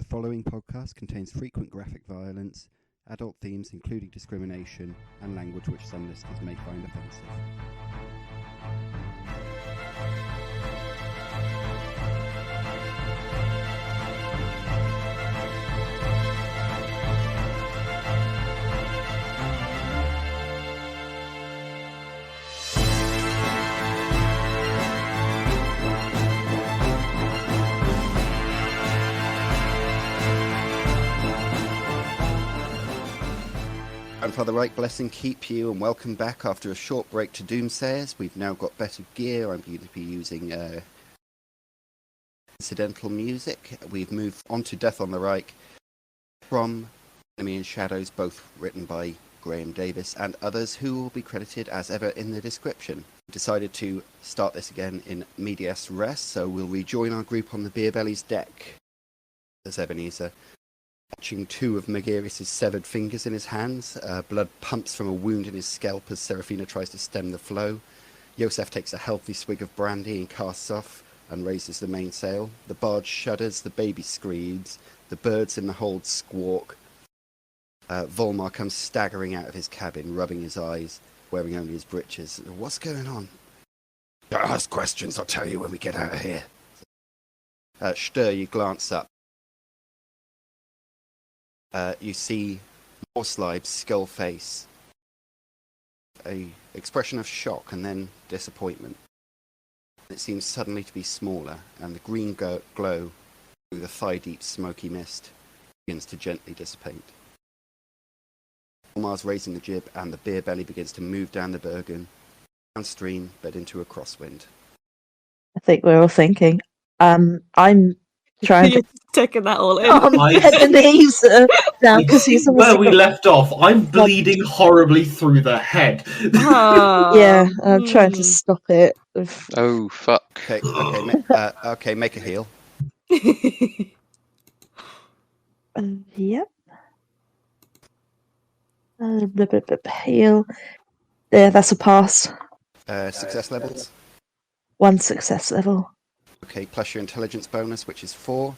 following podcast contains frequent graphic violence, adult themes including discrimination, and language which some listeners may find offensive. Grandfather Right blessing keep you and welcome back after a short break to Doomsayers. We've now got better gear. I'm going to be using incidental music. We've moved on to Death on the Reich from Enemy and Shadows, both written by Graham Davis and others who will be credited as ever in the description. We decided to start this again in medias res, so we'll rejoin our group on the Beer Belly's deck. There's Ebenezer, catching two of Magarius' severed fingers in his hands. Blood pumps from a wound in his scalp as Seraphina tries to stem the flow. Yosef takes a healthy swig of brandy and casts off and raises the mainsail. The barge shudders, the baby screams, the birds in the hold squawk. Volmar comes staggering out of his cabin, rubbing his eyes, wearing only his breeches. What's going on? Don't ask questions, I'll tell you when we get out of here. Stör, you glance up. You see Morslib's skull face, a expression of shock and then disappointment. It seems suddenly to be smaller, and the green glow through the thigh-deep smoky mist begins to gently dissipate. Volmar's raising the jib, and the Beer Belly begins to move down the Bergen, downstream, but into a crosswind. I think we're all thinking, I'm trying You're taking that all in. Ebenezer down because he's where we left off. I'm bleeding horribly through the head. Yeah, I'm trying to stop it. Oh fuck! Okay, make a heal. Yep. Heal. Yeah, that's a pass. Success levels. 1 success level. Okay, plus your intelligence bonus, which is 4.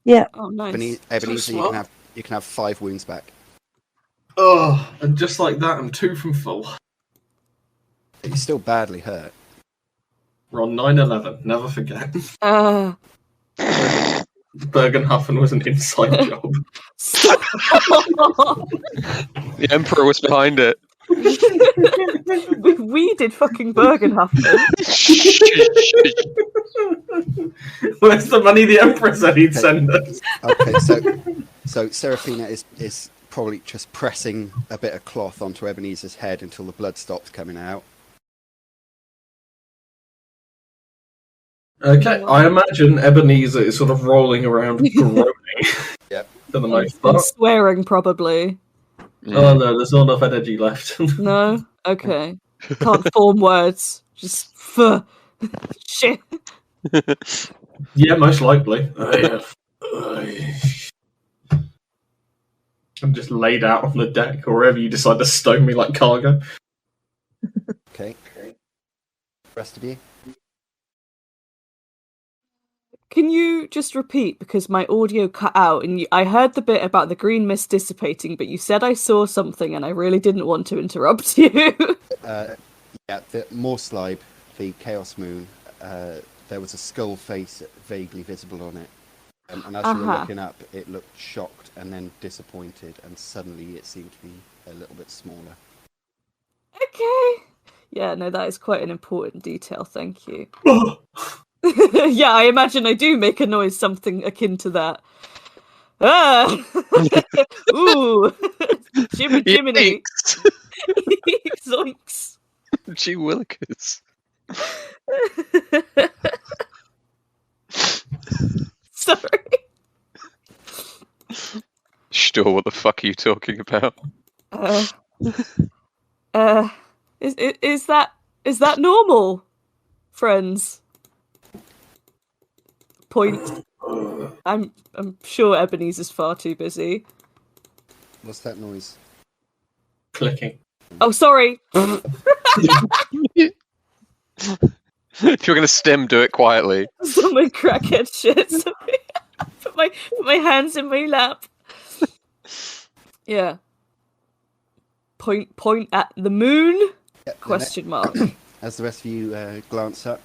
Yeah. Oh, nice. Ebenezer, you can have 5 wounds back. Oh, and just like that, I'm 2 from full. You're still badly hurt. We're on 9/11. Never forget. Bergenhofen was an inside job. The Emperor was behind it. we did fucking Bergenhofen. Where's the money the Emperor said he'd send us? Okay, so Seraphina is probably just pressing a bit of cloth onto Ebenezer's head until the blood stops coming out. Okay, I imagine Ebenezer is sort of rolling around groaning. Yep. For the most part. Swearing, probably. Oh no, there's not enough energy left. No? Okay. Can't form words. Just shit. Yeah, most likely. I'm just laid out on the deck, or wherever you decide to stow me like cargo. Okay. Rest of you? Can you just repeat, because my audio cut out, and I heard the bit about the green mist dissipating, but you said I saw something, and I really didn't want to interrupt you. The Morslib, the Chaos Moon, there was a skull face vaguely visible on it. And as you were looking up, it looked shocked and then disappointed, and suddenly it seemed to be a little bit smaller. Okay. Yeah, no, that is quite an important detail, thank you. Yeah, I imagine I do make a noise something akin to that. Ooh! Jiminy! Zoinks! Gee willikers. Sorry. Stör, what the fuck are you talking about? Is that normal, friends? Point. I'm sure Ebenezer's far too busy. What's that noise? Clicking. Oh, sorry. If you're going to stem, do it quietly. Some crackhead shit. put my hands in my lap. Yeah. Point at the moon? Yep, Question mark. As the rest of you glance up,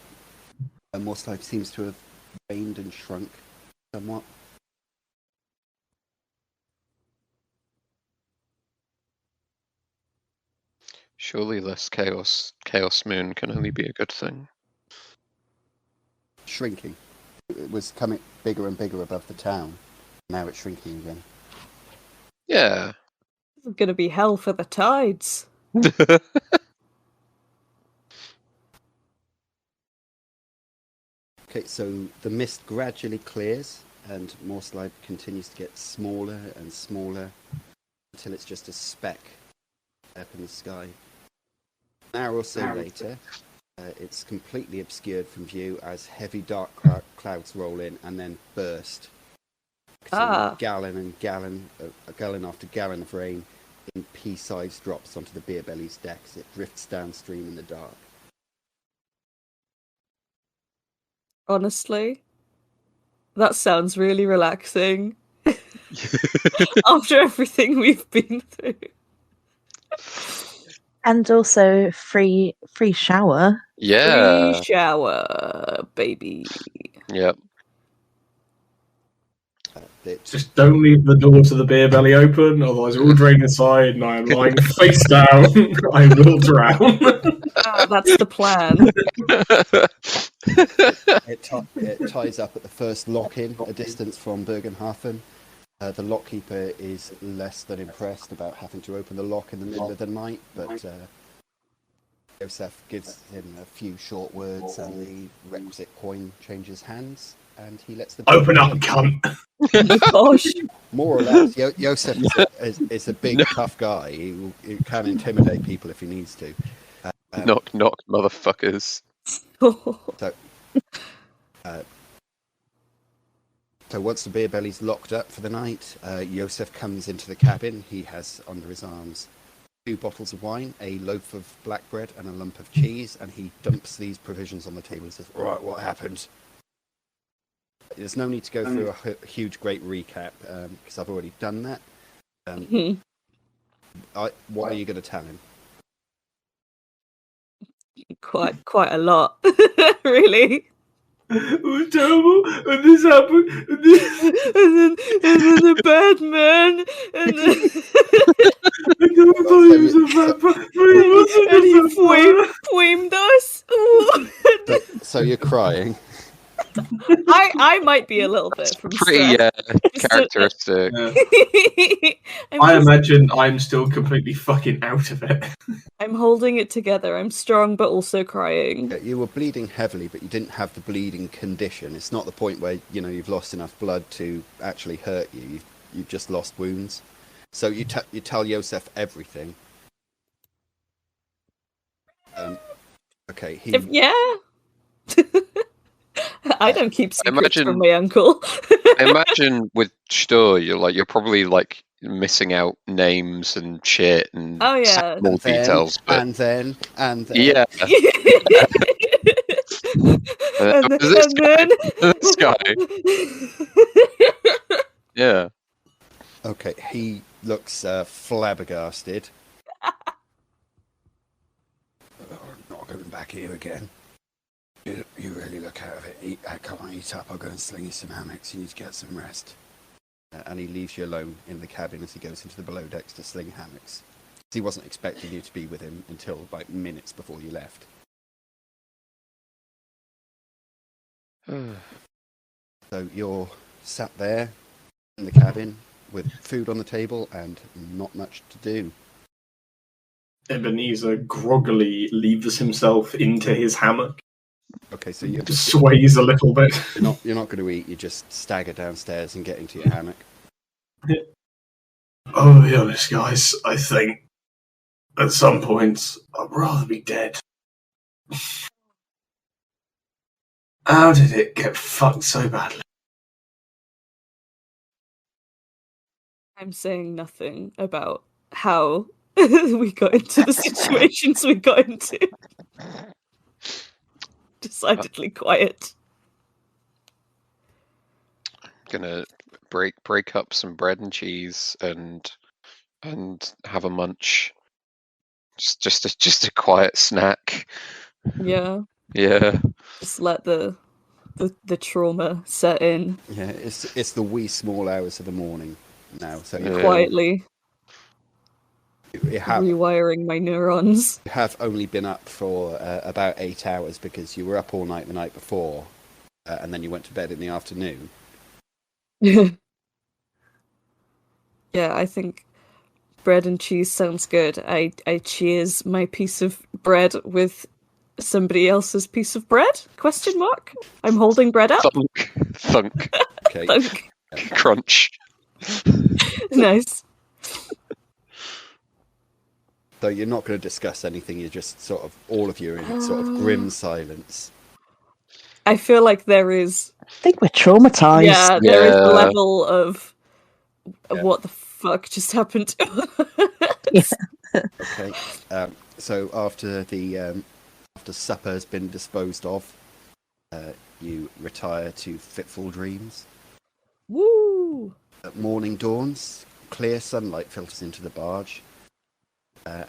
Morse life seems to have waned and shrunk somewhat. Surely this chaos moon can only be a good thing. Shrinking. It was coming bigger and bigger above the town. Now it's shrinking again. Yeah. It's gonna be hell for the tides. Okay, so the mist gradually clears, and Morse life continues to get smaller and smaller until it's just a speck up in the sky. An hour or so later, it's completely obscured from view as heavy dark clouds roll in and then burst. Gallon and gallon, gallon after gallon of rain in pea-sized drops onto the beer belly's decks. It drifts downstream in the dark. Honestly, that sounds really relaxing. After everything we've been through. And also free shower. Yeah. Free shower, baby. Yep. Just don't leave the door to the beer belly open, otherwise it will drain inside and I am lying face down. I will drown. That's the plan. It ties up at the first lock-in, a distance from Bergenhafen. The lockkeeper is less than impressed about having to open the lock in the middle of the night, but Joseph gives him a few short words and the requisite coin changes hands, and he lets the Open up, cunt. Gosh. More or less. Joseph is a big, tough guy. He can intimidate people if he needs to. Knock, knock, motherfuckers. So once the beer belly's locked up for the night, Joseph comes into the cabin. He has under his arms 2 bottles of wine, a loaf of black bread, and a lump of cheese, and he dumps these provisions on the table and says, "Right, what happened?" There's no need to go through a huge, great recap, because I've already done that. What are you going to tell him? Quite a lot, really. It was terrible when this happened. And then the bad man, and then I never thought he was a vampire. He wasn't and a he vampire. flamed us. So you're crying. I might be a little bit from Pretty stress. characteristic. Yeah. I imagine I'm still completely fucking out of it. I'm holding it together. I'm strong, but also crying. You were bleeding heavily, but you didn't have the bleeding condition. It's not the point where you've lost enough blood to actually hurt you. You've just lost wounds. So you tell Joseph everything. Okay. Yeah. I don't keep secrets from my uncle. I imagine with Stör, you're probably like missing out names and shit and small details. But... And then. Yeah. This guy. Yeah. Okay, he looks flabbergasted. Not going back here again. You really look out of it. Come on, eat up. I'll go and sling you some hammocks. You need to get some rest. And he leaves you alone in the cabin as he goes into the below decks to sling hammocks. He wasn't expecting you to be with him until like minutes before you left. So you're sat there in the cabin with food on the table and not much to do. Ebenezer groggily leaves himself into his hammock. Okay, so you sways a little bit. You're not going to eat. You just stagger downstairs and get into your hammock. I'll be honest, guys. I think at some point I'd rather be dead. How did it get fucked so badly? I'm saying nothing about how we got into the situations we got into. Decidedly quiet. Gonna break up some bread and cheese and have a munch. Just a quiet snack. Yeah. Yeah. Just let the trauma set in. Yeah, it's the wee small hours of the morning now. So Quietly you have rewiring my neurons. You have only been up for about 8 hours because you were up all night the night before, and then you went to bed in the afternoon. Yeah, I think bread and cheese sounds good. I cheers my piece of bread with somebody else's piece of bread? Question mark? I'm holding bread up. Thunk. Okay. Thunk. Crunch. Nice. So you're not going to discuss anything. You're just sort of all of you in sort of grim silence. I feel like there is. I think we're traumatized. Yeah, there is a level of what the fuck just happened to us. Okay. So after supper has been disposed of, you retire to fitful dreams. Woo! Morning dawns. Clear sunlight filters into the barge.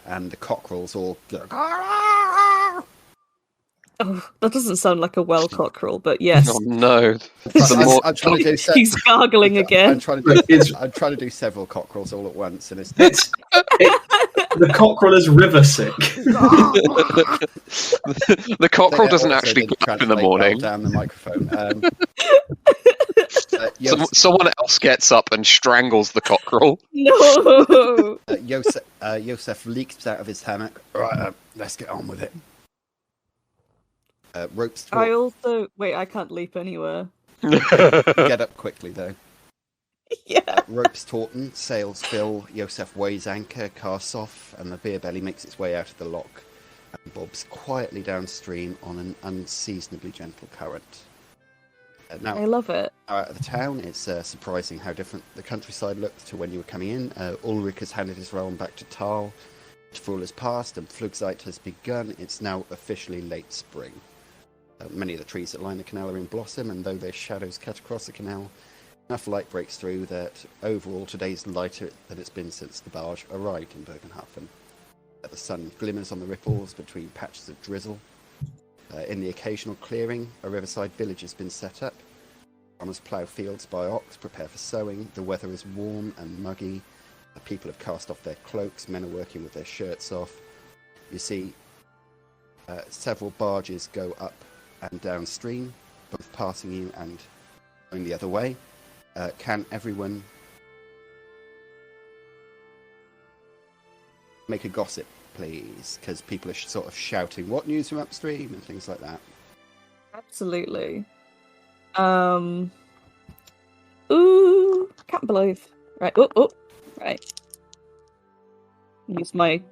And the cockerels all go, oh, that doesn't sound like a well cockerel, but yes. Oh no! I'm trying to do he's gargling again. I'm trying to do several cockerels all at once, and the cockerel is river sick. The cockerel doesn't actually get up in the morning. Down the microphone. Someone else gets up and strangles the cockerel. No. Yosef leaps out of his hammock. Right, let's get on with it. Ropes. I also wait. I can't leap anywhere. Get up quickly though. Yeah. Ropes tautened, sails fill. Yosef weighs anchor, casts off, and the beer belly makes its way out of the lock and bobs quietly downstream on an unseasonably gentle current. Now, I love it. Out of the town, it's surprising how different the countryside looked to when you were coming in. Ulrich has handed his realm back to Tal. Fall has passed and Flugzeit has begun. It's now officially late spring. Many of the trees that line the canal are in blossom, and though their shadows cut across the canal, enough light breaks through that overall today's lighter than it's been since the barge arrived in Bergenhafen. The sun glimmers on the ripples between patches of drizzle. In the occasional clearing, a riverside village has been set up. Farmers plough fields by ox, prepare for sowing. The weather is warm and muggy. The people have cast off their cloaks. Men are working with their shirts off. You see several barges go up and downstream, both passing you and going the other way. Can everyone make a gossip, please? Because people are sort of shouting, "What news from upstream?" and things like that. Absolutely. Ooh, can't believe. Right. Oh, right. Use my.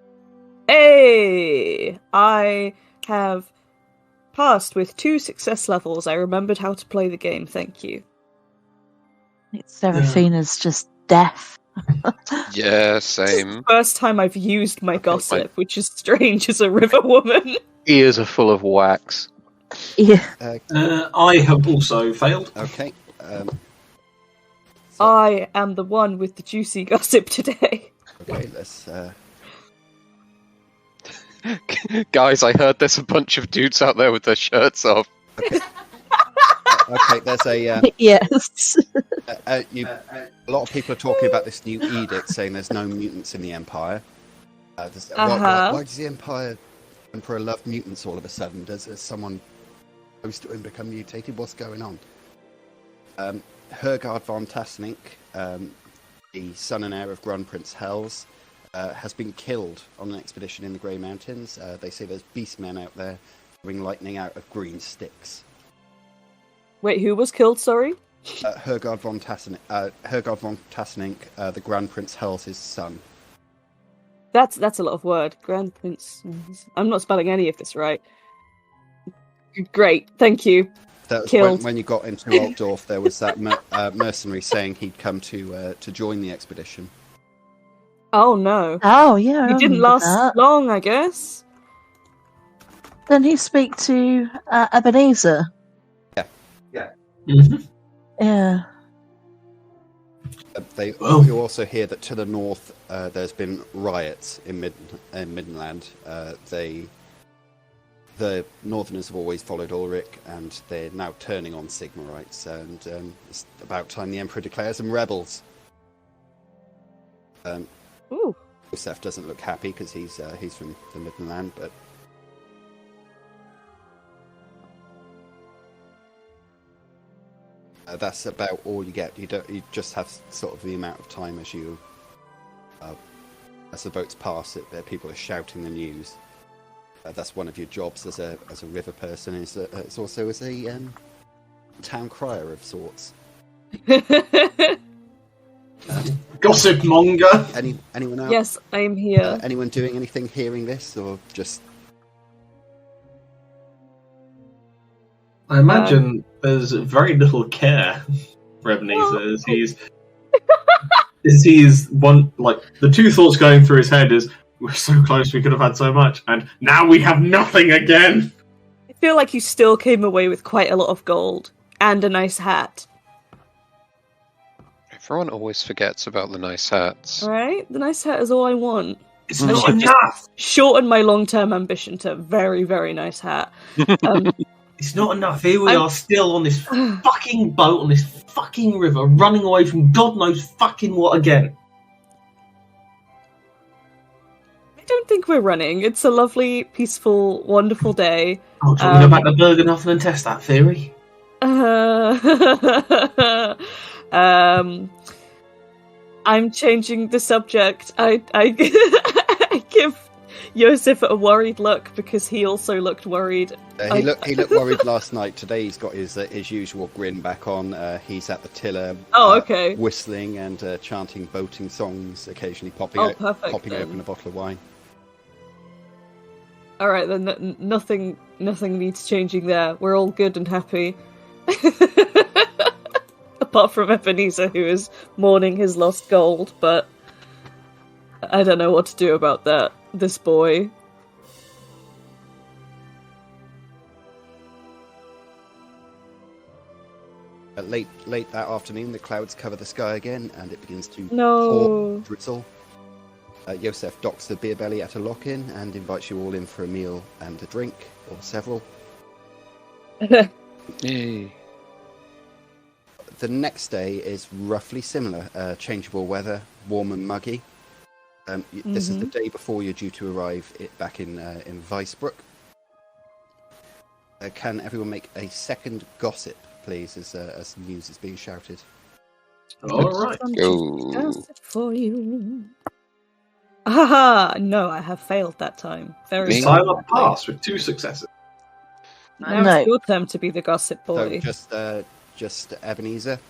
Hey, I have passed with 2 success levels. I remembered how to play the game. Thank you. Seraphina's just deaf. Yeah, same. First time I've used my gossip, which is strange as a Riverwoman. Ears are full of wax. Yeah. I have also failed. Okay. I am the one with the juicy gossip today. Okay, let's... Guys, I heard there's a bunch of dudes out there with their shirts off. Okay, there's a... Yes. A lot of people are talking about this new edict saying there's no mutants in the Empire. Why does the Emperor love mutants all of a sudden? Does someone close to him become mutated? What's going on? Hergard von Tasnink, the son and heir of Grand Prince Hells, has been killed on an expedition in the Grey Mountains. They say there's beastmen out there throwing lightning out of green sticks. Wait, who was killed, sorry? Hergard von Tasnink, the Grand Prince Hells' son. That's a lot of word. Grand Prince. I'm not spelling any of this right. Great, thank you. That was Killed. when you got into Altdorf, there was that mercenary saying he'd come to join the expedition. Oh no. Oh yeah. He didn't last long, I guess. Then he speak to Ebenezer. Yeah. Mm-hmm. Yeah. You also hear that to the north there's been riots in Midland. The Northerners have always followed Ulrich, and they're now turning on Sigmarites, and it's about time the Emperor declares them rebels. Ooh. Joseph doesn't look happy because he's from the Midland, but that's about all you get. You just have sort of the amount of time as the boats pass it. People are shouting the news. That's one of your jobs as a river person. It's also as a town crier of sorts. Gossip monger. Anyone else? Yes, I am here. Anyone doing anything hearing this, or just? I imagine there's very little care for Ebenezer. He's one, like, the two thoughts going through his head is, we're so close, we could have had so much, and now we have nothing again. I feel like you still came away with quite a lot of gold and a nice hat. Everyone always forgets about the nice hats. Right? The nice hat is all I want. It's not enough. Shorten my long-term ambition to a very, very nice hat. It's not enough. Here we are still on this fucking boat, on this fucking river, running away from God knows fucking what again. I don't think we're running. It's a lovely, peaceful, wonderful day. Oh, do you want to go back to Bergenhofen and test that theory? I'm changing the subject. I I give Joseph a worried look because he also looked worried. He looked worried last night. Today he's got his usual grin back on. He's at the tiller. Okay. Whistling and chanting boating songs, occasionally popping open a bottle of wine. All right, then nothing needs changing there. We're all good and happy. Apart from Ebenezer, who is mourning his lost gold, but I don't know what to do about that. This boy. Late that afternoon, the clouds cover the sky again, and it begins to pour drizzle. Joseph docks the beer belly at a lock-in and invites you all in for a meal and a drink, or several. Yay. The next day is roughly similar. Changeable weather, warm and muggy. This is the day before you're due to arrive back in Weisbruck. Can everyone make a second gossip, please, as news is being shouted? All right. Go. Gossip for you. Haha! No, I have failed that time. Very Silent pass with 2 successes. Now No. it's your turn to be the gossip boy. So just Ebenezer.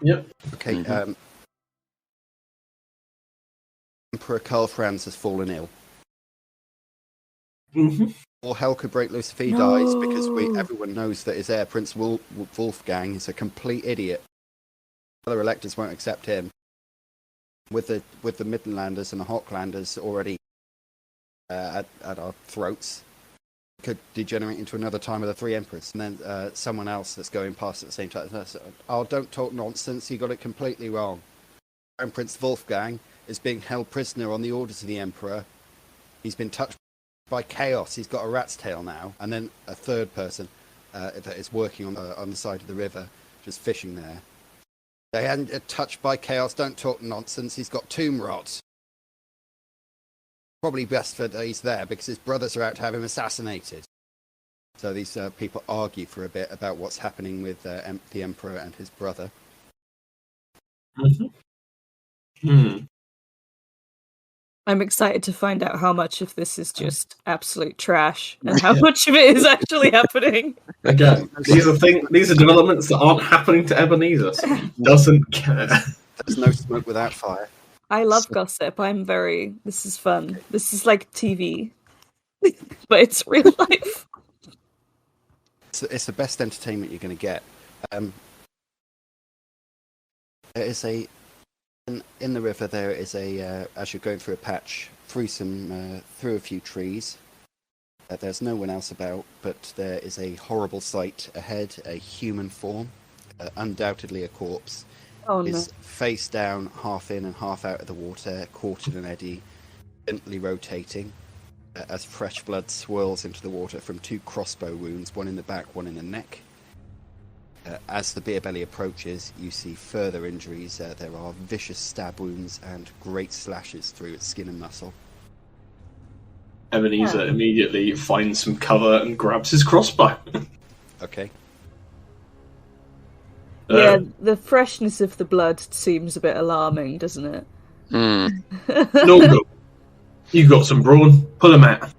Yep. Okay. Emperor Karl Franz has fallen ill. Mm-hmm. All hell could break loose if he dies, because everyone knows that his heir, Prince Wolfgang, is a complete idiot. Other electors won't accept him. With the Midlanders and the Hochlanders already at our throats, could degenerate into another time of the 3 emperors, and then someone else that's going past at the same time. Oh, don't talk nonsense! You got it completely wrong. Crown Prince Wolfgang is being held prisoner on the orders of the emperor. He's been touched by chaos. He's got a rat's tail now, and then a third person that is working on the side of the river, just fishing there. They hadn't touched by chaos. Don't talk nonsense. He's got tomb rot. Probably best that he's there because his brothers are out to have him assassinated. So these people argue for a bit about what's happening with the emperor and his brother. I'm excited to find out how much of this is just absolute trash and how much of it is actually happening. Again, these are developments that aren't happening to Ebenezer, so he doesn't care. There's no smoke without fire. I love gossip. This is fun. This is like TV, but it's real life. It's the best entertainment you're going to get. There is in the river. There is as you're going through a patch, through a few trees. There's no one else about, but there is a horrible sight ahead. A human form, undoubtedly a corpse, Oh no. is face down, half in and half out of the water, caught in an eddy, gently rotating as fresh blood swirls into the water from 2 crossbow wounds, one in the back, one in the neck. As the beer belly approaches, you see further injuries. There are vicious stab wounds and great slashes through its skin and muscle. Ebenezer immediately finds some cover and grabs his crossbow. Okay. Yeah, the freshness of the blood seems a bit alarming, doesn't it? Nornghal, you got some brawn. Pull him out.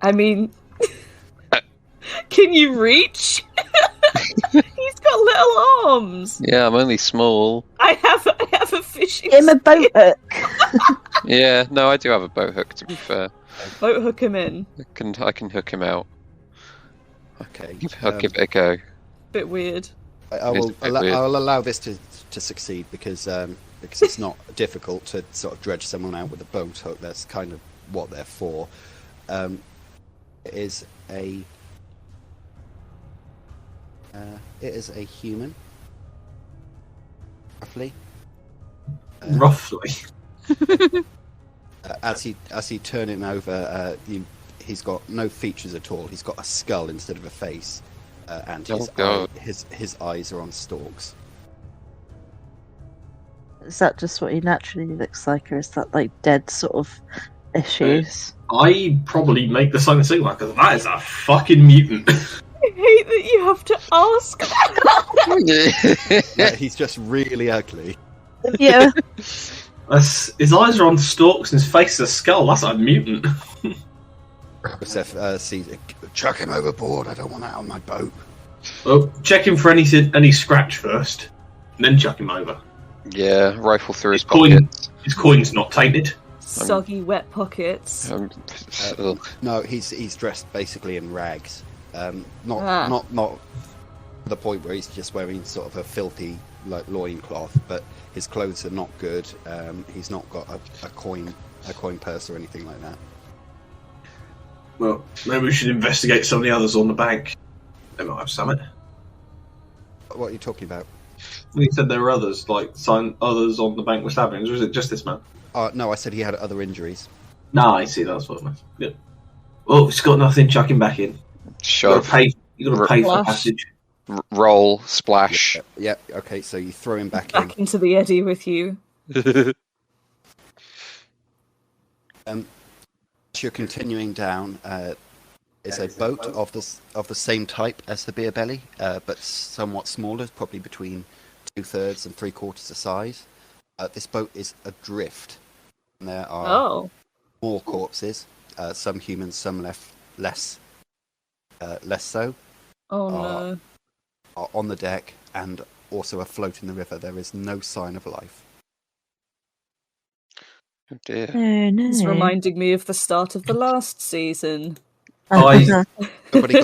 I mean, can you reach? He's got little arms. Yeah, I'm only small. I have a fishing. Give him a boat hook. Yeah, no, I do have a boat hook. To be fair, Boat hook him in. I can hook him out. Okay. I'll give it a go. Bit weird. I'll allow this to succeed because it's not difficult to sort of dredge someone out with a boat hook. That's kind of what they're for. It is a human, roughly. Roughly. As you turn him over, he's got no features at all. He's got a skull instead of a face, and his eyes are on stalks. Is that just what he naturally looks like, or is that like dead sort of issues? I probably make the sign of Sigma because that is a fucking mutant. I hate that you have to ask. Yeah, he's just really ugly. Yeah. His eyes are on stalks and his face is a skull. That's a mutant. Seth sees it. Chuck him overboard. I don't want that on my boat. Well, check him for any scratch first, and then chuck him over. Yeah, rifle through his Coin, pockets. his coin's not tainted. Soggy, wet pockets. No, he's dressed basically in rags. Not to the point where he's just wearing sort of a filthy loincloth, but his clothes are not good. He's not got a coin purse or anything like that. Well, maybe we should investigate some of the others on the bank. They might have something. What are you talking about? You said there were others, others on the bank with stabbings, or is it just this man? No, I said he had other injuries. No, I see, that's what I meant. Yeah. Oh, it's got nothing, chuck him back in. Shove. You gotta pay for passage. Roll. Splash. Yep. Okay, so you throw him back into the eddy with you. As you're continuing down, is a boat of the same type as the beer belly, but somewhat smaller, probably between 2/3 and 3/4 the size. This boat is adrift. And there are more corpses, some humans, some less so. Oh no. Are on the deck and also afloat in the river. There is no sign of life. Oh dear. Oh no. It's reminding me of the start of the last season. Nobody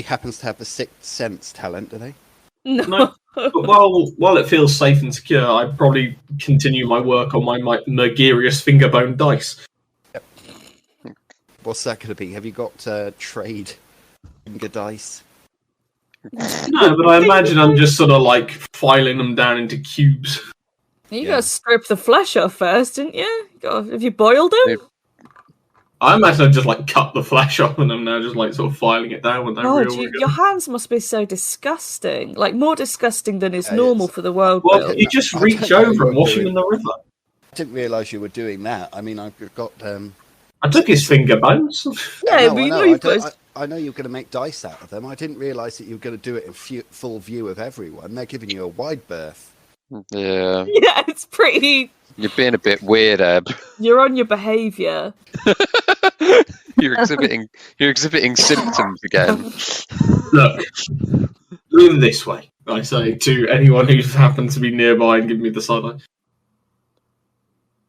happens to have the sixth sense talent, do they? No. But while it feels safe and secure, I'd probably continue my work on my Mergerius fingerbone dice. Yep. What's that going to be? Have you got trade finger dice? No, but I imagine I'm just sort of like filing them down into cubes. You gotta strip the flesh off first, didn't you? Have you boiled them? I imagine I've just like cut the flesh off and I'm now just like sort of filing it down with that real rigor. Your hands must be so disgusting. Like more disgusting than is normal for the world. Well, you just reach over and wash him in the river. I didn't realise you were doing that. I mean, I've got. I took his finger bones. I know you're going to make dice out of them. I didn't realise that you were going to do it in full view of everyone. They're giving you a wide berth. Yeah. Yeah, it's pretty. You're being a bit weird, Eb. You're on your behaviour. You're exhibiting symptoms again. Look it this way, I say to anyone who happens to be nearby and give me the sideline.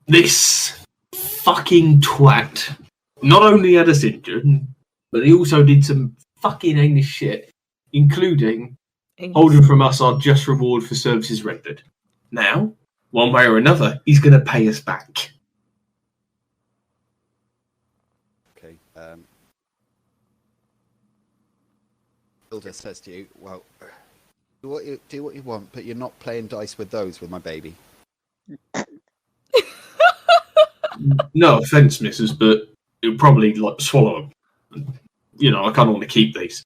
This fucking twat not only had us injured, but he also did some fucking heinous shit, including holding from us our just reward for services rendered. Now, one way or another, he's going to pay us back. Okay. Hilda says to you, well, Do what you want, but you're not playing dice with those with my baby. No offense, Mrs., but it would probably swallow them. I kind of want to keep these.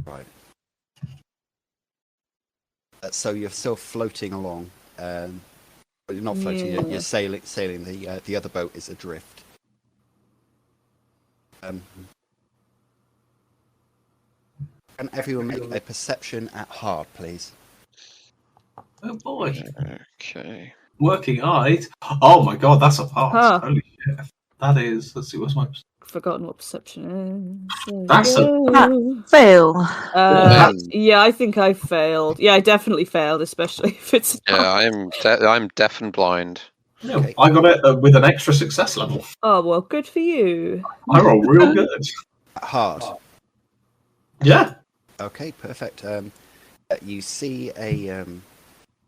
Right. So you're still floating along. But you're not floating. Yeah. You're sailing. The other boat is adrift. Can everyone make a perception at hard, please? Oh boy. Okay. Working hard. Oh my god, that's a pass. Huh. Holy shit. That is. Let's see, what's my. Forgotten what perception is. There we That's go. Fail. Yeah, I think I failed. Yeah, I definitely failed, especially if it's. Yeah, I'm deaf and blind. No, Okay. I got it with an extra success level. Oh well, good for you. I roll real good. At hard. Yeah, Okay, perfect. You see a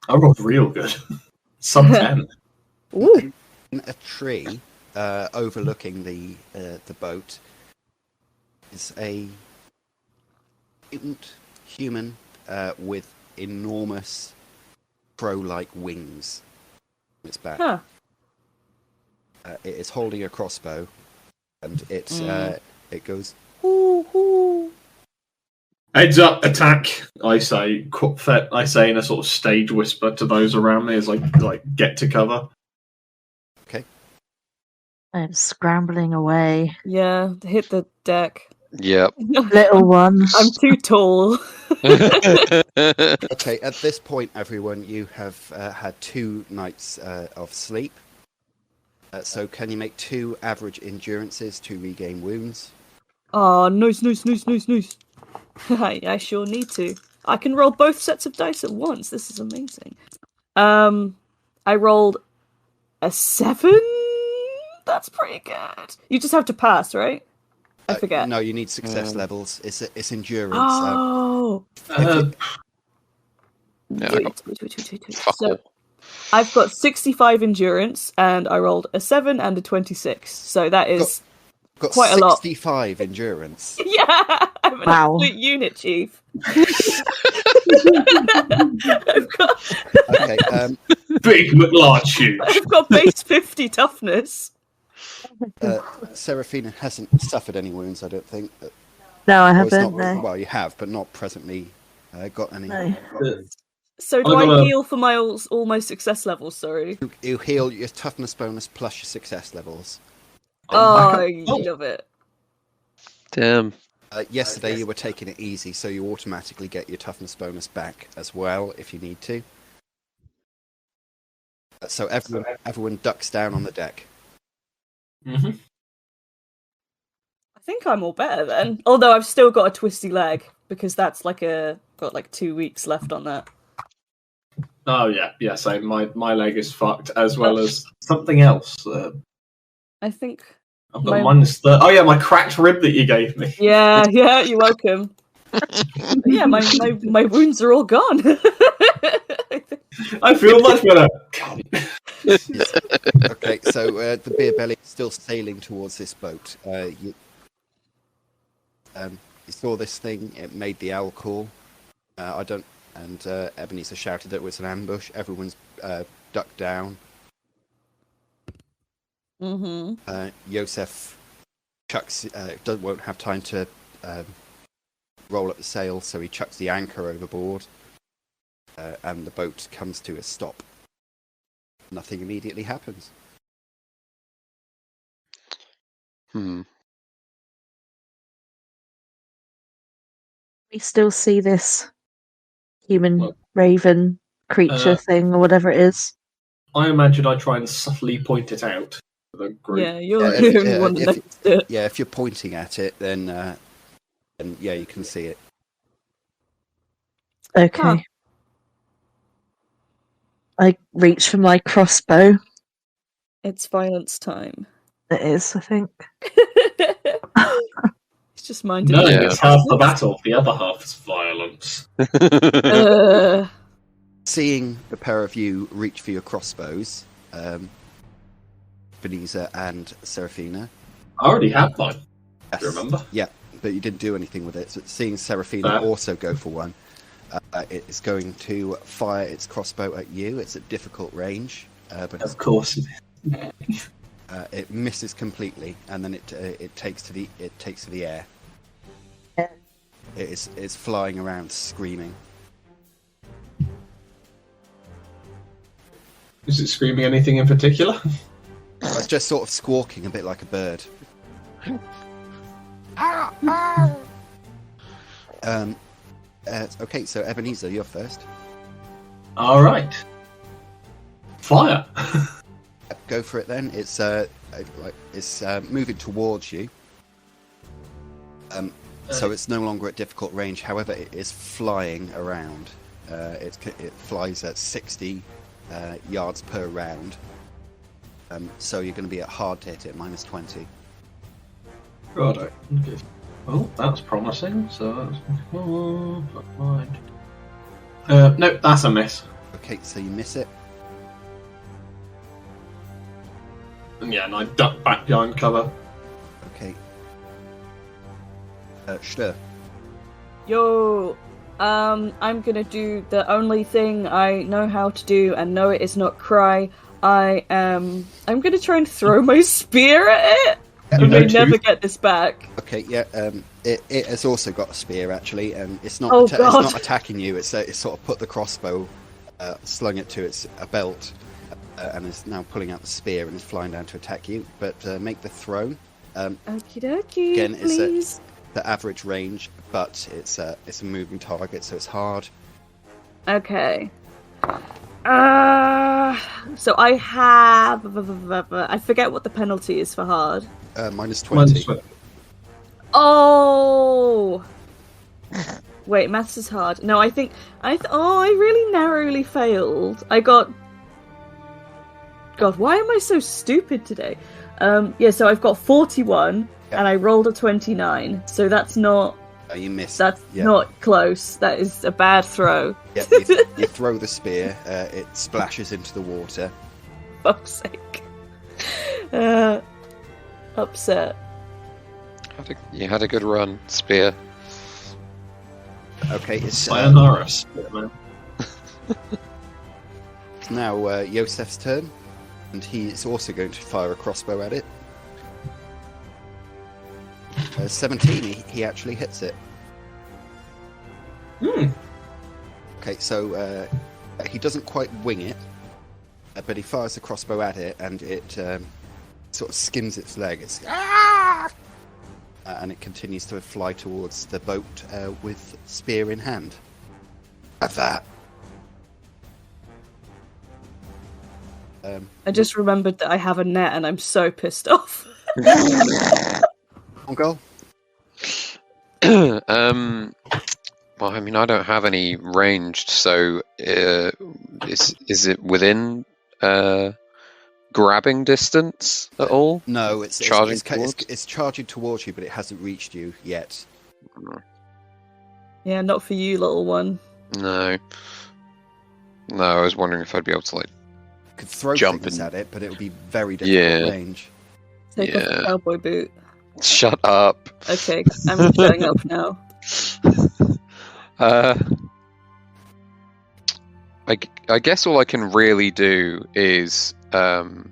I rolled real good. Some 10. Ooh. in a tree overlooking the boat is a mutant human with enormous crow-like wings on its back. Huh. It is holding a crossbow, and it goes. Heads up, attack! I say in a sort of stage whisper to those around me as I get to cover. I'm scrambling away. Yeah, hit the deck. Yep. Little one. I'm too tall. Okay, at this point, everyone, you have had 2 nights of sleep. So can you make 2 average endurances to regain wounds? Oh, nice. I sure need to. I can roll both sets of dice at once. This is amazing. I rolled a 7. That's pretty good. You just have to pass, right? I forget. No, you need success levels. It's endurance. Oh. Yeah, I got fuck So, all. I've got 65 endurance, and I rolled a 7 and a 26. So that is got quite a lot. 65 endurance. Yeah, I'm an Wow. absolute unit, Chief. I've Okay, Big McLarge shoes. got base 50 toughness. Seraphina hasn't suffered any wounds, I don't think. No, I Or it's haven't. not- No. Well, you have, but not presently got any. No. So do I I got a- heal for my almost success level? Sorry. You heal your toughness bonus plus your success levels. Oh, I Oh. love it. Damn. Yesterday you were taking it easy, so you automatically get your toughness bonus back as well if you need to. So everyone ducks down on the deck. Mm-hmm. I think I'm all better then. Although I've still got a twisty leg because that's got 2 weeks left on that. Oh yeah. So my leg is fucked as well as something else. I think. I've got my cracked rib that you gave me. Yeah, you're welcome. Yeah, my wounds are all gone. I feel much better. Okay, so the beer belly is still sailing towards this boat. You saw this thing. It made the owl call. And Ebenezer shouted that it was an ambush. Everyone's ducked down. Mm-hmm. Yosef won't have time to roll up the sail, so he chucks the anchor overboard, and the boat comes to a stop. Nothing immediately happens. Hmm. We still see this human Well, raven creature thing or whatever it is. I imagine I try and subtly point it out to the group. Yeah, you're Yeah, the only one that noticed it. Yeah, if you're pointing at it, then yeah, you can see it. Okay. Huh. I reach for my crossbow. It's violence time. It is, I think. It's just minding. No, Yeah. it's half the battle. The other half is violence. Seeing the pair of you reach for your crossbows, Ebenezer and Seraphina. I already had mine. Yes. Do you remember? Yeah, but you didn't do anything with it. So seeing Seraphina also go for one, It is going to fire its crossbow at you. It's at difficult range, but Of course. it misses completely, and then it takes to the air. It's flying around, screaming. Is it screaming anything in particular? It's just sort of squawking a bit like a bird. Okay, so Ebenezer, you're first. All right. Fire. Go for it then. It's moving towards you. So it's no longer at difficult range. However, it is flying around. It flies at 60 yards per round. So you're going to be at hard to hit it, minus 20. Righto. Okay. Oh, that's promising. So that's fine. Nope, that's a miss. Okay, so you miss it. Yeah, and I duck back behind cover. Okay. Stör. Yo, I'm gonna do the only thing I know how to do, and no, it is not cry. I'm gonna try and throw my spear at it. I may never get this back. Okay, yeah. It has also got a spear actually, and it's not. Oh, It's God. not attacking you. It's sort of put the crossbow, slung it to its belt, and is now pulling out the spear and is flying down to attack you. But make the throw. Okie dokie. Again, please. it's the average range, but it's a moving target, so it's hard. Okay. So I have. I forget what the penalty is for hard. Minus 20. Oh. Wait, maths is hard. No, I think I really narrowly failed. I got. God, why am I so stupid today? Yeah, so I've got 41, and I rolled a 29. So that's not. You missed. That's not close. That is a bad throw. Yeah, you throw the spear. It splashes into the water. Fuck's sake. Upset. You had a good run, spear. Okay, it's Sayonara, Spearman. it's now Yosef's turn, and he is also going to fire a crossbow at it. 17, he actually hits it. Okay, so he doesn't quite wing it, but he fires a crossbow at it, and it sort of skims its leg. It's and it continues to fly towards the boat with spear in hand. Have that. I just remembered that I have a net, and I'm so pissed off. Nornghal? Well, I mean, I don't have any ranged, so is it within grabbing distance at all? No, it's charging towards you, but it hasn't reached you yet. Yeah, not for you, little one. No, I was wondering if I'd be able to, like, You could throw jump things and- at it, but it would be very difficult range. Take off the cowboy boot. Shut up. Okay, I'm shutting up now. I guess all I can really do is I'm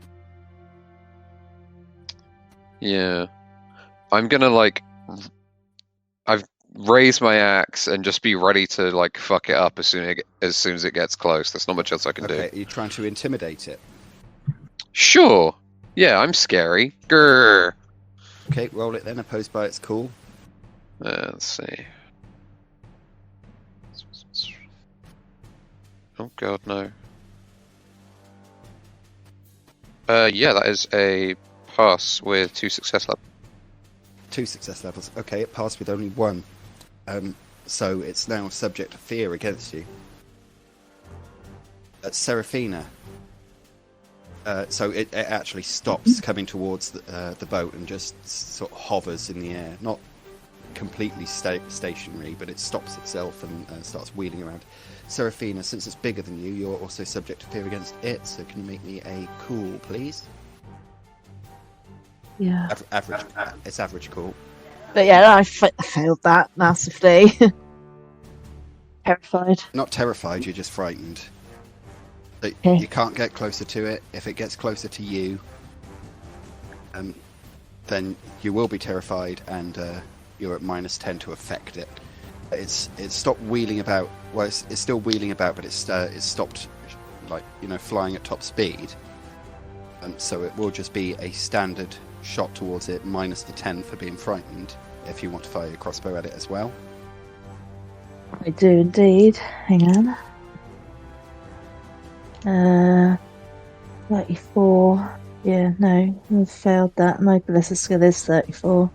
gonna, like, I've raised my axe and just be ready to, like, fuck it up as soon as it gets close. There's not much else I can do. Okay, are you trying to intimidate it? Sure. Yeah, I'm scary. Grr. Okay, roll it then, opposed by its cool. Let's see. Oh god, no. Yeah, that is a pass with 2 success levels. 2 success levels. Okay, it passed with only 1. So it's now subject to fear against you. Seraphina. So it actually stops coming towards the boat and just sort of hovers in the air. Not completely stationary, but it stops itself and starts wheeling around. Seraphina, since it's bigger than you, you're also subject to fear against it, so can you make me a cool, please? Yeah. Average. It's average cool. But yeah, I failed that massively. Terrified. Not terrified, you're just frightened. But Okay. you can't get closer to it. If it gets closer to you, then you will be terrified, and you're at -10 to affect it. It's stopped wheeling about. Well, it's still wheeling about, but it's stopped, like, flying at top speed. So it will just be a standard shot towards it, -10 for being frightened. If you want to fire your crossbow at it as well. I do indeed. Hang on. 34. Yeah, no, I've failed that. My ballistic skill is 34.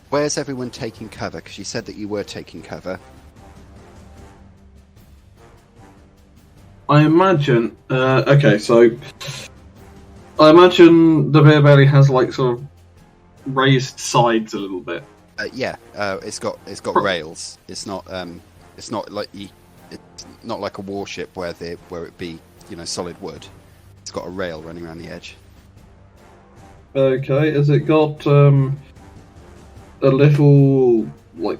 Where's everyone taking cover? Because you said that you were taking cover. I imagine. Okay, so I imagine the beer belly has like sort of raised sides a little bit. Yeah, it's got rails. It's not like it's not like a warship where it be solid wood. It's got a rail running around the edge. Okay, has it got a little like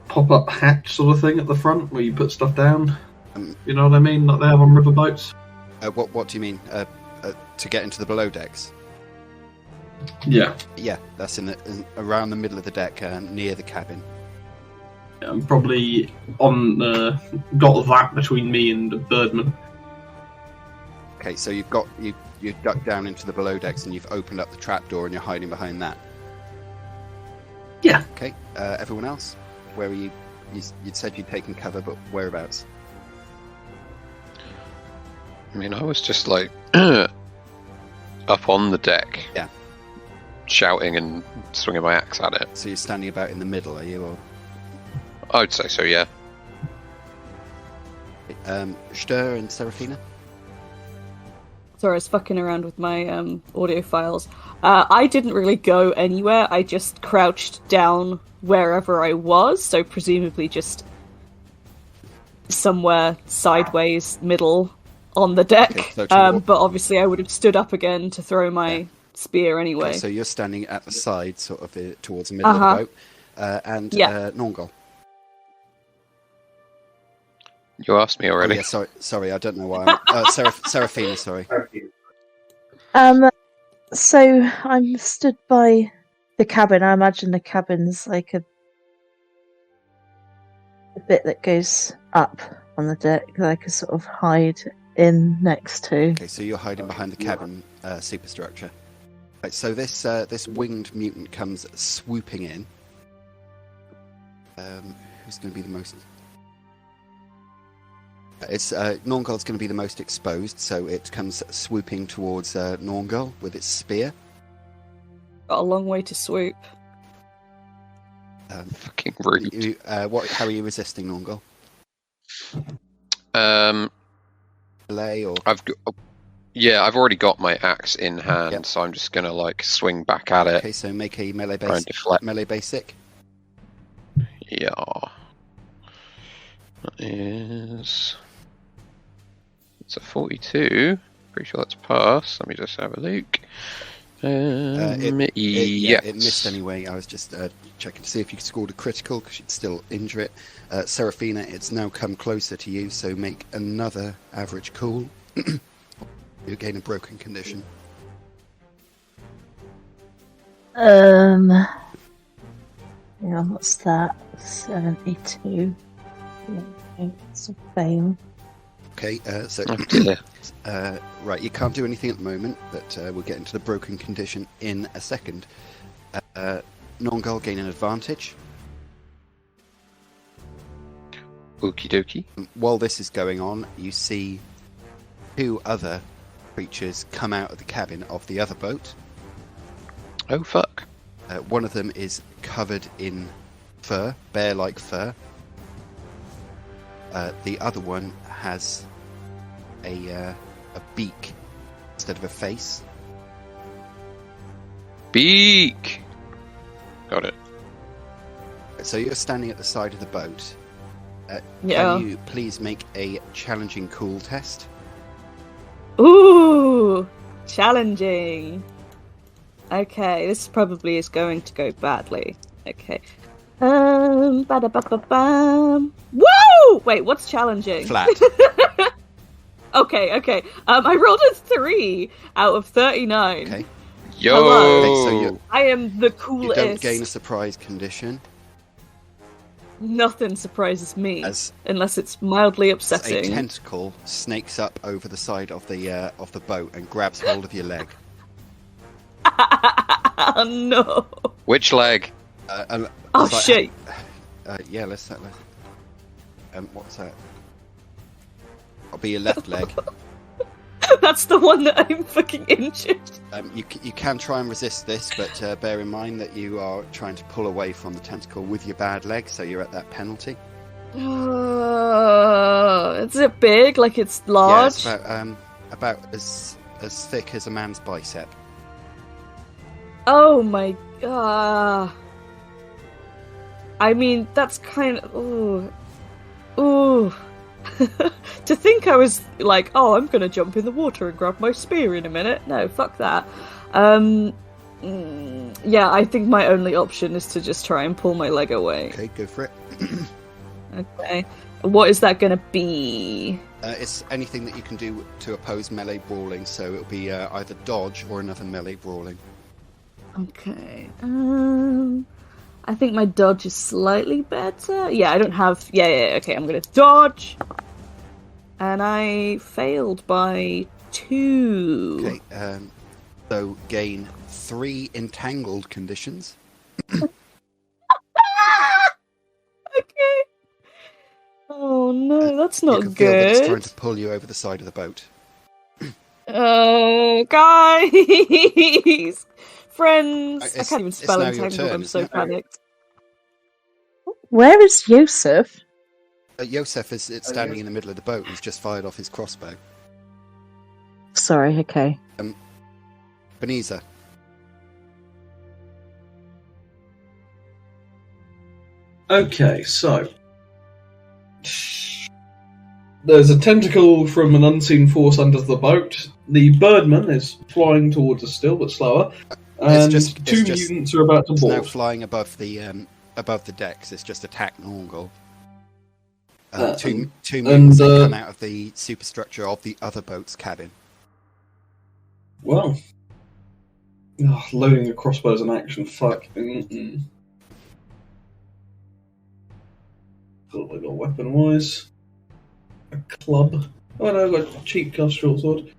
pop-up hatch sort of thing at the front where you put stuff down? You know what I mean? Like they have on riverboats. What do you mean? To get into the below decks? Yeah. Yeah, that's around the middle of the deck, near the cabin. Yeah, I'm probably got that between me and the birdman. Okay, so you've ducked down into the below decks and you've opened up the trapdoor and you're hiding behind that. Yeah. Okay, everyone else? Where were you? You'd said you'd taken cover, but whereabouts? I mean, I was just like up on the deck. Yeah. Shouting and swinging my axe at it. So you're standing about in the middle, are you? Or I would say so, yeah. Stör and Seraphina? Sorry, I was fucking around with my audio files. I didn't really go anywhere. I just crouched down wherever I was, so presumably just somewhere sideways, middle, on the deck. Okay, so but obviously I would have stood up again to throw my spear anyway. Okay, so you're standing at the side, sort of towards the middle of the boat. And Nornghal. You asked me already. Oh, yeah, sorry, I don't know why. Seraphina, sorry. So I'm stood by the cabin. I imagine the cabin's like a bit that goes up on the deck that I could sort of hide in next to. Okay, so you're hiding behind the cabin superstructure. Right, so this winged mutant comes swooping in. Who's going to be the most? It's Nornghal's going to be the most exposed, so it comes swooping towards Nornghal with its spear. Got a long way to swoop. Fucking rude. How are you resisting, Nornghal? Delay or? I've already got my axe in hand, so I'm just gonna like swing back at it. Okay, so make a melee basic. Yeah. That is. It's a 42. Pretty sure that's pass. Let me just have a look. It missed anyway. I was just checking to see if you scored a critical because you'd still injure it. Seraphina, it's now come closer to you, so make another average call. You gain a broken condition. Yeah, what's that? 72. Yeah, it's a fail. Okay, so Oh, right, you can't do anything at the moment, but we'll get into the broken condition in a second. Nornghal gain an advantage. Okie dokie. While this is going on, you see two other creatures come out of the cabin of the other boat. Oh fuck. One of them is covered in fur, bear-like fur. The other one has a beak instead of a face. Beak! Got it. So you're standing at the side of the boat. Yeah. Can you please make a challenging cool test? Ooh! Challenging. Okay, this probably is going to go badly. Okay. Ba-da-ba-ba-bam. Woo! Wait, what's challenging? Flat. Okay. I rolled a 3 out of 39. Okay. Yo! Okay, so I am the you coolest. don't gain a surprise condition. Nothing surprises me As- unless it's mildly A upsetting. tentacle snakes up over the side of the boat and grabs hold of your leg. Oh no! Which leg? And Oh it's like- shit! Yeah, let's. What's that? I'll be your left leg. That's the one that I'm fucking injured. You can try and resist this, but bear in mind that you are trying to pull away from the tentacle with your bad leg, so you're at that penalty. Is it big? Like it's large? Yeah, it's about as thick as a man's bicep. Oh my god. I mean, that's kind of... Ooh. To think I was like, oh, I'm gonna jump in the water and grab my spear in a minute. No, fuck that. Yeah, I think my only option is to just try and pull my leg away. Okay, go for it. Okay. What is that gonna be? It's anything that you can do to oppose melee brawling, so it'll be either dodge or another melee brawling. Okay. I think my dodge is slightly better. Yeah, I don't have... Yeah, okay, I'm gonna dodge. And I failed by 2. Okay, so gain 3 entangled conditions. Okay. Oh no, that's not you can feel that it's trying good. to pull you over the side of the boat. Oh, guys! Friends! I It's- can't even it's spell now your entangled, turn, I'm so isn't it? panicked. Where is Yusuf? Yosef is standing in the middle of the boat. He's just fired off his crossbow. Sorry, okay. Ebenezer. Okay, so there's a tentacle from an unseen force under the boat. The birdman is flying towards us still, but slower. And two mutants are about to It's now board. flying above the decks. It's just attacked Nornghal. Two and, mutants that come out of the superstructure of the other boat's cabin. Well, loading the crossbows in action. Fuck. What have I got weapon-wise? A club. Oh no, I've got a cheap cast short sword.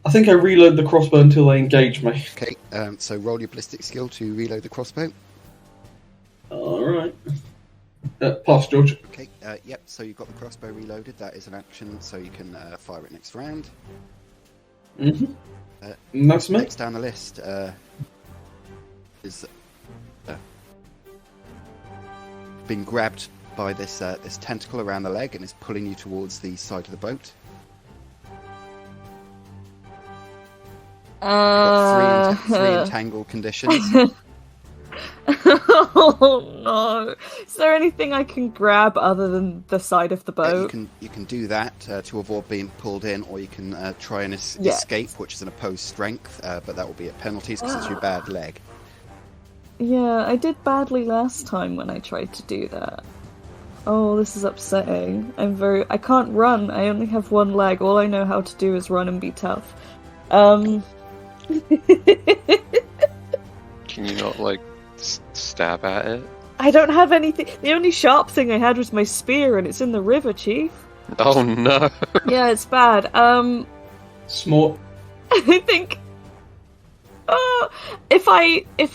I think I reload the crossbow until they engage me. Okay, so roll your ballistic skill to reload the crossbow. Alright. Pass, George. Okay, yep, so you've got the crossbow reloaded. That is an action, so you can fire it next round. Mm-hmm. That's me. Next down the list is been grabbed by this this tentacle around the leg and is pulling you towards the side of the boat. Got three entangled conditions. Oh no! Is there anything I can grab other than the side of the boat? You can do that to avoid being pulled in, or you can try and escape, which is an opposed strength, but that will be at penalties because it's your bad leg. Yeah, I did badly last time when I tried to do that. Oh, this is upsetting. I can't run. I only have one leg. All I know how to do is run and be tough. Can you not, like, stab at it? I don't have anything. The only sharp thing I had was my spear, and it's in the river, Chief. Oh no! Yeah, it's bad. Smart. I think... if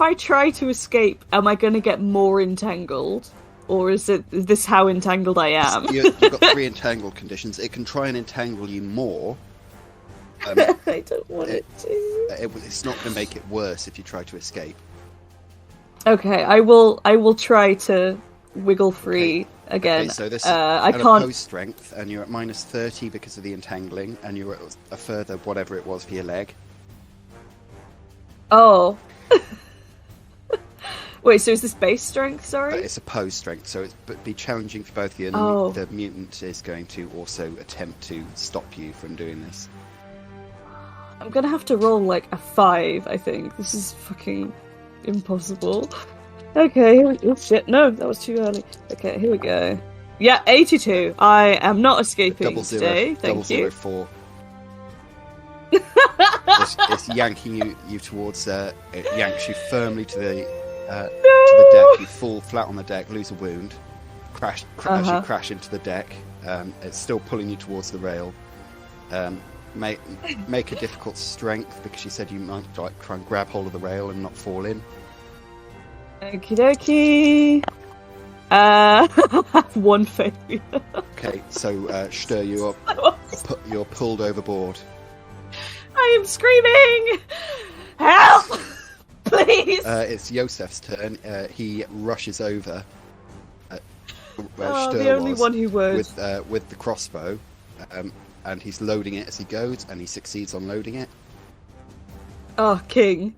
I try to escape, am I going to get more entangled? Or is this how entangled I am? You've got 3 entangled conditions. It can try and entangle you more. I don't want it to. It's not going to make it worse if you try to escape. Okay, I will try to wiggle free again. Okay, so this I is can't. opposed strength, and you're at minus 30 because of the entangling, and you're at a further whatever it was for your leg. Oh. Wait, so is this base strength? Sorry. It's opposed strength, so it'd be challenging for both of you, and the mutant is going to also attempt to stop you from doing this. I'm gonna have to roll like a 5. I think this is fucking. Impossible. Okay, oh shit, no, that was too early. Okay, here we go. Yeah, 82. I am not escaping Double zero, today. double Thank you. 4. It's yanking you towards. It yanks you firmly to the deck. You fall flat on the deck, lose a wound, as you crash into the deck. It's still pulling you towards the rail. Make a difficult strength because she said you might like try and grab hold of the rail and not fall in. Okie dokie. One failure. Okay, so Stör, you're pulled overboard. I am screaming! Help! Please! It's Yosef's turn. He rushes over where Oh, Stör the only was one who would. with the crossbow, and he's loading it as he goes, and he succeeds on loading it. Oh, king.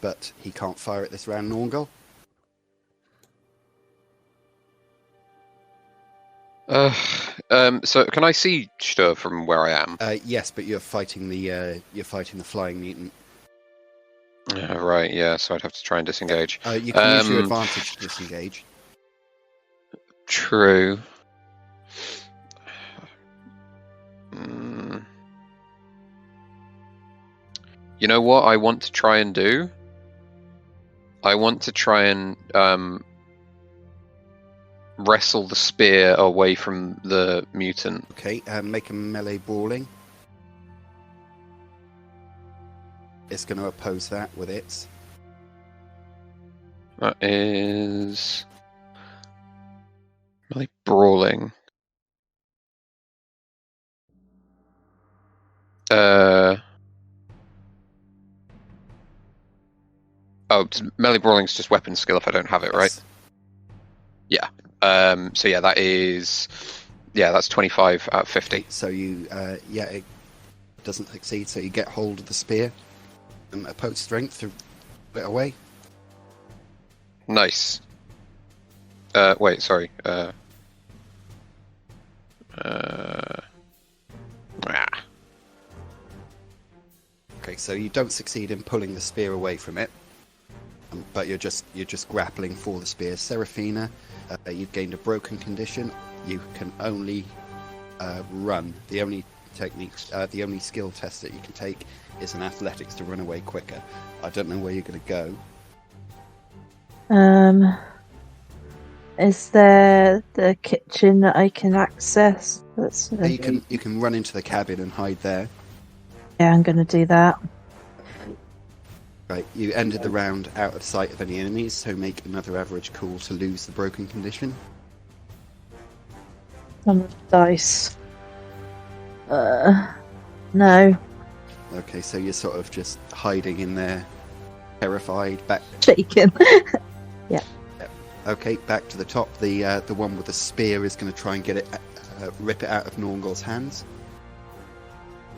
But he can't fire it this round, Nornghal. So can I see Stör from where I am? Yes, but you're fighting the flying mutant. Right, yeah, so I'd have to try and disengage. You can use your advantage to disengage. True. You know what I want to try and do? I want to try and wrestle the spear away from the mutant. Okay, make a melee brawling. It's going to oppose that with its. That is melee brawling. Melee brawling is just weapon skill if I don't have it, right? Yes. Yeah. So yeah, that's 25 out of 50. So you, it doesn't succeed. So you get hold of the spear and oppose strength to put it away. Nice. Wait, sorry. Okay, so you don't succeed in pulling the spear away from it, but you're just grappling for the spear. Seraphina, you've gained a broken condition. You can only run. The only skill test that you can take is an athletics to run away quicker. I don't know where you're going to go. Is there the kitchen that I can access? You can run into the cabin and hide there. Yeah, I'm going to do that. Right, you ended the round out of sight of any enemies, so make another average call to lose the broken condition. On the dice. No. Okay, so you're sort of just hiding in there, terrified. Back. Shaken. Yeah. Okay, back to the top. The one with the spear is going to try and get it, rip it out of Nornghal's hands.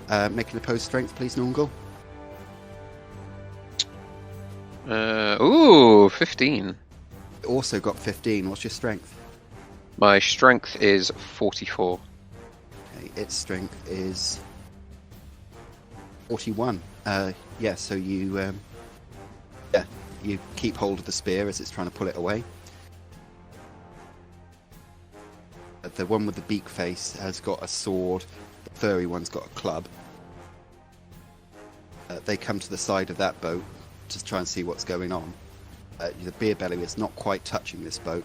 Make an opposed strength, please, Nornghal. 15. Also got 15. What's your strength? My strength is 44. Okay, its strength is 41. Yeah, so you keep hold of the spear as it's trying to pull it away. The one with the beak face has got a sword. The furry one's got a club. They come to the side of that boat to try and see what's going on. The beer belly is not quite touching this boat,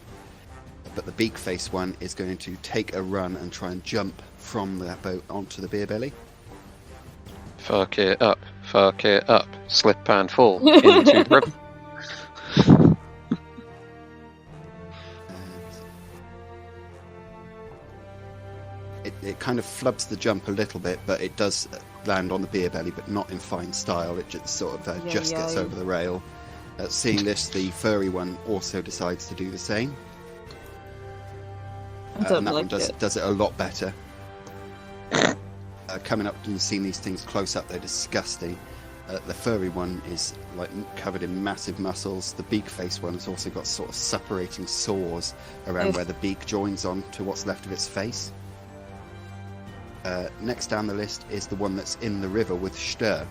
but the beak face one is going to take a run and try and jump from that boat onto the beer belly. Fuck it up, slip and fall into the river. It kind of flubs the jump a little bit, but it does land on the beer belly, but not in fine style. It just sort of gets over the rail. Seeing this, the furry one also decides to do the same. And that one does it a lot better. Coming up and seeing these things close up, they're disgusting. The furry one is like covered in massive muscles. The beak face one has also got sort of separating sores around where the beak joins on to what's left of its face. Next down the list is the one that's in the river with Stör.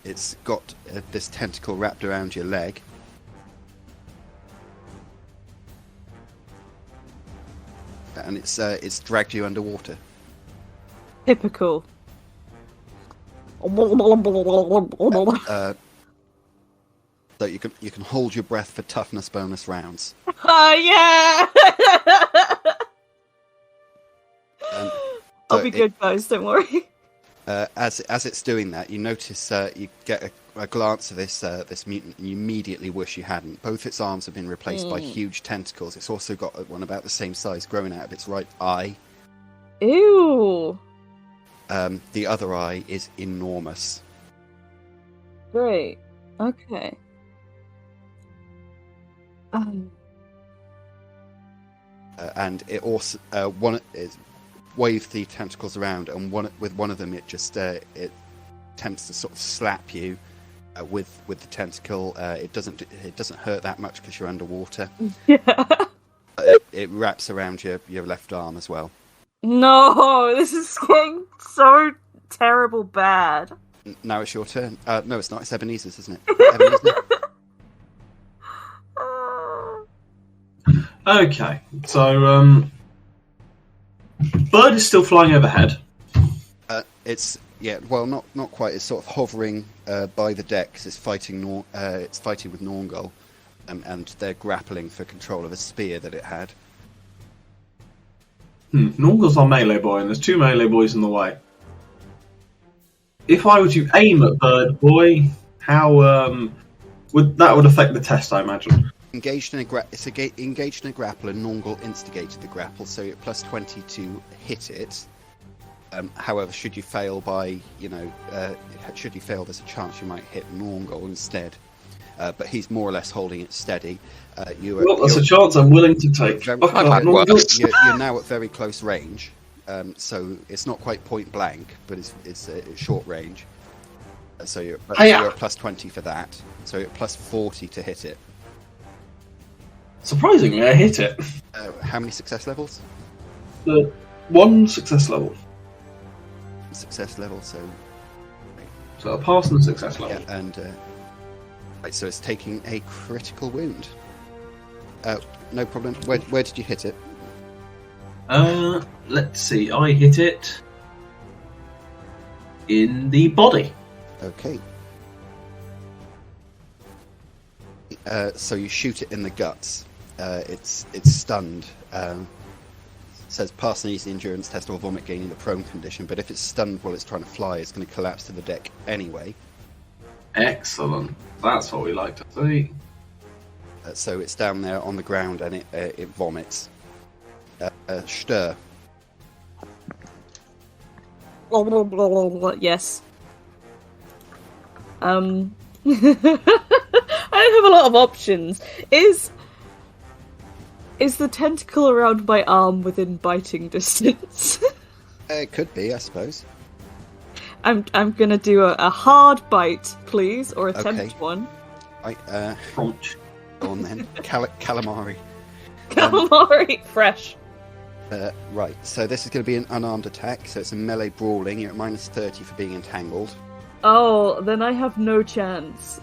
It's got this tentacle wrapped around your leg. And it's dragged you underwater. Typical. So you can hold your breath for toughness bonus rounds. Oh yeah! I'll be good, guys. Don't worry. As it's doing that, you notice you get a glance of this mutant, and you immediately wish you hadn't. Both its arms have been replaced by huge tentacles. It's also got one about the same size growing out of its right eye. Ew. The other eye is enormous. Great. Okay. And it also wave the tentacles around, and with one of them, it just it attempts to sort of slap you with the tentacle. It doesn't hurt that much because you're underwater. Yeah. It wraps around your left arm as well. No, this is getting so terrible bad. Now it's your turn. No, it's not. It's Ebenezer's, isn't it? Ebenezer? Okay, so bird is still flying overhead. It's not quite. It's sort of hovering by the deck 'cause it's fighting with Nornghal, and they're grappling for control of a spear that it had. Nornghal's our melee boy, and there's two melee boys in the way. If I were to aim at bird boy, how would affect the test? I imagine. Engaged in a grapple, and Nornghal instigated the grapple, so you're plus 20 to hit it. However, should you fail, there's a chance you might hit Nornghal instead. But he's more or less holding it steady. That's a chance I'm willing to take. You're now at very close range, so it's not quite point blank, but it's short range. So you're at plus 20 for that. So you're at plus 40 to hit it. Surprisingly, I hit it. How many success levels? One success level. Success level, so a pass and a success level. Yeah, and right, so it's taking a critical wound. No problem. Where did you hit it? Let's see. I hit it in the body. Okay. So you shoot it in the guts. It's stunned. Says pass an easy endurance test or vomit gaining the prone condition, but if it's stunned while it's trying to fly, it's going to collapse to the deck anyway. Excellent. That's what we like to see. So it's down there on the ground and it vomits. Stör. Yes. I don't have a lot of options. Is the tentacle around my arm within biting distance? It could be, I suppose. I'm gonna do a hard bite, please, or attempt one. Crunch. Go on then. Calamari. Calamari, fresh. Right, so this is going to be an unarmed attack, so it's a melee brawling. You're at minus 30 for being entangled. Oh, then I have no chance.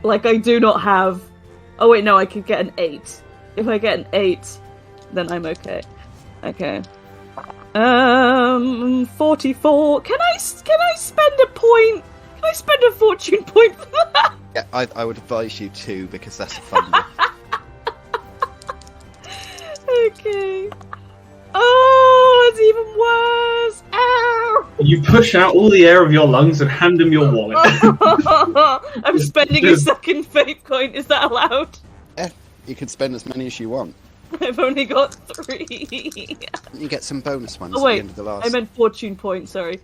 Like, I do not have... Oh wait, no, I could get an 8. If I get an 8, then I'm okay. Okay. 44. Can I spend a point? Can I spend a fortune point for that? Yeah, I would advise you to, because that's a fun one. Okay. Oh, it's even worse. Ow! You push out all the air of your lungs and hand him your wallet. I'm spending a second fate point. Is that allowed? Yeah, you can spend as many as you want. I've only got 3. You get some bonus ones Oh wait, at the end of the last. I meant fortune point. Sorry.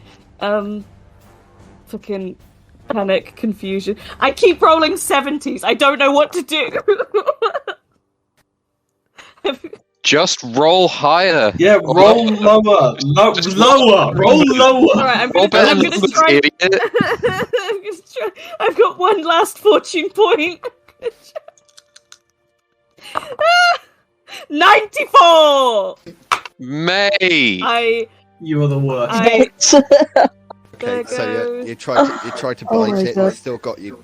Fucking panic, confusion. I keep rolling 70s. I don't know what to do. Just roll higher. Yeah, roll lower. Lower. Roll lower. Alright, I'm Roll gonna better, try. idiot. I'm gonna try. I've got one last fortune point. 94! May. You are the worst. Okay, There so goes. you try to Oh bite my it. God. It's still got you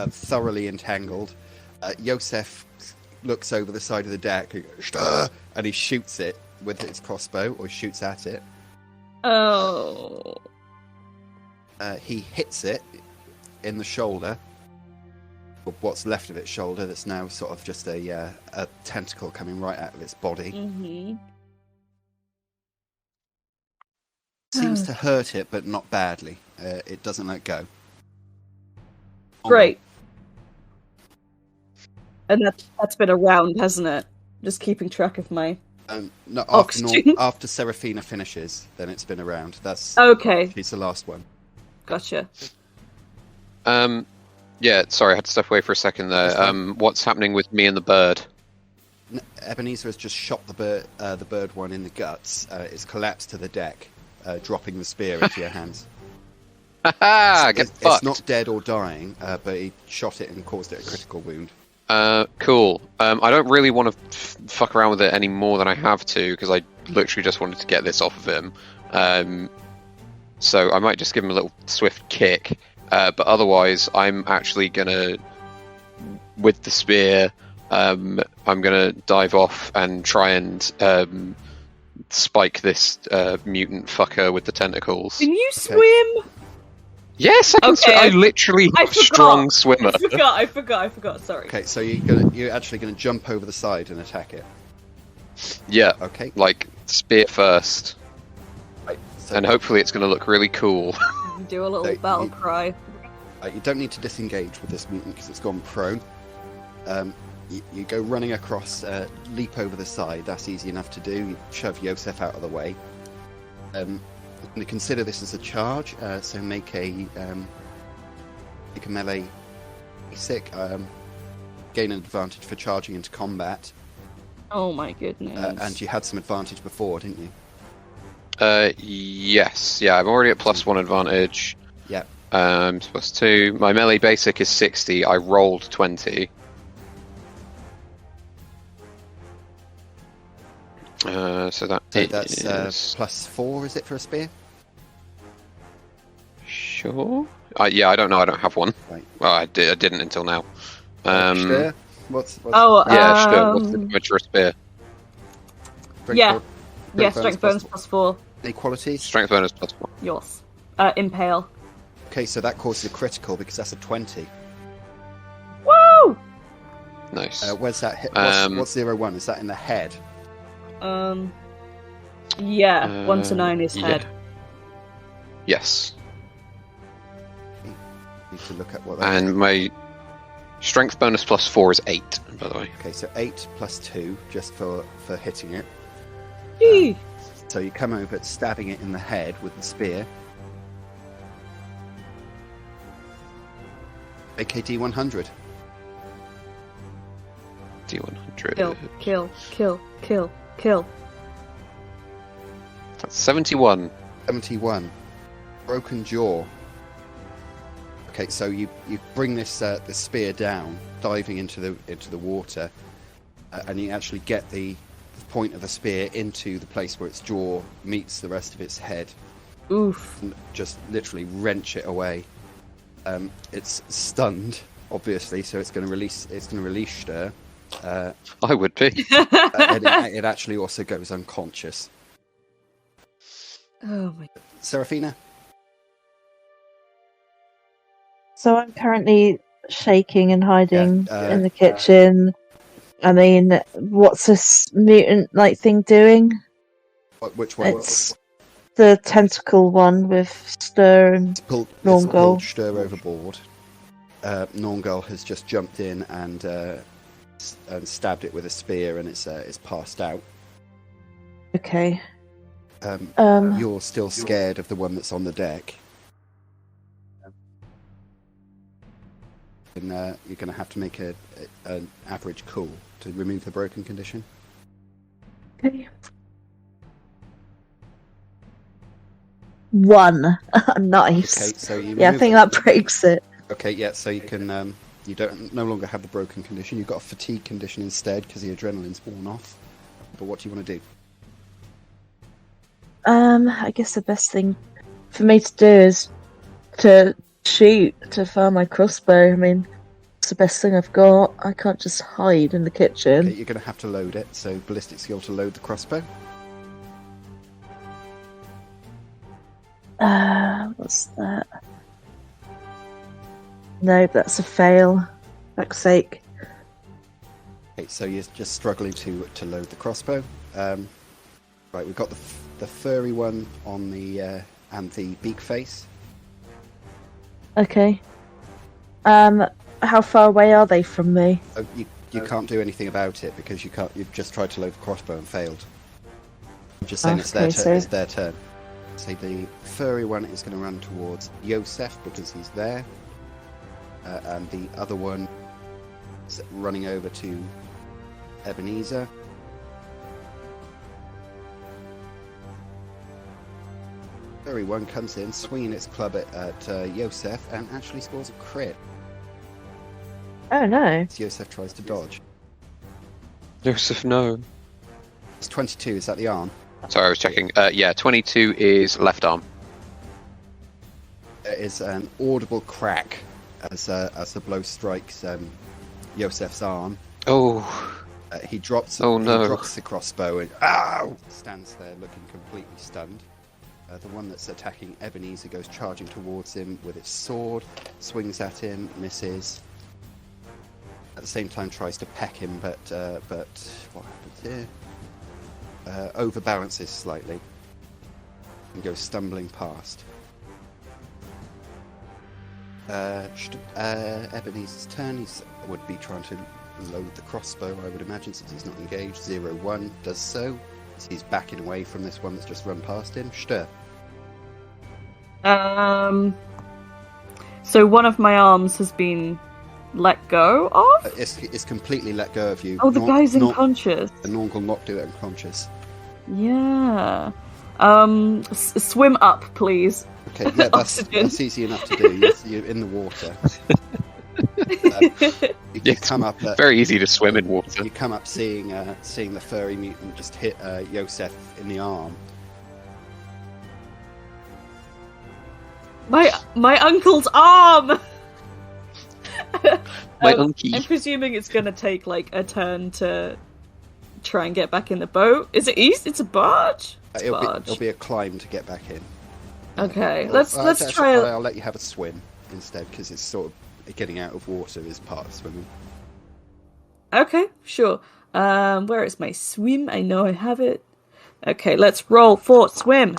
thoroughly entangled. Yosef looks over the side of the deck Stör, and he shoots it with his crossbow, or shoots at it. Oh. He hits it in the shoulder, or what's left of its shoulder. That's now sort of just a tentacle coming right out of its body. Mm-hmm. Seems to hurt it, but not badly. It doesn't let go. Great. And that's been a round, hasn't it? Just keeping track of my... No, Oxygen. after Seraphina finishes, then it's been around. That's Okay, she's the last one. gotcha. Yeah, sorry, I had to step away for a second there. What's happening with me and the bird? Ebenezer has just shot the bird one in the guts. It's collapsed to the deck, dropping the spear into your hands. Haha, get fucked. It's not dead or dying, but he shot it and caused it a critical wound. Cool. I don't really want to fuck around with it any more than I have to, because I literally just wanted to get this off of him. So I might just give him a little swift kick. But otherwise, I'm actually gonna, with the spear, I'm gonna dive off and try and spike this mutant fucker with the tentacles. Can you swim? Yes, I can swim. Okay. I literally I am a strong swimmer. I forgot. Sorry. Okay, so you're actually going to jump over the side and attack it. Yeah, Okay. like spear first, Right. So and hopefully it's gonna look really cool. Do a little So battle you- cry. you don't need to disengage with this mutant because it's gone prone. You go running across, leap over the side. That's easy enough to do. You shove Yosef out of the way. I'm going to consider this as a charge, so make a melee basic. Gain an advantage for charging into combat. Oh my goodness. And you had some advantage before, didn't you? Yes, yeah, I'm already at +1 advantage. Yeah. +2. My melee basic is 60. I rolled 20. So that's +4, is it, for a spear? Sure. Yeah, I don't know. I don't have one. Right. Well, I didn't until now. Stör? What's Yeah, sure. What's the damage for a spear? Yeah. Strength bonus +4. Equality? Strength bonus +1. Yours. Impale. Okay, so that causes a critical because that's a 20. Woo! Nice. Where's that hit? What's 0-1? Is that in the head? Yeah. 1 to 9 is head. Yes. Need to look at what that And my strength bonus +4 is 8, by the way. Okay, so 8 + 2, just for hitting it. Yee! So you come over, stabbing it in the head with the spear. AKD 100. D100. Kill. That's 71. 71. Broken jaw. Okay, so you bring this the spear down, diving into the water, and you actually get the point of the spear into the place where its jaw meets the rest of its head. Oof. And just literally wrench it away. It's stunned, obviously, so it's going to release Stör. I would be. And it actually also goes unconscious. Oh my. Seraphina? So I'm currently shaking and hiding Yeah, in the kitchen. I mean, what's this mutant like thing doing? Which one? It's the tentacle one with Stör and Pulled Nornghal. Stör overboard. Nornghal has just jumped in and stabbed it with a spear, and it's passed out. Okay. You're still scared of the one that's on the deck. And you're going to have to make an average call to remove the broken condition. Okay. 1. Nice. Okay, so you Yeah, I remove think that breaks it. Okay, yeah, so you can you don't no longer have the broken condition. You've got a fatigue condition instead because the adrenaline's worn off. But what do you want to do? I guess the best thing for me to do is to shoot, to fire my crossbow. I mean, it's the best thing I've got. I can't just hide in the kitchen. Okay, you're going to have to load it, so ballistic skill to load the crossbow. What's that? No, that's a fail. Fuck's sake. Okay, so you're just struggling to load the crossbow. Right, we've got the furry one on the and the beak face. Okay. How far away are they from me? You can't do anything about it because you can't. You've just tried to load the crossbow and failed. I'm just saying it's their turn. So the furry one is going to run towards Yosef because he's there, and the other one is running over to Ebenezer. Furry one comes in, swinging its club at Yosef, and actually scores a crit. Oh no. Yosef tries to dodge. Joseph, no. It's 22, is that the arm? Sorry, I was checking. Yeah, 22 is left arm. There is an audible crack as the blow strikes Yosef's arm. Oh. He drops. Oh no! He drops the crossbow and ow! Stands there looking completely stunned. The one that's attacking Ebenezer goes charging towards him with its sword, swings at him, misses. At the same time, tries to peck him, but what happens here? Overbalances slightly and goes stumbling past. Ebenezer's turn. He would be trying to load the crossbow, I would imagine, since he's not engaged. 0-1 does so. As he's backing away from this one that's just run past him. Stör. So one of my arms has been let go of? It's completely let go of you. Oh, the guy's unconscious. The Nornghal knocked it unconscious. Yeah. Swim up, please. Okay, yeah, that's easy enough to do. You're in the water. You come up. Very easy to swim in water. You come up seeing the furry mutant just hit Yosef in the arm. My uncle's arm. My unky. I'm presuming it's gonna take like a turn to try and get back in the boat. Is it east? It's a barge. It'll be a climb to get back in. Okay, let's try. I'll let you have a swim instead because it's sort of getting out of water is part of swimming. Okay, sure. Where is my swim? I know I have it. Okay, let's roll for swim.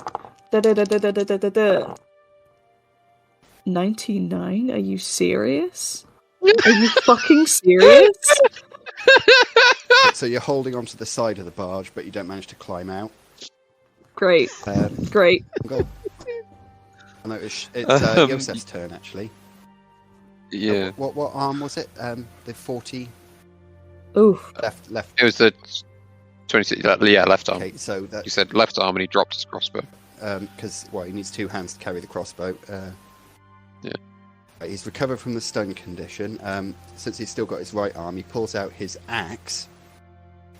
99? Are you serious? Are you fucking serious? So you're holding onto the side of the barge, but you don't manage to climb out. Great. Great. Go. I know it's Yosef's turn actually. Yeah. What arm was it? The 40. Oof. Left. It was the 26. Yeah, left arm. Okay, so that You said left arm, and he dropped his crossbow. because he needs two hands to carry the crossbow. Yeah. He's recovered from the stun condition. Since he's still got his right arm, he pulls out his axe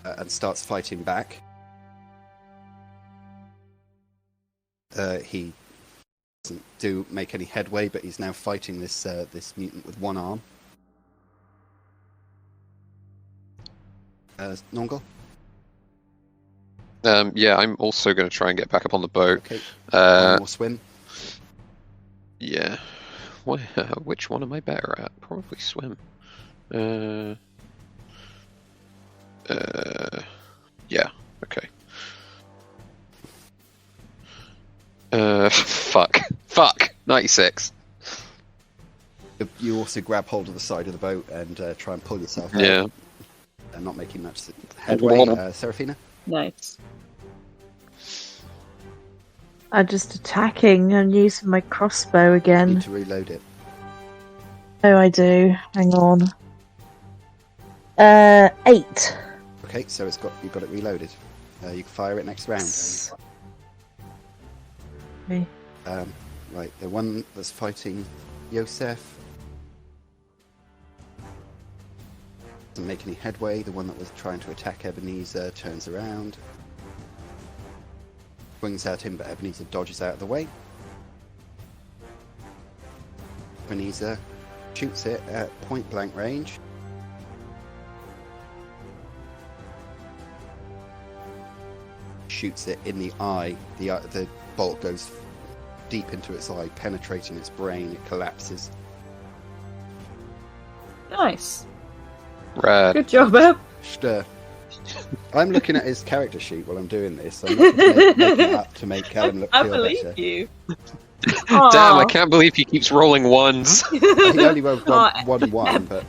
and starts fighting back. He doesn't make any headway, but he's now fighting this mutant with one arm. Nornghal? Yeah, I'm also going to try and get back up on the boat. Okay. One more swim. Yeah. Which one am I better at? Probably swim. Yeah. Okay. Fuck. 96. You also grab hold of the side of the boat and try and pull yourself out. Yeah. And not making much headway. Seraphina? Nice. I'm just attacking and using my crossbow You again. need to reload it. Oh, I do. Hang on. 8. Okay, so you've got it reloaded. You can fire it next round. Okay. Right, the one that's fighting Yosef doesn't make any headway. The one that was trying to attack Ebenezer turns around, swings at him, but Ebenezer dodges out of the way. Ebenezer shoots it at point blank range. Shoots it in the eye. The bolt goes deep into its eye, penetrating its brain. It collapses. Nice. Rad. Good job, Eb. Stör. I'm looking at his character sheet while I'm doing this. I'm making it up to make Callum look I feel believe better. you. Damn, I can't believe he keeps rolling ones. He only rolled one, but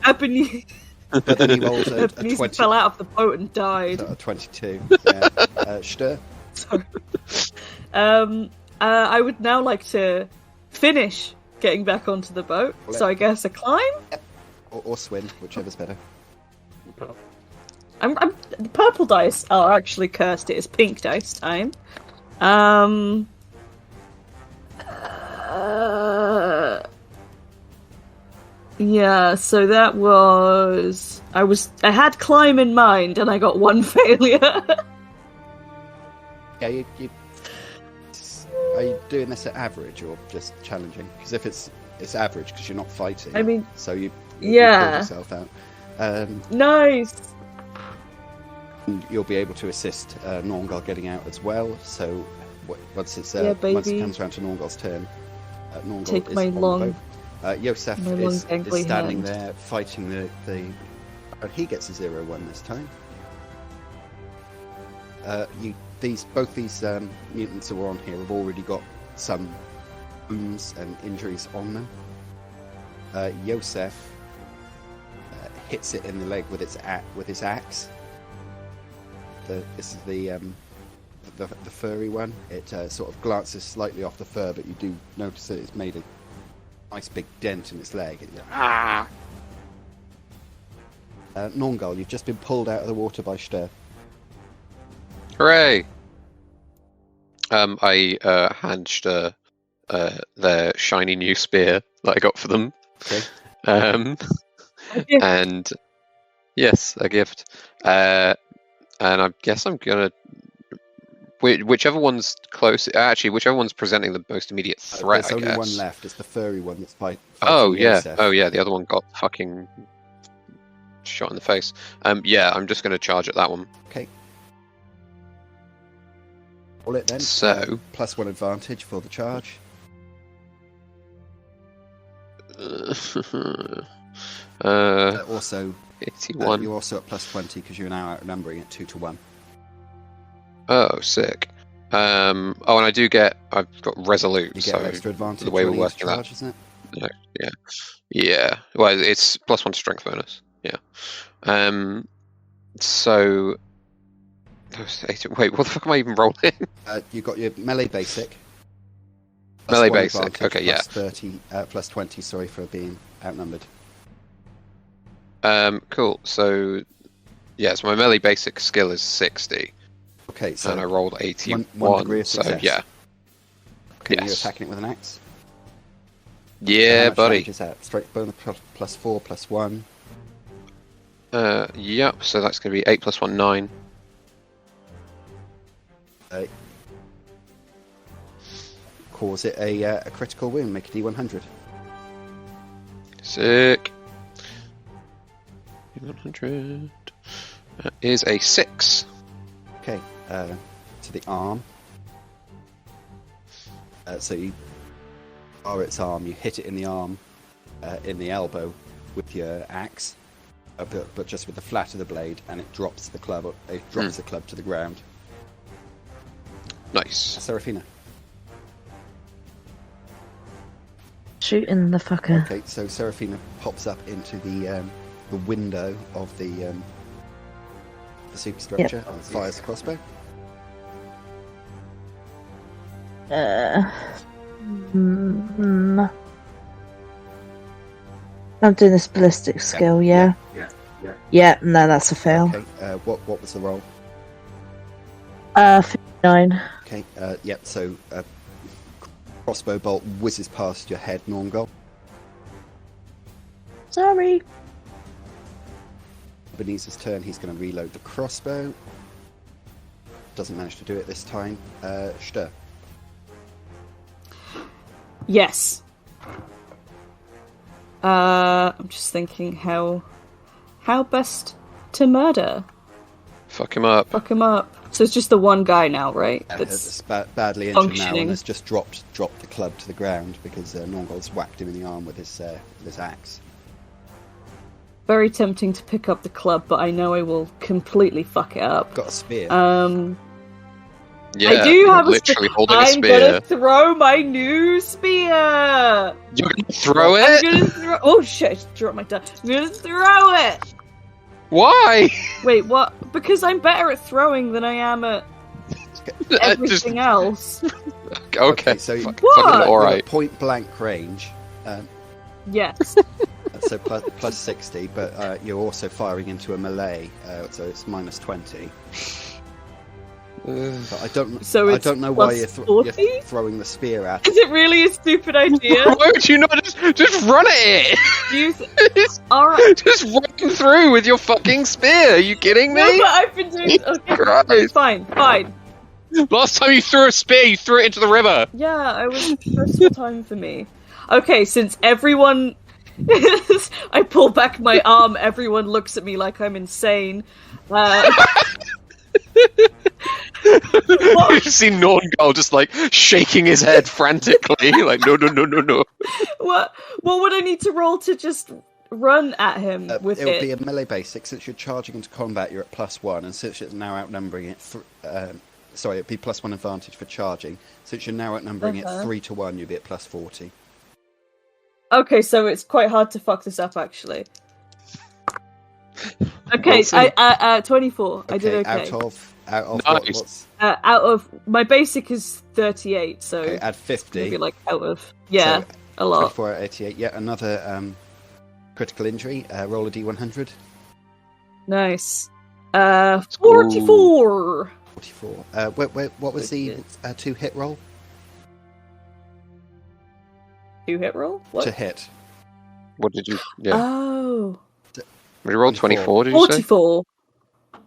then he rolled a Ebenezer 20. fell out of the boat and died. A 22. Yeah. Stör. Sorry. I would now like to finish getting back onto the boat. So I guess a climb? Or swim, whichever's better. The purple dice are actually cursed. It is pink dice time. Yeah, so that was... I had climb in mind, and I got one failure. Yeah, are you doing this at average or just challenging? Because if it's average, because you're not fighting. I mean, so you yeah. build yourself out. Nice. You'll be able to assist Nornghal getting out as well. So once it comes around to Nornghal's turn, Nornghal Take is my on long, the boat. Yosef is standing there fighting the. He gets a 0-1 this time. Both these mutants who are on here have already got some wounds and injuries on them. Yosef hits it in the leg with his axe. This is the furry one. It sort of glances slightly off the fur, but you do notice that it's made a nice big dent in its leg. Nornghal, you've just been pulled out of the water by Stör. Hooray! I hand Stör their shiny new spear that I got for them. Okay. And yes, a gift. And I guess I'm gonna whichever one's close. Actually, whichever one's presenting the most immediate threat. There's only one left. It's the furry one that's fighting. Oh yeah. Yosef. Oh yeah. The other one got fucking shot in the face. Yeah, I'm just gonna charge at that one. Okay. Roll it then. So +1 advantage for the charge. Also, 81. You're also at +20 because you're now outnumbering at 2-1. Oh, sick. And I've got resolute. You get an extra advantage. The way we're working charge, that, isn't it? No, yeah. Well, it's +1 strength bonus. Yeah. So. Wait, what the fuck am I even rolling? You got your melee basic. Melee +1 basic. advantage, Okay, yeah. +20. Sorry for being outnumbered. Cool. So, so my melee basic skill is 60. Okay, so and I rolled 81. One degree of so success. yeah. Okay, Yes. you're attacking it with an axe. Yeah, How much buddy. damage is that? Strength bonus +4, +1. Yep. So that's going to be 8 + 1, 9. Cause it a critical wound. Make a D100. Sick. 100. That is a 6. Okay, to the arm. So you are its arm. You hit it in the arm, in the elbow, with your axe, but just with the flat of the blade, and it drops the club. It drops the club to the ground. Nice. Seraphina. Shooting the fucker. Okay, so Seraphina pops up into the window of the superstructure and fires the crossbow. I'm doing this ballistic skill, yeah. Yeah, no, that's a fail. Okay, what was the roll? 59. Okay, so crossbow bolt whizzes past your head, Nornghal. Sorry. Ebenezer's turn, he's going to reload the crossbow. Doesn't manage to do it this time. Stör. Yes. I'm just thinking how best to murder. Fuck him up. So it's just the one guy now, right? Yeah, That's it's badly injured now and has just dropped the club to the ground because Nornghal's whacked him in the arm with his axe. very tempting to pick up the club, but I know I will completely fuck it up. Got a spear. Yeah, I do have literally holding a I'm spear. gonna throw my new spear. You're gonna throw it? I'm gonna throw. Oh shit! I just dropped my die. I'm gonna throw it. Why? Wait, what? Because I'm better at throwing than I am at everything else. Okay, so What? fucking alright. Point blank range. Yes. So plus 60, but you're also firing into a melee, so it's minus 20. But I don't know why you're throwing the spear at Is it really a stupid idea? Why would you not just run at it? Alright. Just run through with your fucking spear. Are you kidding me? No, but I've been doing. Okay, Christ. fine. Last time you threw a spear, you threw it into the river. Yeah, I was first time for me. Okay, since everyone, I pull back my arm, everyone looks at me like I'm insane. You see Nornghal just like shaking his head frantically, like no. What would I need to roll to just run at him with it? It'll be a melee basic. Since you're charging into combat, you're at +1, and since it's now outnumbering it, sorry, it'd be +1 advantage for charging. Since you're now outnumbering it 3-1, you'll be at +40. Okay, so it's quite hard to fuck this up, actually. Okay, We'll 24. I did okay. Out of nice. Out of my basic is 38, so add 50. maybe like out of so, a lot. 24 out of 88. Yeah, another critical injury. Roll a d100. Nice. 44. 44. What was the 2-hit roll? 2-hit roll? What? To hit. What did you? Yeah. Oh. Did you roll 24? Did you 44.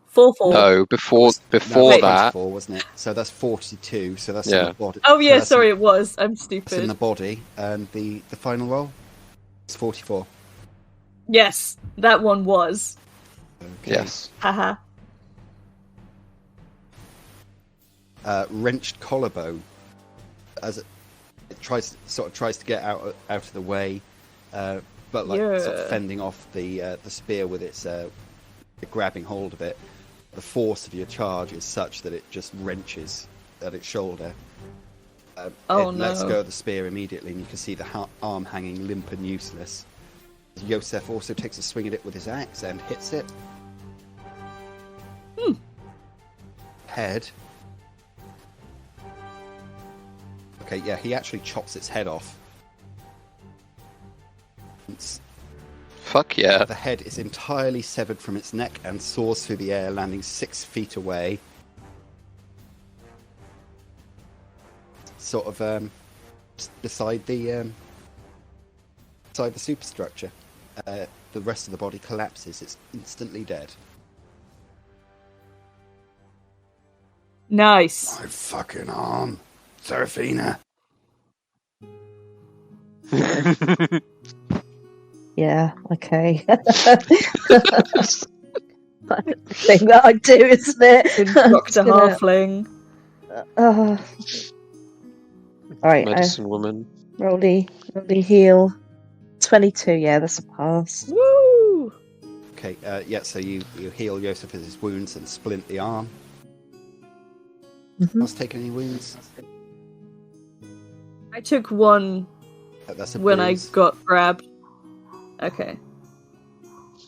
44. No, before that. 24, wasn't it? So that's 42. So that's Yeah. in the body. Oh yeah, so sorry, it was. I'm stupid. It's in the body, and the final roll is 44. Yes, that one was. Okay. Yes. Haha. Wrenched collarbone, as it tries to get out of the way, but sort of fending off the spear with its grabbing hold of it. The force of your charge is such that it just wrenches at its shoulder. It lets go of the spear immediately, and you can see the arm hanging limp and useless. Yosef also takes a swing at it with his axe and hits it. Head. Okay, yeah, he actually chops its head off. Fuck yeah. The head is entirely severed from its neck and soars through the air, landing 6 feet away. Sort of beside the superstructure. The rest of the body collapses. It's instantly dead. Nice. My fucking arm, Seraphina. Yeah, okay. Thing that I do, isn't it? Dr. Halfling. Alright, Medicine woman. Rolly heal. 22, yeah, that's a pass. Woo! Okay, so you heal Yosef's wounds and splint the arm. Mm-hmm. Else taken any wounds? I took one That's a when bruise. I got grabbed. Okay.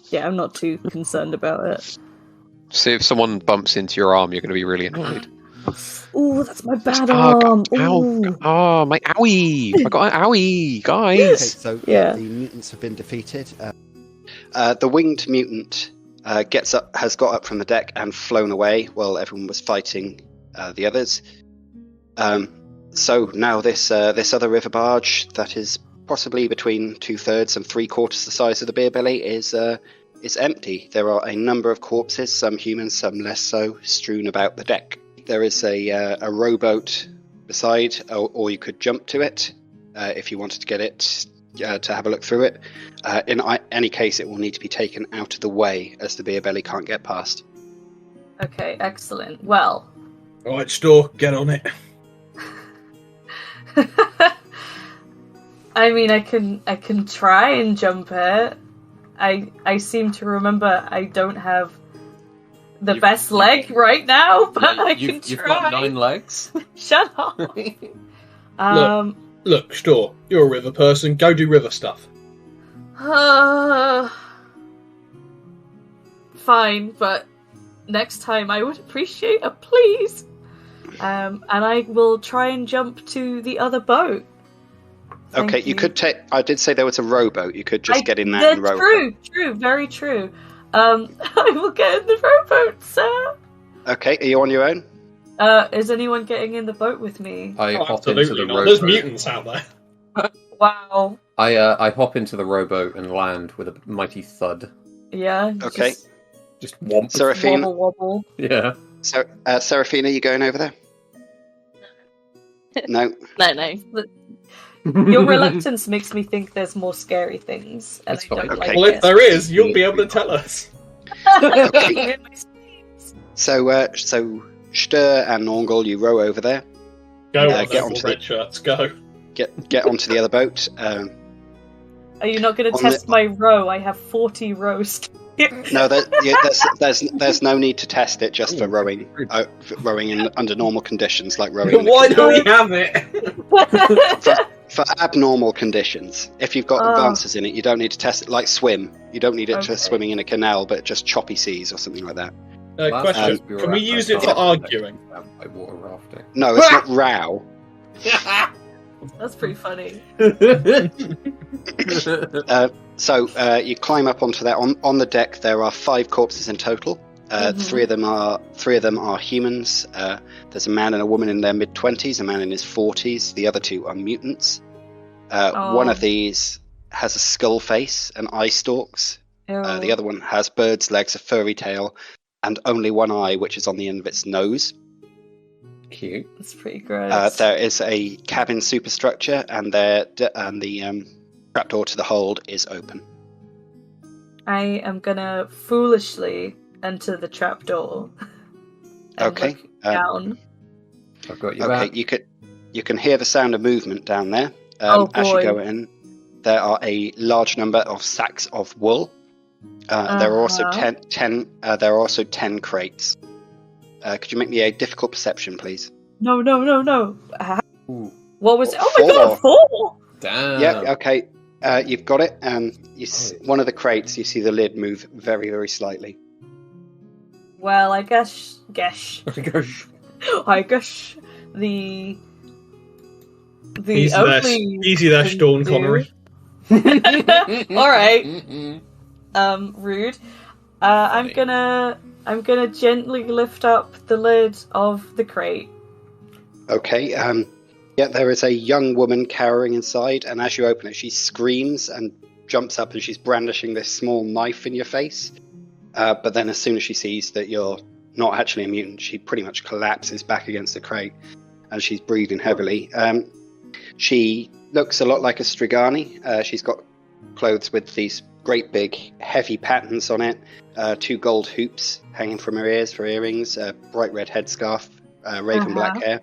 Yeah, I'm not too concerned about it. See, if someone bumps into your arm, you're going to be really annoyed. Ooh, that's my bad arm. Ooh. Oh, my owie! I got an owie, guys. Okay, so Yeah. the mutants have been defeated. The winged mutant has got up from the deck and flown away while everyone was fighting the others. So now this other river barge that is possibly between 2/3 and 3/4 the size of the beer belly is empty. There are a number of corpses, some human, some less so, strewn about the deck. There is a rowboat beside, or you could jump to it if you wanted to get it to have a look through it. In any case, it will need to be taken out of the way, as the beer belly can't get past. Okay, excellent. Well, All right, Stör, get on it. I mean, I can try and jump it. I seem to remember I don't have the best leg right now, but I can try. You've got 9 legs. Shut up. Look, Stör, you're a river person. Go do river stuff. Fine, but next time I would appreciate a please. And I will try and jump to the other boat. Okay, you could take. I did say there was a rowboat. You could just get in there and row. True, very true. I will get in the rowboat, sir. Okay, are you on your own? Is anyone getting in the boat with me? I hop into the rowboat. There's mutants out there. Wow. I hop into the rowboat and land with a mighty thud. Yeah. Okay. Just womp. Seraphina. Wobble. Yeah. So, Seraphina, you going over there? No. No. Your reluctance makes me think there's more scary things, and That's I don't fine. like Well, it. if there is, you'll be able to tell us. Okay. So Stör and Nornghal, you row over there. Go get on, onto red the shirts, go. Get onto the other boat. Are you not going to on test my row? I have 40 rows. No, there's no need to test it just for rowing. Rowing under normal conditions, like rowing. Why do we have it? For abnormal conditions. If you've got advances in it, you don't need to test it. Like swim, you don't need it for swimming in a canal, but just choppy seas or something like that. Question: can we use it for arguing? By water rafting. No, it's not row. That's pretty funny. So you climb up onto that. On the deck, there are 5 corpses in total. 3 of them are humans. There's a man and a woman in their mid-20s, a man in his 40s. The other 2 are mutants. One of these has a skull face and eye stalks. The other one has bird's legs, a furry tail, and only one eye, which is on the end of its nose. Cute. That's pretty gross. There is a cabin superstructure, and the trapdoor to the hold is open. I am gonna foolishly enter the trapdoor. Okay. Down. I've got you Okay, back. you can hear the sound of movement down there. Oh, as you boy. go in, there are a large number of sacks of wool. There are also 10 crates. Could you make me a difficult perception, please? No. Ooh. What was it? Oh my 4. god, 4! Damn. Yeah. Okay. You've got it. One of the crates. You see the lid move very, very slightly. Well, I guess Gosh. the Easy there, Sean Connery. All right. Rude. I'm gonna gently lift up the lid of the crate. Okay. Yeah, there is a young woman cowering inside, and as you open it, she screams and jumps up, and she's brandishing this small knife in your face. But then, as soon as she sees that you're not actually a mutant, she pretty much collapses back against the crate, and she's breathing heavily. She looks a lot like a Strigani. She's got clothes with these great big heavy patterns on it, 2 gold hoops hanging from her ears for earrings, a bright red headscarf, raven black hair.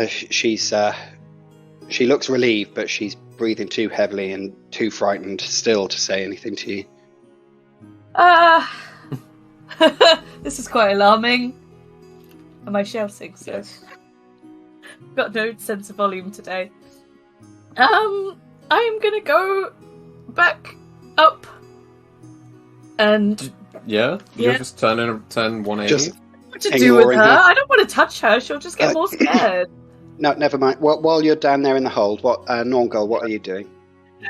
She looks relieved, but she's breathing too heavily and too frightened still to say anything to you. This is quite alarming. Am I shouting? So Yes. got no sense of volume today. I'm gonna go back up and Yeah? Yeah. You'll just turn 180? Just what to do with ignoring her? her. I don't want to touch her. She'll just get more scared. No, never mind. While you're down there in the hold, Nornghal, what are you doing?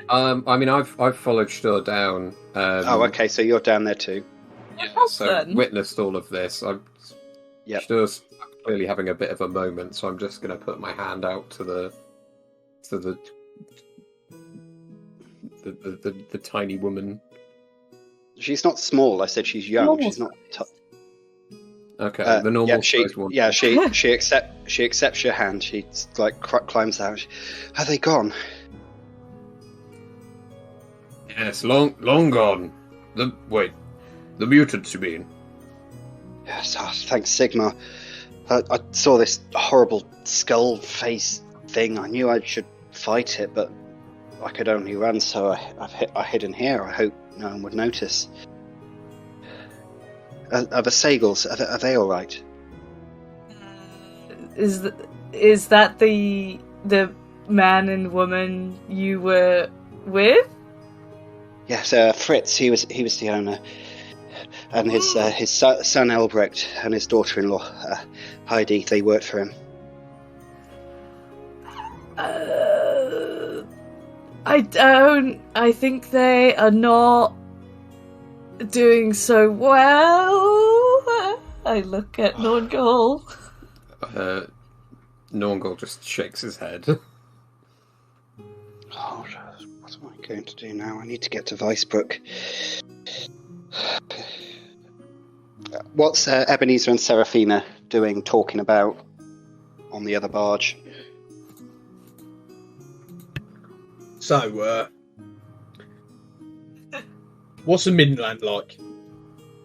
I mean, I've followed Stör down. Okay, so you're down there too. So witnessed all of this. Yep. Stör's clearly having a bit of a moment, so I'm just going to put my hand out to the tiny woman. She's not small. I said she's young. Normal She's not. Okay, the normal sized one. Yeah, she accepts your hand. She like climbs out. Are they gone? Yes, long gone. The mutants, you mean? Yes, thanks, Sigma. I saw this horrible skull face thing. I knew I should fight it, but I could only run, so I hid in here. I hope no one would notice. Are the Sagals, are they all right? Is that the man and woman you were with? Yes, Fritz. He was the owner, and his son Elbrecht and his daughter-in-law Heidi. They worked for him. I think they are not doing so well. I look at Nornghal. Nornghal just shakes his head. Oh, what am I going to do now? I need to get to Weisbrook. What's Ebenezer and Seraphina doing, talking about on the other barge? So, what's the Midland like?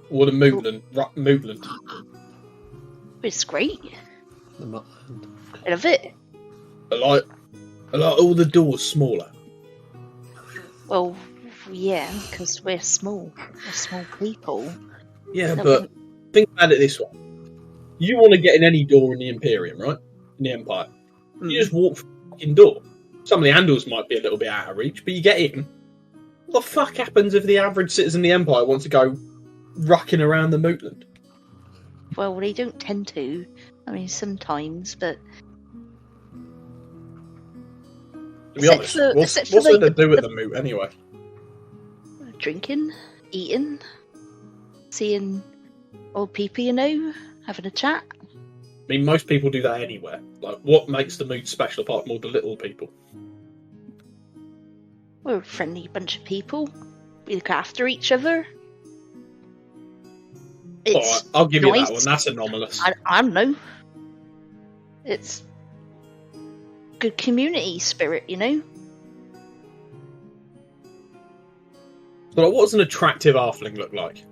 Or the Mootland? It's great. The Mutland. I love it. I like all the doors smaller. Well, yeah, because we're small. We're small people. Yeah, but think about it this way. You want to get in any door in the Imperium, right? In the Empire. You just walk through the fucking door. Some of the handles might be a little bit out of reach, but you get in. What the fuck happens if the average citizen in the Empire wants to go rucking around the Mootland? Well, they don't tend to. I mean, sometimes, but... To be honest, what's there to do at the Moot anyway? Drinking, eating, seeing old people, having a chat. I mean, most people do that anywhere. Like, what makes the Moot special apart from all the little people? We're a friendly bunch of people. We look after each other. Alright, I'll give you that one. That's anomalous. I don't know. It's good community spirit, So, what does an attractive halfling look like?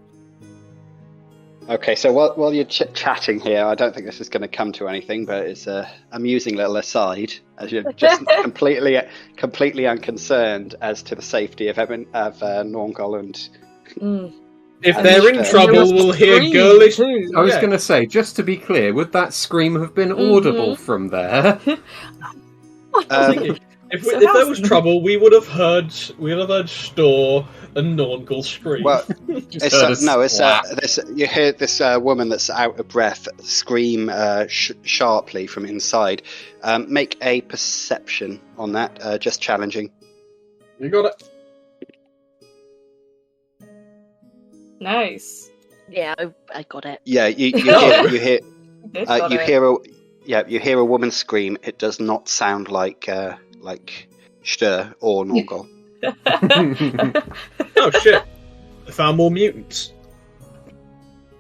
Okay, so while you're chatting here, I don't think this is going to come to anything, but it's an amusing little aside, as you're just completely unconcerned as to the safety of Nornghal and... If they're in trouble, we'll hear girlish... I was going to say, just to be clear, would that scream have been audible from there? If there was trouble, we would have heard Stör and Nornghal scream. Well, you hear this woman that's out of breath scream sharply from inside. Make a perception on that, just challenging. You got it. Nice. Yeah, I got it. Yeah, you hear a woman scream. It does not sound like Stör or Nornghal. Oh shit! I found more mutants.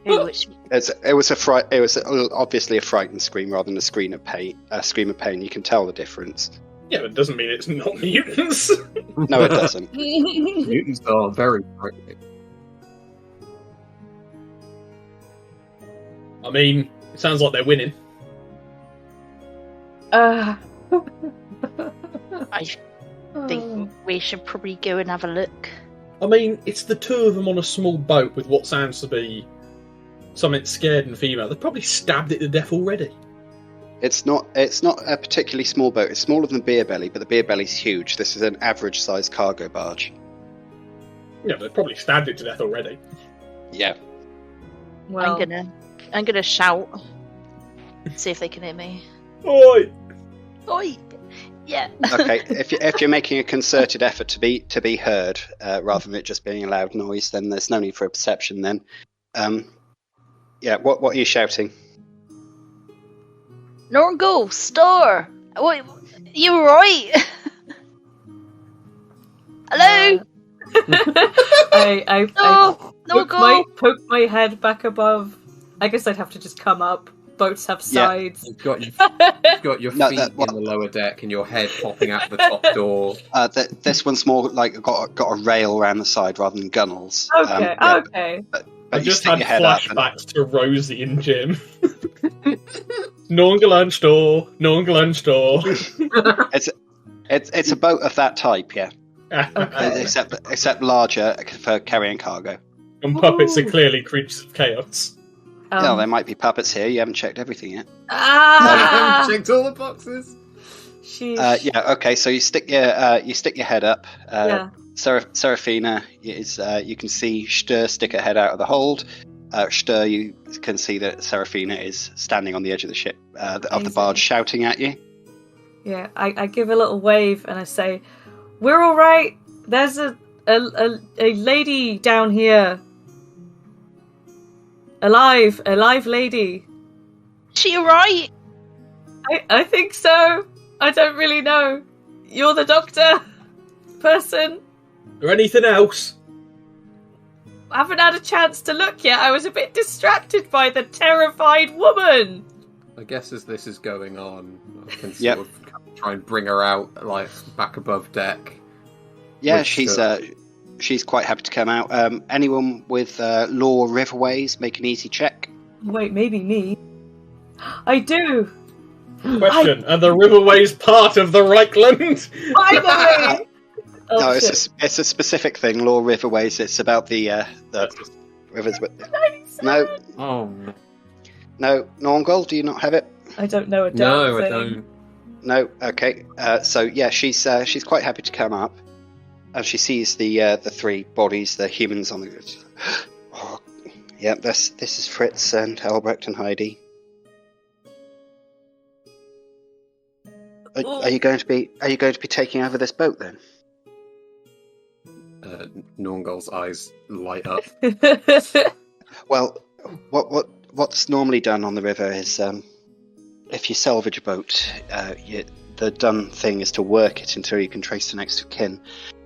It was obviously a frightened scream rather than a scream of pain. You can tell the difference. Yeah, but it doesn't mean it's not mutants. No, it doesn't. Mutants are very frightening. I mean, it sounds like they're winning. I think we should probably go and have a look. I mean, it's the two of them on a small boat with what sounds to be something scared and female. They've probably stabbed it to death already. It's not a particularly small boat. It's smaller than Beer Belly, but the Beer Belly's huge. This is an average-sized cargo barge. Yeah, they've probably stabbed it to death already. Yeah. Well, I'm gonna shout. See if they can hear me. Oi! Oi! Yeah. Okay, if you're making a concerted effort to be heard, rather than it just being a loud noise, then there's no need for a perception. Then, what are you shouting? Nornghal, Stör. Wait, you alright? Hello. I poke my head back above I guess I'd have to just come up. Boats have sides. You've got your feet in the lower deck and your head popping out the top door. This one's more like got a rail around the side rather than gunnels. Okay, okay. But I you just stick had your head up and- flashbacks to Rosie and Jim. Nornghal Stör, Nornghal Stör. It's a boat of that type, yeah. Okay. Except larger for carrying cargo. And puppets are clearly creatures of chaos. No, there might be puppets here. You haven't checked everything yet. Ah! Checked all the boxes. Yeah. Okay. So you stick your head up. Yeah. Seraphina is. You can see Stör stick her head out of the hold. Stör, you can see that Seraphina is standing on the edge of the ship of the barge, shouting at you. Yeah. I give a little wave and I say, "We're all right. There's a lady down here. Alive lady. She alright? I think so. I don't really know. You're the doctor person. Or anything else? I haven't had a chance to look yet. I was a bit distracted by the terrified woman. I guess as this is going on, I can sort of try and bring her out, like, back above deck. Yeah, she's quite happy to come out. Anyone with law riverways, make an easy check. Wait, maybe me. I do. Question: Are the riverways part of the Reichland? Finally. No, it's a specific thing. Law riverways. It's about the rivers. No. Oh. No, Nornghal, do you not have it? I don't know a No, thing. I don't. No. Okay. So yeah, she's quite happy to come up. And she sees the three bodies, the humans on the. Oh, yeah, this is Fritz and Albrecht and Heidi. Are you going to be taking over this boat then? Nornghal's eyes light up. Well, what's normally done on the river is if you salvage a boat, the done thing is to work it until you can trace the next of kin.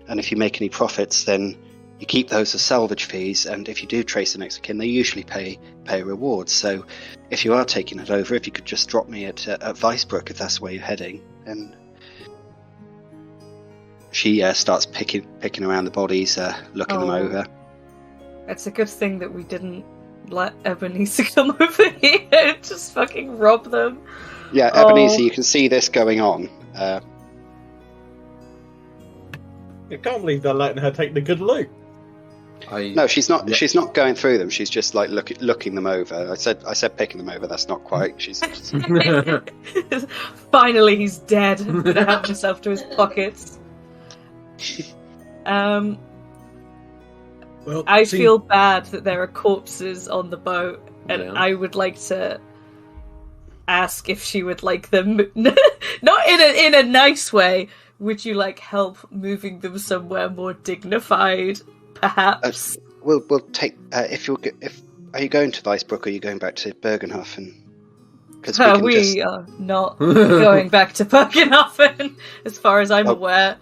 And if you make any profits, then you keep those as salvage fees. And if you do trace the next of kin, they usually pay rewards. So if you are taking it over, if you could just drop me at Weissbrook, if that's where you're heading, and she starts picking around the bodies, looking them over. It's a good thing that we didn't let Ebenezer come over here and just fucking rob them. Yeah, Ebenezer, you can see this going on. I can't believe they're letting her take the good loot. No, she's not. Yeah. She's not going through them. She's just like looking them over. I said picking them over. That's not quite. She's. Finally, he's dead. Gonna help himself to his pockets. Well, I feel bad that there are corpses on the boat, and I would like to ask if she would like them, not in a nice way. Would you like help moving them somewhere more dignified, perhaps? We'll take are you going to Weissbrook or are you going back to Bergenhofen? Because we are not going back to Bergenhofen, as far as I'm aware.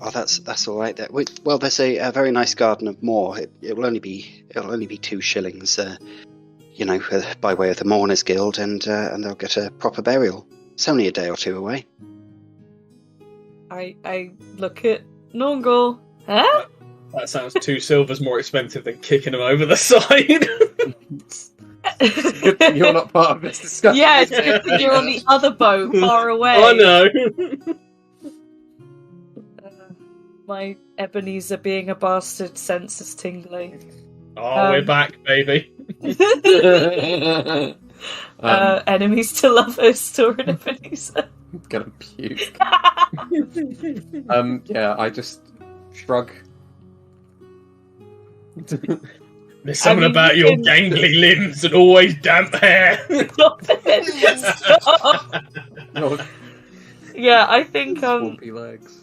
Oh, that's all right. Well, there's a very nice garden of moor. It'll only be 2 shillings, by way of the Mourners Guild, and they'll get a proper burial. It's only a day or 2 away. I look at Nornghal. Huh? That sounds 2 silvers more expensive than kicking them over the side. It's good that you're not part of this discussion. Yeah, it's good that you're on the other boat, far away. I know. My Ebenezer being a bastard sense is tingling. Oh, we're back, baby. Enemies to lovers, Stör and Ebenezer. I'm gonna puke. I just shrug. There's something about your gangly limbs and always damp hair. Yeah, I think Swampy legs.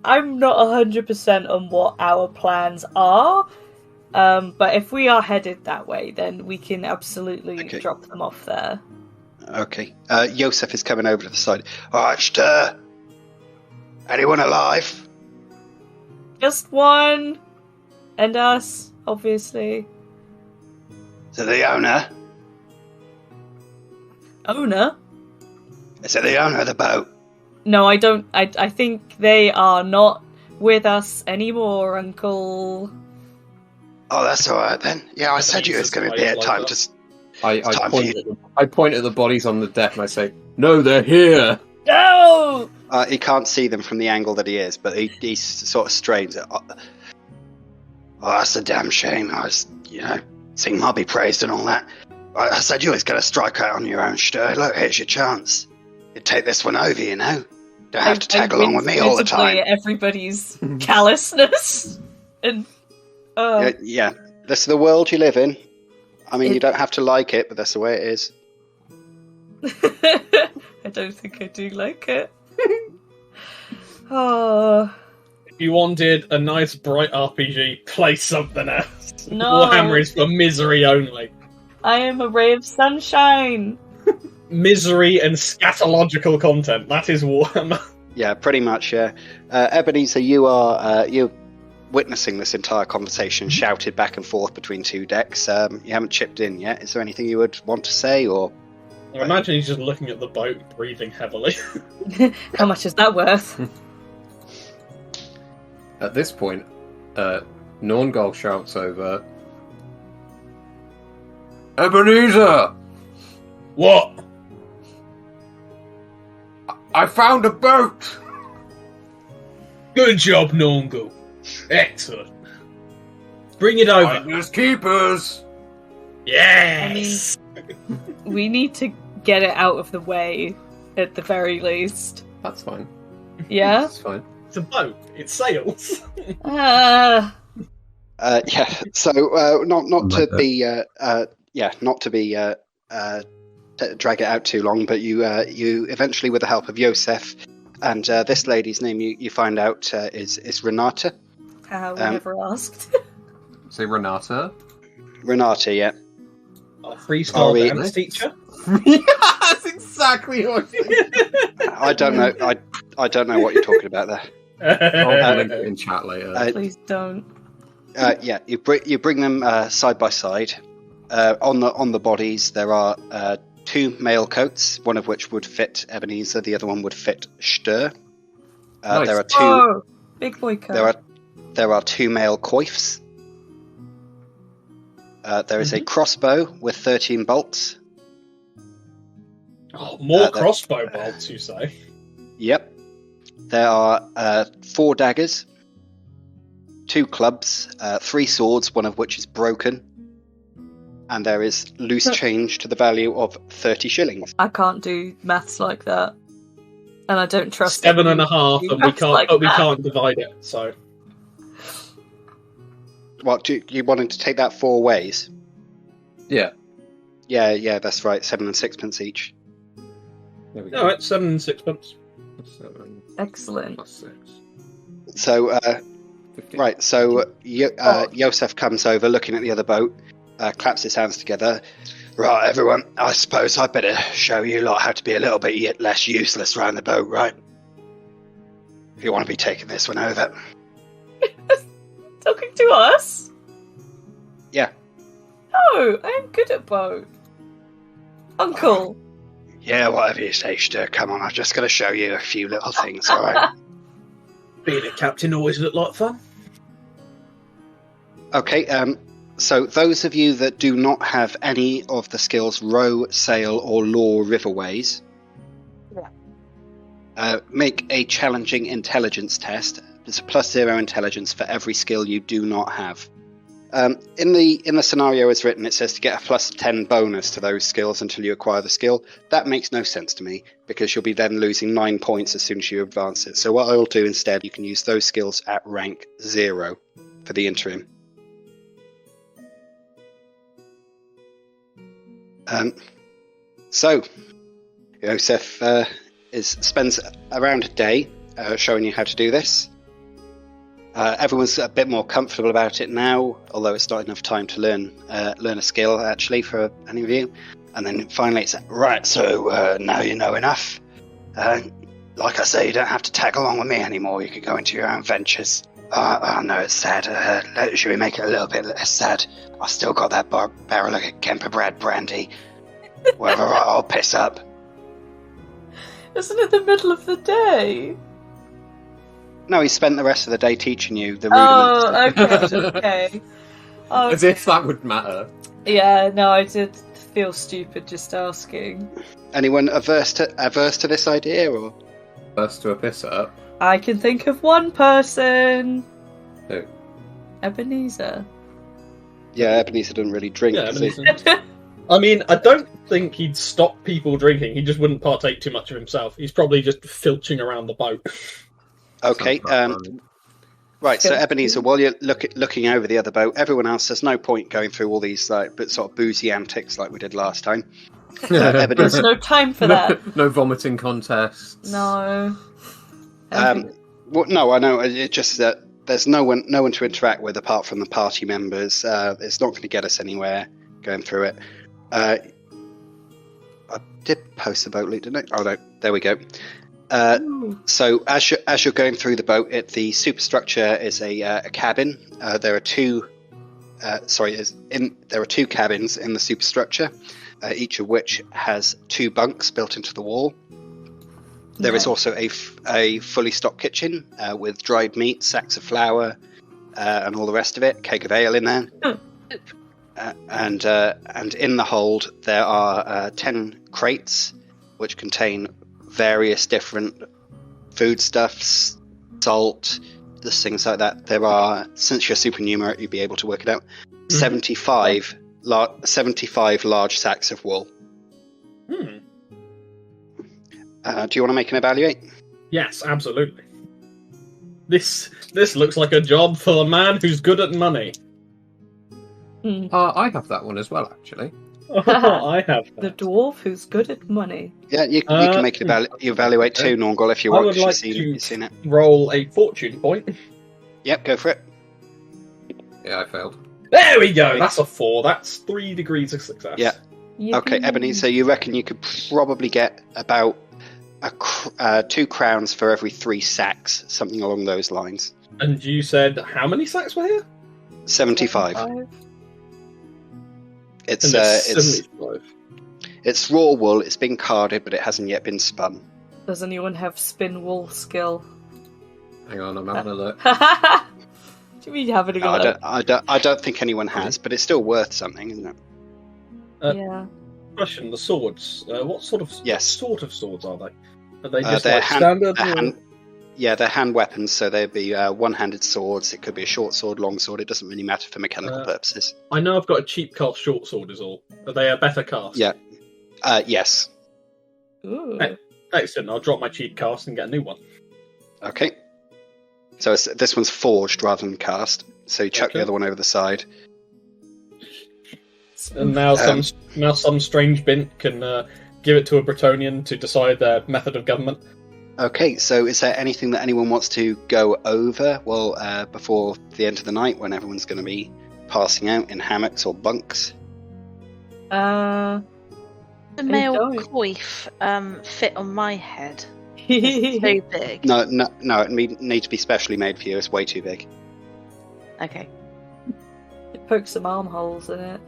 I'm not 100% on what our plans are, but if we are headed that way, then we can absolutely drop them off there. Okay. Josef is coming over to the side. Alright, Stör. Anyone alive? Just one. And us, obviously. So the owner? Owner? Is it the owner of the boat? No, I don't. I think they are not with us anymore, Uncle. Oh, that's all right then. Yeah, I said you was going to be a time to. I point at the bodies on the deck and I say, "No, they're here." No. He can't see them from the angle that he is, but he sort of strains it. Oh, that's a damn shame. I was, sing I'll be praised and all that. I said you was going to strike out on your own, Stör. Look, here's your chance. You take this one over, Don't have to tag along with me all the time. Everybody's callousness. And yeah, this is the world you live in. I mean, you don't have to like it, but that's the way it is. I don't think I do like it. Oh. If you wanted a nice, bright RPG, play something else. No. Warhammer is for misery only. I am a ray of sunshine. Misery and scatological content. That is Warhammer. Yeah, pretty much, yeah. Ebenezer, you're witnessing this entire conversation shouted back and forth between two decks. You haven't chipped in yet. Is there anything you would want to say, or...? I imagine he's just looking at the boat, breathing heavily. How much is that worth? At this point, Nornghal shouts over, "Ebenezer! What? I found a boat!" Good job, Nornghal. Excellent. Bring it over. Finders keepers! Yes! We need to get it out of the way, at the very least. That's fine. Yeah? That's fine. It's a boat. It sails. Yeah. So not to drag it out too long, but you eventually, with the help of Yosef and this lady's name, you find out is Renata. We never asked. Say Renata. Renata, yeah. Our freestyle dance teacher. Yeah, that's exactly what. I don't know. I don't know what you're talking about there. I'll link it in chat later. Please don't. Yeah, you bring them side by side. On the bodies, there are 2 male coats, one of which would fit Ebenezer, the other one would fit Stör. Nice. There are 2. Oh, big boy coat. There are 2 male coifs. There is a crossbow with 13 bolts. Oh, more crossbow bolts, you say? Yep. There are 4 daggers, 2 clubs, 3 swords, one of which is broken, and there is loose change to the value of 30 shillings. I can't do maths like that, and I don't trust. 7.5, and we can't divide it. So, What do you wanted to take that 4 ways? Yeah. Yeah, that's right. 7 and 6 each. There we go. Alright, 7 and 6. 7 Excellent. plus 6. So, 15. right. So Yosef comes over, looking at the other boat, claps his hands together. Right, everyone. I suppose I better show you lot how to be a little bit less useless around the boat, right? If you want to be taking this one over. Talking to us? Yeah. No, I am good at boat. Uncle. Yeah, whatever you say, Stör. Come on, I'm just going to show you a few little things, all right? being a captain always looked like fun. Okay, so those of you that do not have any of the skills row, sail, or law riverways, make a challenging intelligence test. It's a +0 intelligence for every skill you do not have. In the scenario as written, it says to get a +10 bonus to those skills until you acquire the skill. That makes no sense to me, because you'll be then losing 9 points as soon as you advance it. So what I'll do instead, you can use those skills at rank 0 for the interim. So, Yosef spends around a day showing you how to do this. Everyone's a bit more comfortable about it now, although it's not enough time to learn a skill, actually, for any of you. And then finally it's, right, so now you know enough. Like I say, you don't have to tag along with me anymore. You can go into your own ventures. Oh no, it's sad. Should we make it a little bit less sad? I've still got that barrel of Kemperbrad brandy. Whatever, I'll piss up. Isn't it the middle of the day? No, he spent the rest of the day teaching you the rudiments. Oh, okay. Oh, As if that would matter. yeah, no, I did feel stupid just asking. Anyone averse to this idea, or? First to a piss up. I can think of one person. Who? Ebenezer. Yeah, Ebenezer doesn't really drink. Yeah, does he? Ebenezer. I mean, I don't think he'd stop people drinking. He just wouldn't partake too much of himself. He's probably just filching around the boat. Okay. Right. So Ebenezer, while you're looking over the other boat, everyone else, there's no point going through all these sort of boozy antics like we did last time. There's Ebenezer, no time for that. No vomiting contests. No. well, no, I know. It's just that there's no one to interact with apart from the party members. It's not going to get us anywhere going through it. I did post the boat loop, didn't I? Oh no, there we go. So as you're going through the boat, the superstructure is a cabin. There are two cabins in the superstructure, each of which has 2 bunks built into the wall. There is also a fully stocked kitchen with dried meat, sacks of flour, and all the rest of it. Keg of ale in there. And in the hold there are 10 crates which contain various different foodstuffs, salt, just things like that. There are, since you're supernumerate, you'd be able to work it out, 75 large sacks of wool. Do you want to make an evaluate? Yes, absolutely. This looks like a job for a man who's good at money. I have that one as well, actually. I have that. The dwarf who's good at money. Yeah, you can make an evaluate too, Nornghal, if you want. I would like you've seen it. Roll a fortune point. Yep, go for it. Yeah, I failed. There we go. That's a 4. That's 3 degrees of success. Yeah. Okay, Ebenezer, you reckon you could probably get about 2 crowns for every 3 sacks, something along those lines. And you said how many sacks were here? 75. It's 75. It's raw wool. It's been carded, but it hasn't yet been spun. Does anyone have spin wool skill? Hang on, I'm having a look. Do you mean having a look? I don't think anyone has, but it's still worth something, isn't it? Yeah. Question: the swords. What sort of swords are they? Are they just they're standard? They're hand weapons, so they'd be one-handed swords. It could be a short sword, long sword. It doesn't really matter for mechanical purposes. I know I've got a cheap cast short sword is all. Are they a better cast? Yeah. Yes. Ooh. Excellent. I'll drop my cheap cast and get a new one. Okay. So this one's forged rather than cast. So you chuck the other one over the side. And now some strange bint can give it to a Bretonian to decide their method of government. Okay, so is there anything that anyone wants to go over before the end of the night when everyone's going to be passing out in hammocks or bunks? The male coif fit on my head. It's so big. No, it needs to be specially made for you. It's way too big. Okay. It pokes some armholes in it.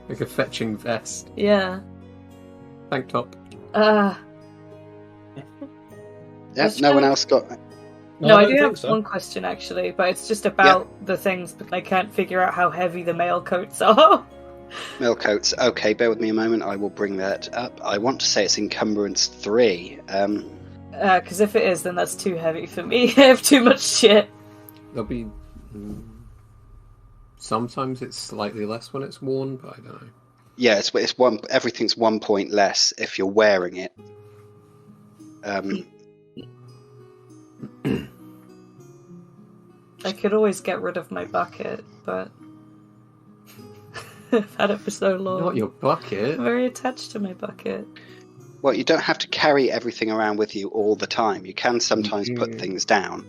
Like a fetching vest. Yeah. Tank top. Yeah, no one else got... No, I do have one question actually, but it's just about the things, but I can't figure out how heavy the mail coats are. Mail coats. Okay, bear with me a moment. I will bring that up. I want to say it's encumbrance 3. Because if it is, then that's too heavy for me. I have too much shit. There'll be... Sometimes it's slightly less when it's worn, but I don't know. Yeah, it's one. Everything's 1 point less if you're wearing it. I could always get rid of my bucket, but I've had it for so long. Not your bucket. I'm very attached to my bucket. Well, you don't have to carry everything around with you all the time. You can sometimes put things down.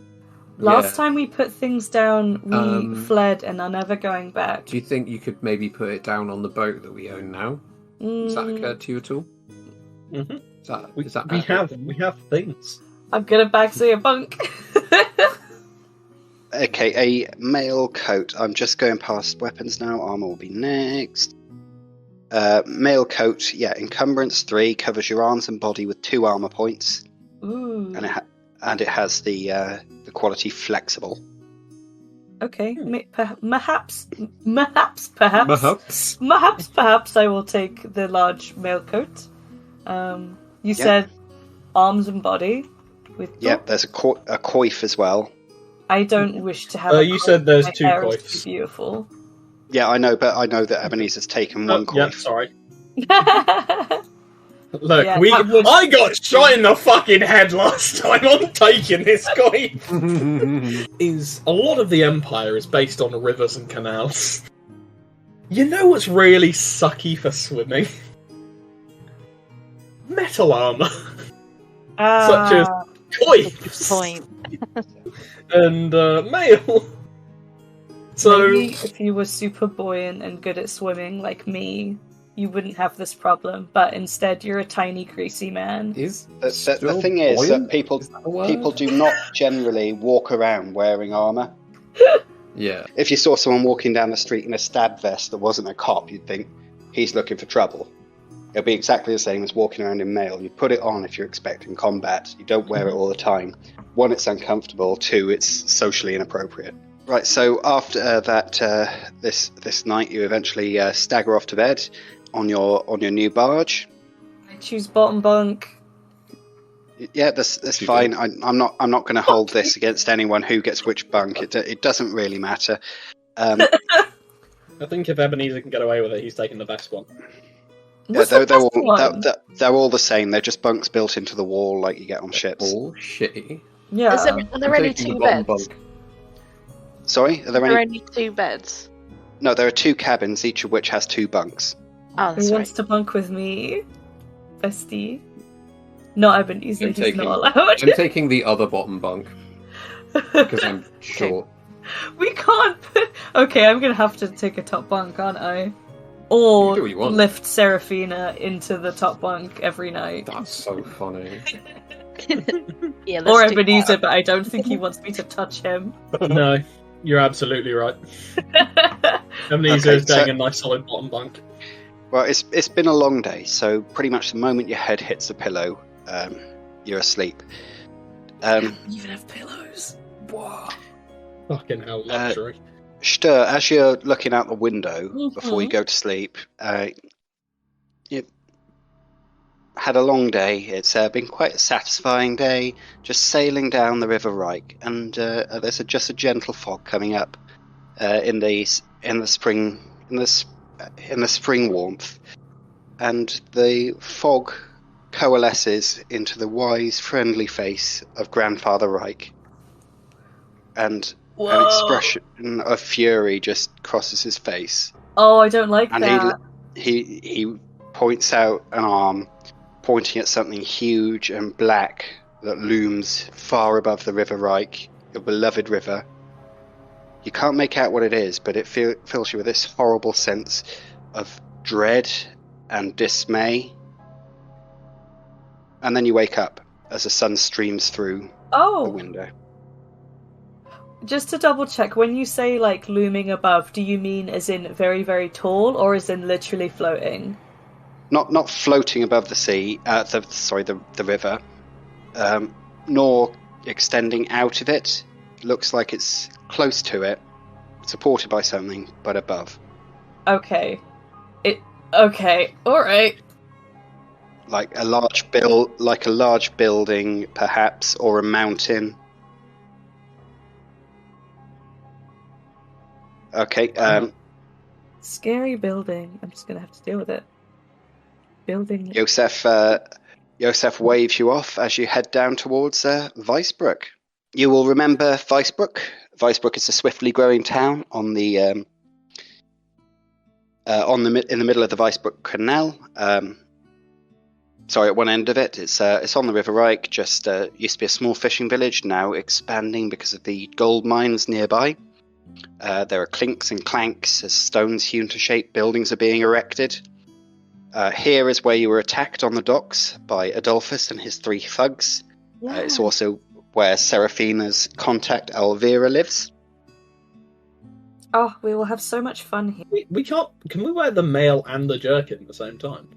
Last time we put things down, we fled and are never going back. Do you think you could maybe put it down on the boat that we own now? Has that occurred to you at all? Mm-hmm. We have things. I'm gonna backseat a bunk. Okay, a mail coat. I'm just going past weapons now. Armor will be next. Mail coat, encumbrance 3, covers your arms and body with 2 armor points. Ooh. And it has the quality flexible. Okay, perhaps I will take the large mail coat. You said arms and body with. Yeah, there's a coif as well. I don't wish to have. You said there's 2 coifs. Beautiful. Yeah, I know, but I know that Ebenezer's taken one coif. Yeah, sorry. Look, I got shot in the fucking head last time. I'm taking this coif. A lot of the Empire is based on rivers and canals. You know what's really sucky for swimming? Metal armor, such as coifs Point. and mail. So, maybe if you were super buoyant and good at swimming like me, you wouldn't have this problem. But instead, you're a tiny, greasy man. The thing is that people do not generally walk around wearing armor. Yeah. If you saw someone walking down the street in a stab vest that wasn't a cop, you'd think he's looking for trouble. It'll be exactly the same as walking around in mail. You put it on if you're expecting combat. You don't wear it all the time. 1, it's uncomfortable. 2, it's socially inappropriate. Right, so after that, this night, you eventually stagger off to bed on your new barge. I choose bottom bunk. Yeah, that's fine. I'm not going to hold this against anyone who gets which bunk. It doesn't really matter. I think if Ebenezer can get away with it, he's taking the best one. Yeah, they're all the same. They're just bunks built into the wall like you get on ships. All shitty. Yeah. Are there only 2 beds? Sorry? Are there only 2 beds? No, there are 2 cabins, each of which has 2 bunks. Oh, that's Who wants to bunk with me? Bestie? Not Ebenezer, he's not allowed. I'm taking the other bottom bunk. Because I'm short. We can't put... Okay, I'm gonna have to take a top bunk, aren't I? Or do what you want. lift Seraphina into the top bunk every night. That's so funny. Yeah, or Ebenezer, but I don't think he wants me to touch him. No, you're absolutely right. Ebenezer is getting a nice solid bottom bunk. Well, it's been a long day, so pretty much the moment your head hits the pillow, you're asleep. You even have pillows. Whoa. Fucking hell, luxury. Stör, as you're looking out the window before you go to sleep, you had a long day. It's been quite a satisfying day, just sailing down the River Reich, and there's just a gentle fog coming up in the spring warmth, and the fog coalesces into the wise, friendly face of Grandfather Reich, and an expression of fury just crosses his face. Oh, I don't like and that. He points out an arm, pointing at something huge and black that looms far above the River Reich, your beloved river. You can't make out what it is, but it fills you with this horrible sense of dread and dismay. And then you wake up as the sun streams through the window. Just to double check, when you say like looming above, do you mean as in very, very tall, or as in literally floating? Not floating above the sea, the river, nor extending out of it. Looks like it's close to it, supported by something, but above. Okay. Okay, alright. Like a large building, perhaps, or a mountain. Okay. Scary building. I'm just gonna have to deal with it. Building. Yosef waves you off as you head down towards Weisbrook. You will remember Weisbrook. Weisbrook is a swiftly growing town in the middle of the Weisbrook Canal. At one end of it. It's on the River Reich. Just used to be a small fishing village, now expanding because of the gold mines nearby. There are clinks and clanks as stones hewn to shape buildings are being erected. Here is where you were attacked on the docks by Adolphus and his 3 thugs. Yeah. It's also where Seraphina's contact Elvira lives. Oh, we will have so much fun here. We can't. Can we wear the mail and the jerkin at the same time?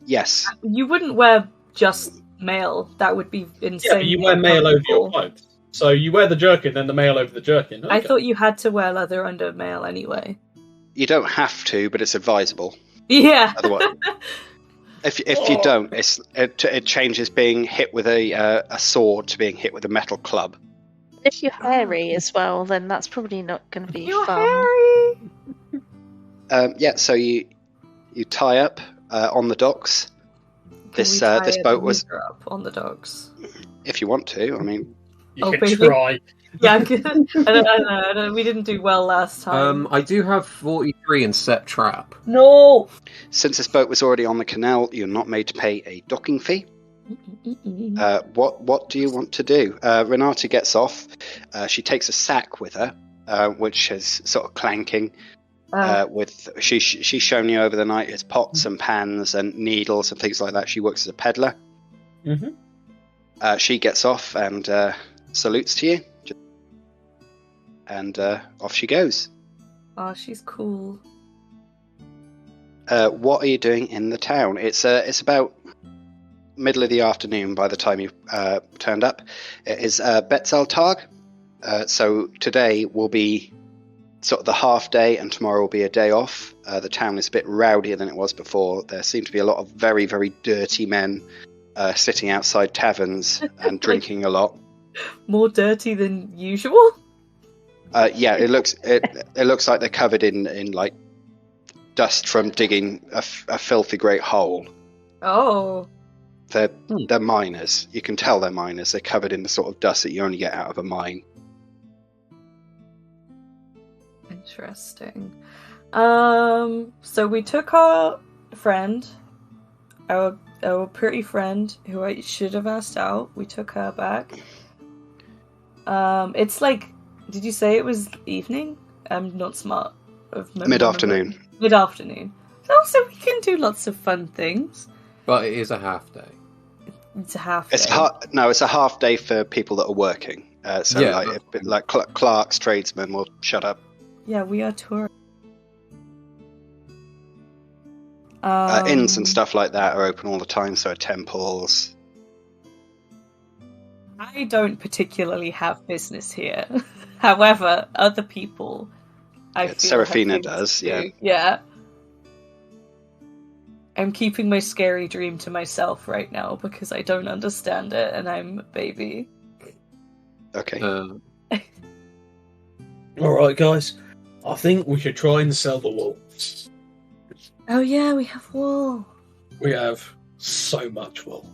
Yes. You wouldn't wear just mail. That would be insane. Yeah, but you wear mail over your clothes. So you wear the jerkin, then the mail over the jerkin. Okay. I thought you had to wear leather under mail anyway. You don't have to, but it's advisable. Yeah. Otherwise, if you don't, it changes being hit with a sword to being hit with a metal club. If you're hairy as well, then that's probably not going to be You're fun. hairy. Yeah, so you tie up on the docks. This boat was up on the docks. If you want to, I mean, you can try. Yeah, I don't know. We didn't do well last time. I do have 43 in set trap. No. Since this boat was already on the canal, you're not made to pay a docking fee. What do you want to do? Renata gets off. She takes a sack with her, which is sort of clanking. She's shown you over the night it's pots and pans and needles and things like that. She works as a peddler. Mm-hmm. She gets off and salutes to you, and off she goes. Oh, she's cool. What are you doing in the town? It's about middle of the afternoon by the time you turned up. It is Betzaltag. So today will be sort of the half day, and tomorrow will be a day off. The town is a bit rowdier than it was before. There seem to be a lot of very, very dirty men sitting outside taverns and drinking a lot. More dirty than usual? Yeah, it looks like they're covered in like dust from digging a filthy great hole. Oh. They're miners. You can tell they're miners. They're covered in the sort of dust that you only get out of a mine. Interesting. So we took our friend, our pretty friend, who I should have asked out. We took her back. It's like, did you say it was evening? I'm not smart. Mid-afternoon. Mid-afternoon. So we can do lots of fun things. But it is a half day. It's a half day. It's a half day for people that are working. Like clerks, tradesmen will shut up. Yeah, we are tourists. Inns and stuff like that are open all the time, so are temples. I don't particularly have business here. However, other people, I feel Seraphina does, yeah. Yeah. I'm keeping my scary dream to myself right now because I don't understand it and I'm a baby. Okay. Alright, guys. I think we should try and sell the wool. Oh yeah, we have wool. We have so much wool.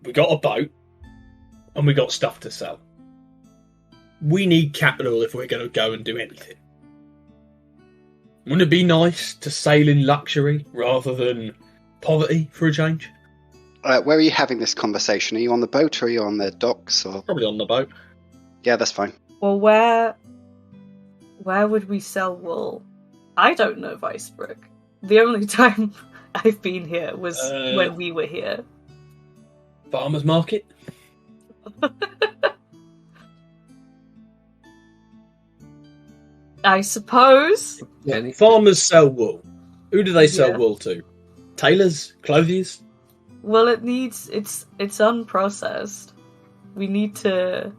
We got a boat, and we got stuff to sell. We need capital if we're going to go and do anything. Wouldn't it be nice to sail in luxury rather than poverty for a change? Where are you having this conversation? Are you on the boat or are you on the docks? Or Probably on the boat. Yeah, that's fine. Well, where would we sell wool? I don't know Vicebrook. The only time I've been here was when we were here. Farmer's market? I suppose. Yeah, farmers sell wool. Who do they sell wool to? Tailors? Clothiers? Well, it's unprocessed. We need to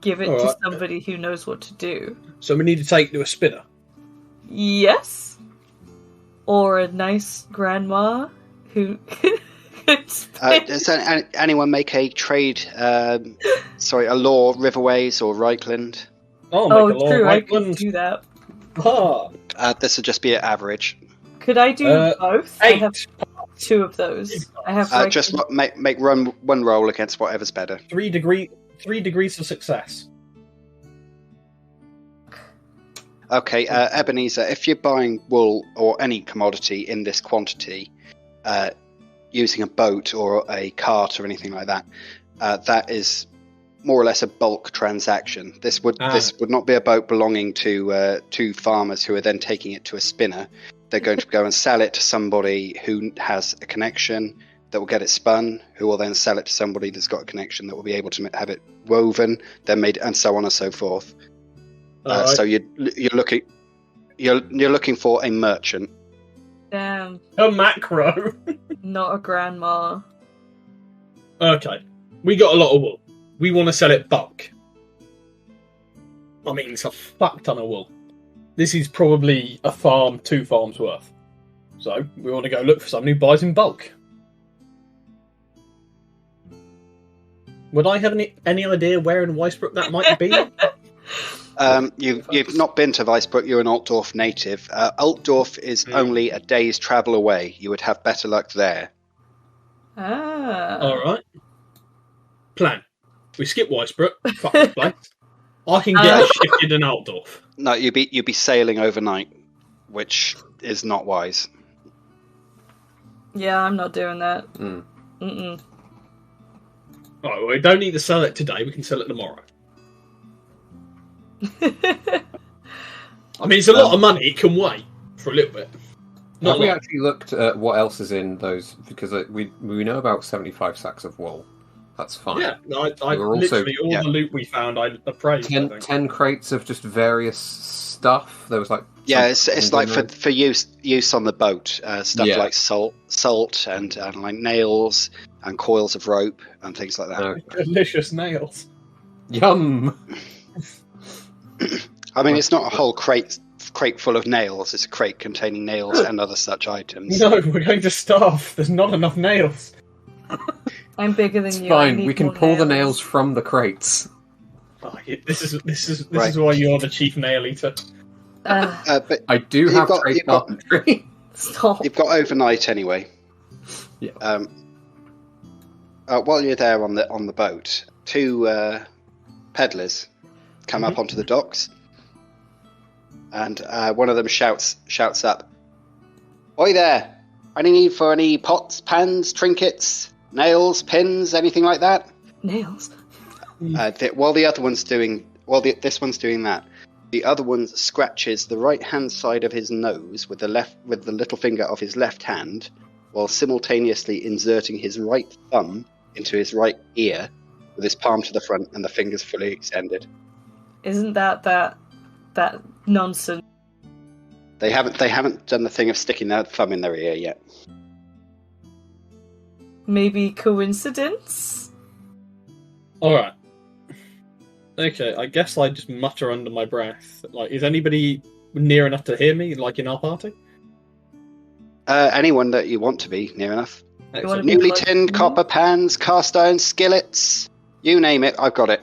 give it to somebody who knows what to do. So we need to take it to a spinner? Yes. Or a nice grandma who could spin. Does anyone make a trade, a law, Riverways or Reichland? Oh, true, I could do that. This would just be an average. Could I do both? 8. I have 2 of those. I have just make one roll against whatever's better. 3 degrees of success. Okay, Ebenezer, if you're buying wool or any commodity in this quantity, using a boat or a cart or anything like that, that is more or less a bulk transaction. This would not be a boat belonging to farmers who are then taking it to a spinner. They're going to go and sell it to somebody who has a connection, that will get it spun, who will then sell it to somebody that's got a connection that will be able to have it woven, then made, and so on and so forth. Right. So you're looking for a merchant. Damn, A macro. not a grandma. Okay. We got a lot of wool. We want to sell it bulk. I mean, it's a fuck ton of wool. This is probably a farm, 2 farms worth. So, we want to go look for someone who buys in bulk. Would I have any idea where in Weisbrook that might be? You've not been to Weisbrook, you're an Altdorf native. Altdorf is only a day's travel away. You would have better luck there. Ah. Alright. Plan. We skip Weisbrook. Fuck this place. I can get us shifted in Altdorf. No, you'd be sailing overnight, which is not wise. Yeah, I'm not doing that. Mm. Mm-mm. Alright, well, we don't need to sell it today, we can sell it tomorrow. I mean, it's a lot of money, it can wait for a little bit. Have we actually looked at what else is in those? Because we know about 75 sacks of wool. That's fine. Yeah, I There were literally also- all the loot we found, I appraised. 10 crates of just various stuff. There was like It's like for use on the boat, stuff Yeah. like salt and like nails and coils of rope and things like that. Okay. Delicious nails. Yum. I mean, it's not a whole crate full of nails. It's a crate containing nails and other such items. No, we're going to starve. There's not enough nails. I'm bigger than It's you. I fine. need We can more pull the nails from the crates. Oh, this is Right. why you're the chief nail eater. But I do You've have got- trade you've got- carpentry. Stop. you've got overnight anyway. Yeah. While you're there on the boat, 2 peddlers come up onto the docks, and one of them shouts up, "Oi there! Any need for any pots, pans, trinkets, nails, pins, anything like that?" Nails. While the other one's doing, this one's doing that, the other one scratches the right hand side of his nose with the little finger of his left hand, while simultaneously inserting his right thumb into his right ear, with his palm to the front and the fingers fully extended. Isn't that nonsense? They haven't done the thing of sticking their thumb in their ear yet. Maybe coincidence? Alright. Okay, I guess I just mutter under my breath. Like, is anybody near enough to hear me, like in our party? Anyone that you want to be near enough. You wanna be Newly close tinned to me? copper pans, cast iron skillets, you name it, I've got it.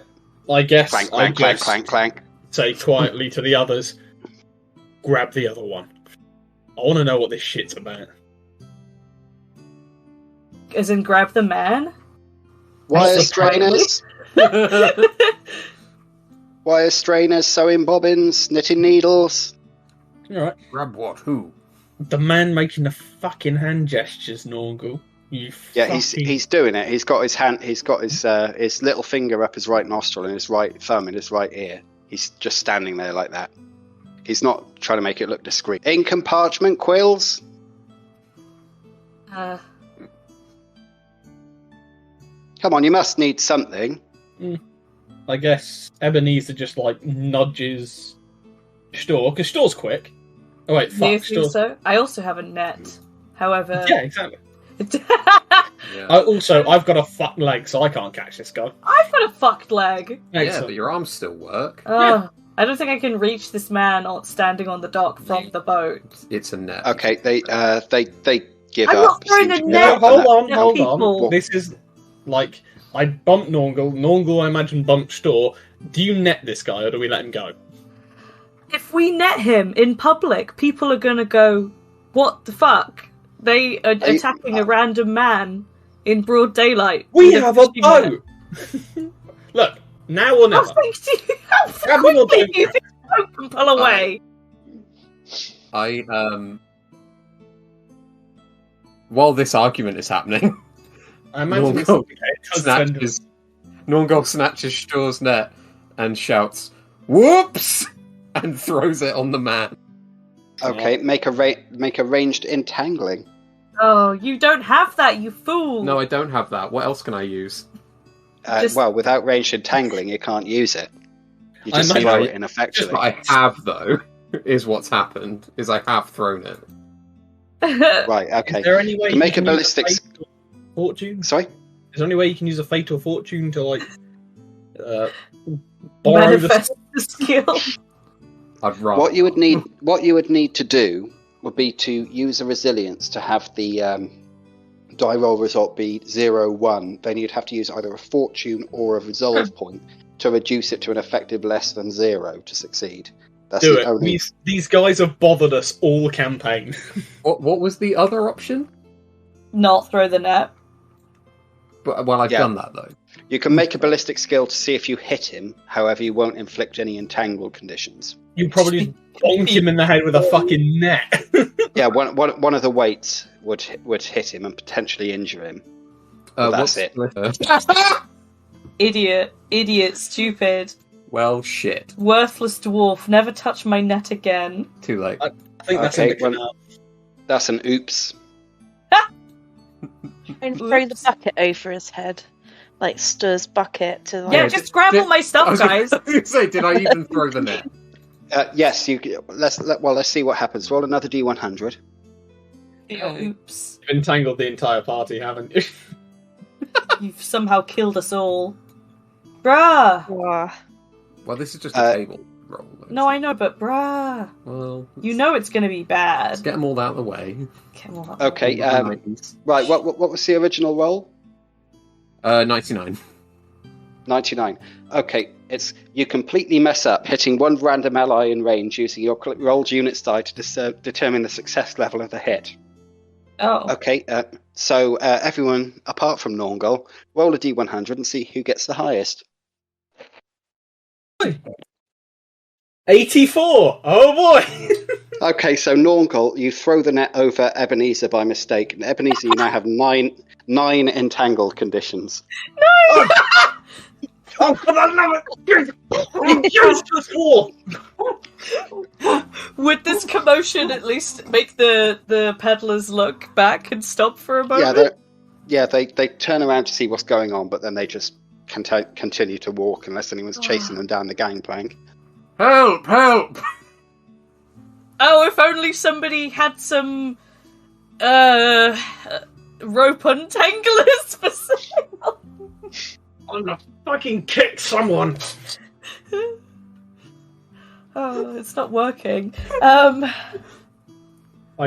I guess Clank, I clank, clank, just clank, clank. say quietly to the others, grab the other one. I want to know what this shit's about. As in, grab the man? Wire Surprisingly. strainers, wire strainers, sewing bobbins, knitting needles. Alright. Grab what? Who? The man making the fucking hand gestures, Nornghal. You Yeah, fucking... he's doing it. He's got his hand. He's got his little finger up his right nostril and his right thumb in his right ear. He's just standing there like that. He's not trying to make it look discreet. Ink and parchment quills. Come on, you must need something. I guess Ebenezer just like nudges Stör, because Stor's quick. Oh wait, Do fuck, you think Stör. so? I also have a net. However... Yeah, exactly. Yeah. I've got a fuck leg, so I can't catch this guy. I've got a fucked leg. Yeah, Excellent. but your arms still work. I don't think I can reach this man standing on the dock from the boat. It's a net. Okay, they give I'm up. not throwing seem a to give net. up No, on hold that. on. people. This is like I bumped Nornghal. Nornghal, I imagine, bumped Stör. Do you net this guy, or do we let him go? If we net him in public, people are gonna go, "What the fuck? They are attacking a random man in broad daylight." We with have a fishing net." boat. Look, now or How never. quickly Grab him or do don't you think the boat can pull away? While this argument is happening, I imagine this Nornghal does send snatches Stör's net and shouts, "Whoops!" and throws it on the man. Okay, make a ranged entangling. Oh, you don't have that, you fool! No, I don't have that. What else can I use? Well, without ranged entangling, you can't use it. You just I know, throw it ineffectually. What I have, though, is what's happened, is I have thrown it. Right, okay. Is there any way To make you a can use ballistic... fatal fortune? Sorry? Is there any way you can use a fatal fortune to, like, borrow Manifest the skill. I'd rather. What you would need to do would be to use a resilience to have the die roll result be 0-1. Then you'd have to use either a fortune or a resolve point to reduce it to an effective less than 0 to succeed. That's Do the it. only... These guys have bothered us all campaign. What was the other option? Not throw the net. But well, I've done that though. You can make a ballistic skill to see if you hit him. However, you won't inflict any entangled conditions. You probably bonk him in the head with a fucking net. Yeah, one of the weights would hit him and potentially injure him. That's it. Idiot, stupid. Well, shit. Worthless dwarf, never touch my net again. Too late. I think that's that's an oops. And throw the bucket over his head. Like Stör's bucket to like... Yeah, just grab all my stuff, guys. I was going to say, did I even throw the net? Yes, let's see what happens. Roll another D100. Oops. You've entangled the entire party, haven't you? You've somehow killed us all. Bruh! Wow. Well, this is just a table roll. No, I know, but bruh. Well, you know it's going to be bad. Let's get them all out of the way. Okay, right, what was the original roll? 99. 99. Okay, you completely mess up, hitting one random ally in range using your rolled units die to determine the success level of the hit. Oh. Okay, so everyone, apart from Nornghal, roll a D100 and see who gets the highest. 84! Oh boy! Okay, so Nornghal, you throw the net over Ebenezer by mistake, and Ebenezer, you now have nine entangled conditions. No! Oh, for the love of useless war! Would this commotion at least make the peddlers look back and stop for a moment? They turn around to see what's going on, but then they just continue to walk unless anyone's chasing them down the gangplank. Help! Help! Oh, if only somebody had some rope untanglers for sale. I'm gonna fucking kick someone. Oh, it's not working. I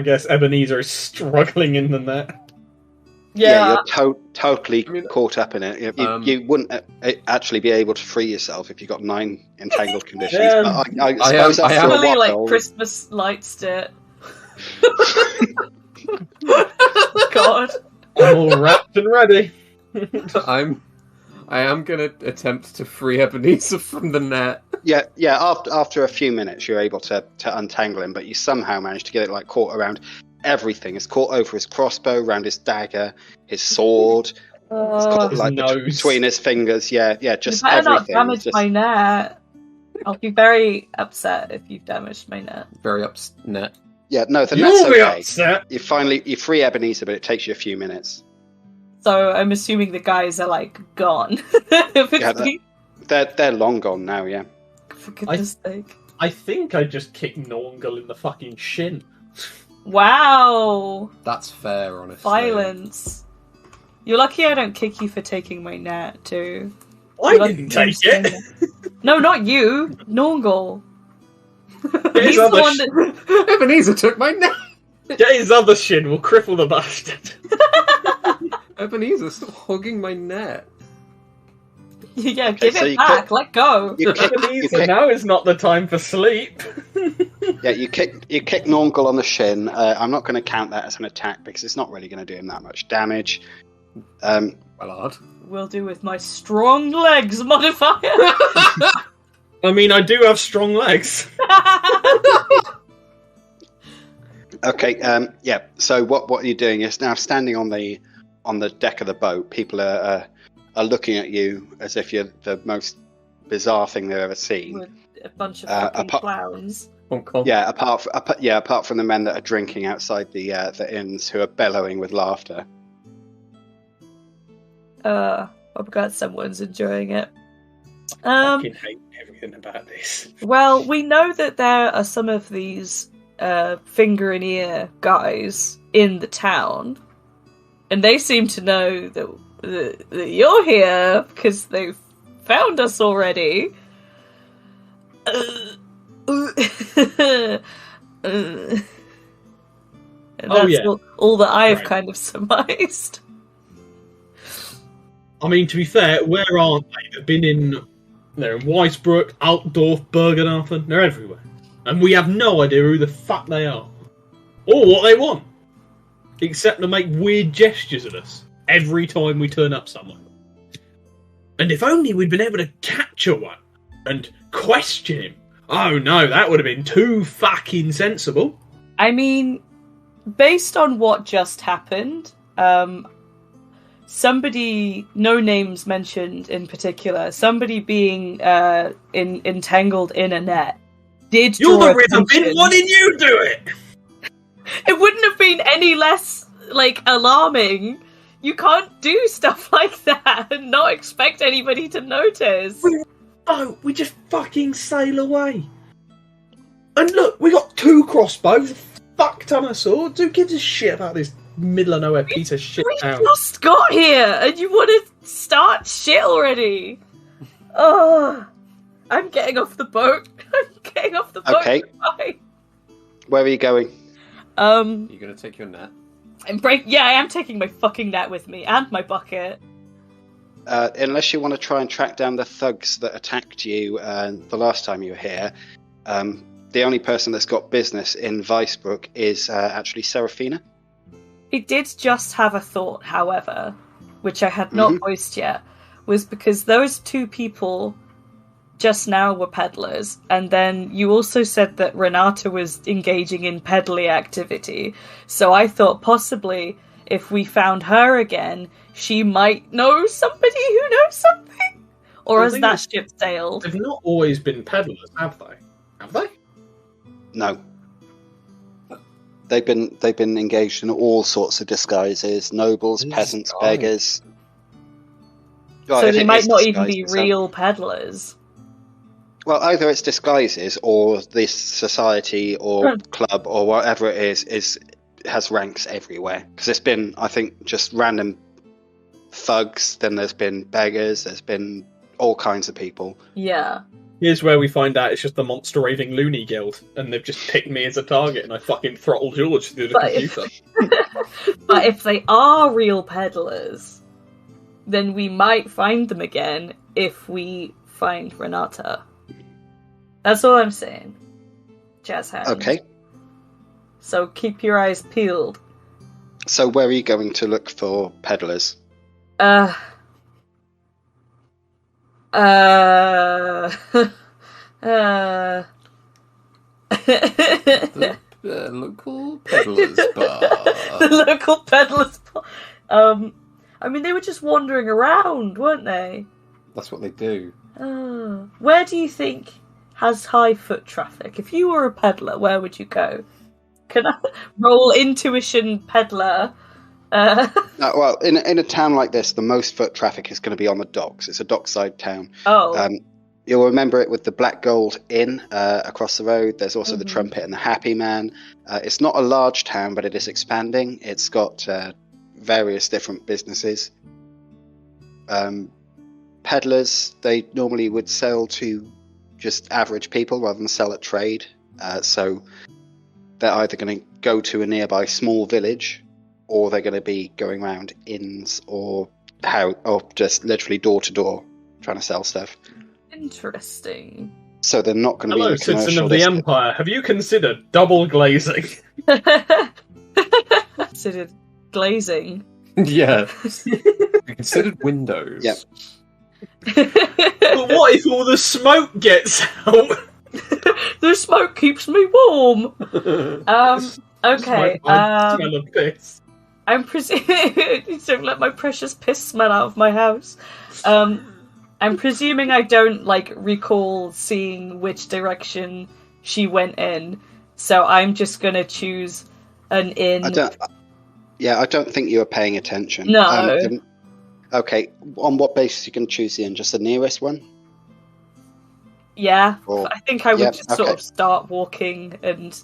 guess Ebenezer is struggling in the net. Yeah, you're totally caught up in it. You wouldn't actually be able to free yourself if you got 9 entangled conditions. Yeah. I suppose that's still a really like while. Christmas lights it. God, I'm all wrapped and ready. I am gonna attempt to free Ebenezer from the net. Yeah. After a few minutes, you're able to untangle him, but you somehow manage to get it caught around everything. It's caught over his crossbow, around his dagger, his sword. It's caught his nose. between his fingers. Yeah, just you better everything. not damage my net. I'll be very upset if you've damaged my net. Very upset. Yeah, no, the You'll net's be okay. upset. You free Ebenezer, but it takes you a few minutes. So I'm assuming the guys are gone. They're long gone now. Yeah. For goodness sake. I think I just kicked Nornghal in the fucking shin. Wow. That's fair, honestly. Violence. You're lucky I don't kick you for taking my net too. I didn't take it. No, not you. Nornghal. He's the one that... Ebenezer took my net. Get his other shin. We'll cripple the bastard. Ebenezer, stop hogging my net. Yeah, give it back. Let go. Ebenezer, now is not the time for sleep. Yeah, you kick Nornghal on the shin. I'm not going to count that as an attack because it's not really going to do him that much damage. Well, odd. Will do with my strong legs modifier. I mean, I do have strong legs. Okay. Yeah. So what you're doing is now standing on the deck of the boat. People are looking at you as if you're the most bizarre thing they've ever seen. With a bunch of fucking clowns. Hong Kong. Yeah, apart from the men that are drinking outside the inns, who are bellowing with laughter. I'm glad someone's enjoying it. I fucking hate everything about this. Well, we know that there are some of these finger and ear guys in the town, and they seem to know that you're here because they've found us already. And that's all that I've kind of surmised. I mean, to be fair, where aren't they? They're in Weisbruck, Altdorf, Bergenhafen. They're everywhere. And we have no idea who the fuck they are. Or what they want. Except to make weird gestures at us every time we turn up somewhere. And if only we'd been able to capture one and question him. Oh no, that would have been too fucking sensible. I mean, based on what just happened, somebody, no names mentioned in particular, somebody being entangled in a net did You're draw the Riverwoman, why didn't you do it? It wouldn't have been any less, alarming. You can't do stuff like that and not expect anybody to notice. We just fucking sail away. And look, we got 2 crossbows, a fuck ton of swords. Who gives a shit about this middle of nowhere piece of shit town? We just got here, and you want to start shit already? Oh, I'm getting off the boat. Okay. Bye. Where are you going? You're gonna take your net? I am taking my fucking net with me, and my bucket. Unless you want to try and track down the thugs that attacked you the last time you were here, the only person that's got business in Weisbruck is actually Seraphina. I did just have a thought, however, which I had not voiced yet, was because those 2 people just now were peddlers, and then you also said that Renata was engaging in peddly activity, so I thought possibly if we found her again, she might know somebody who knows something? Or has that ship sailed? They've not always been peddlers, have they? Have they? No. They've been engaged in all sorts of disguises: nobles, peasants, beggars. So they might not even be real peddlers. Well, either it's disguises, or this society or club or whatever it is has ranks everywhere. Because it's been, I think, just random thugs. Then there's been beggars. There's been all kinds of people. Yeah. Here's where we find out it's just the Monster Raving Loony Guild, and they've just picked me as a target, and I fucking throttle George through the computer. But if they are real peddlers, then we might find them again if we find Renata. That's all I'm saying. Jazz hand. Okay. So keep your eyes peeled. So where are you going to look for peddlers? The local peddlers bar. The local peddlers bar. I mean, they were just wandering around, weren't they? That's what they do. Where do you think has high foot traffic? If you were a peddler, where would you go? Can I roll intuition peddler? Well, in a town like this, the most foot traffic is going to be on the docks. It's a dockside town. Oh. You'll remember it with the Black Gold Inn across the road. There's also the Trumpet and the Happy Man. It's not a large town, but it is expanding. It's got various different businesses. Peddlers, they normally would sell to just average people rather than sell at trade. So they're either going to go to a nearby small village, or they're going to be going around inns or just literally door to door trying to sell stuff. Interesting. So they're not going to be in the citizen commercial of the district. Empire. Have you considered double glazing? Considered glazing. Yeah. You considered windows. Yep. But what if all the smoke gets out? The smoke keeps me warm. Okay. Smell of piss. I'm presuming don't let my precious piss smell out of my house. I'm presuming I don't recall seeing which direction she went in. So I'm just gonna choose an inn. I don't think you were paying attention. No. Okay, on what basis you can choose the inn? Just the nearest one? Yeah, Or- I think I would yeah, just sort okay. of start walking and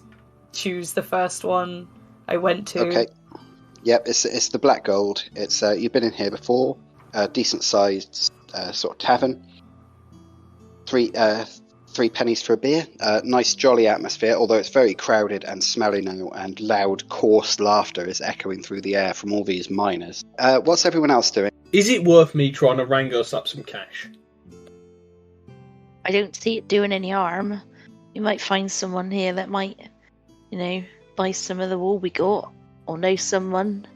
choose the first one I went to. Okay. Yep, it's the Black Gold. It's you've been in here before. Decent sized sort of tavern. Three pennies for a beer. Nice jolly atmosphere, although it's very crowded and smelly now, and loud, coarse laughter is echoing through the air from all these miners. What's everyone else doing? Is it worth me trying to wrangle us up some cash? I don't see it doing any harm. We might find someone here that might, buy some of the wool we got, or know someone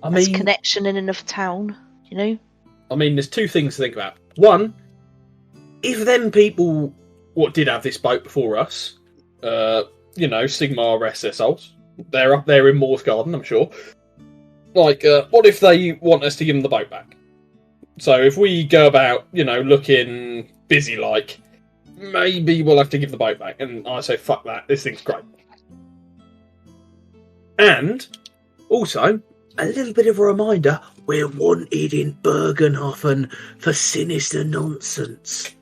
has connection in enough town, I mean, there's two things to think about. One, if them people what did have this boat before us, Sigma are SSOs, they're up there in Moore's Garden, I'm sure. Like, what if they want us to give them the boat back? So if we go about, looking busy like, maybe we'll have to give the boat back. And I say, fuck that, this thing's great. And, also, a little bit of a reminder, we're wanted in Bergenhofen for sinister nonsense.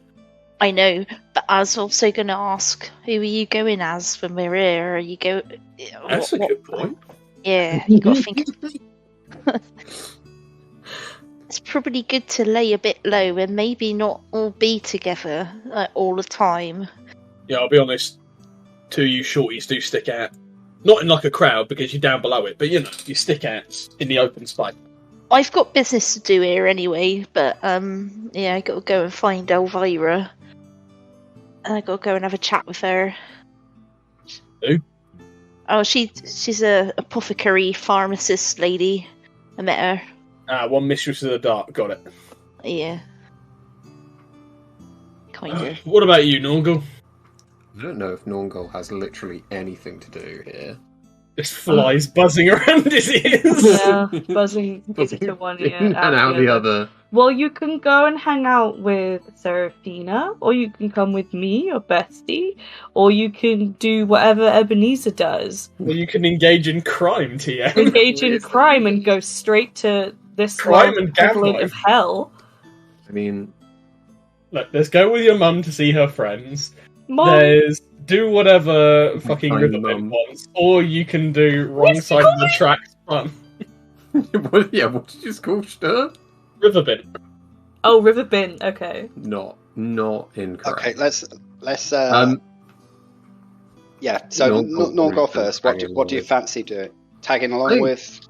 I know, but I was also going to ask, who are you going as when we're here? Are you go? That's a good point. Yeah, you got to think. It's probably good to lay a bit low and maybe not all be together all the time. Yeah, I'll be honest. Two of you shorties do stick out. Not in like a crowd because you're down below it, but you stick out in the open space. I've got business to do here anyway, but I got to go and find Elvira. And I got to go and have a chat with her. Who? Oh, she's a apothecary pharmacist lady. I met her. One Mistress of the Dark, got it. Yeah. Kind of. What about you, Nornghal? I don't know if Nornghal has literally anything to do here. Just flies buzzing around his ears. Yeah, buzzing into one ear and out the other. Well, you can go and hang out with Seraphina, or you can come with me, your bestie, or you can do whatever Ebenezer does. Well, you can engage in crime, TM. Engage in crime and go straight to this Crime and equivalent gaslight. of hell. I mean, Look, let's go with your mum to see her friends. Mom, There's do whatever fucking Find Riverwoman mum. wants, or you can do wrong side of the tracks fun. what did you just call Stör? Riverbin. oh, Riverbin, okay. Not incorrect. Okay, let's yeah. So Nornghal first. What do you fancy doing? Tagging along with?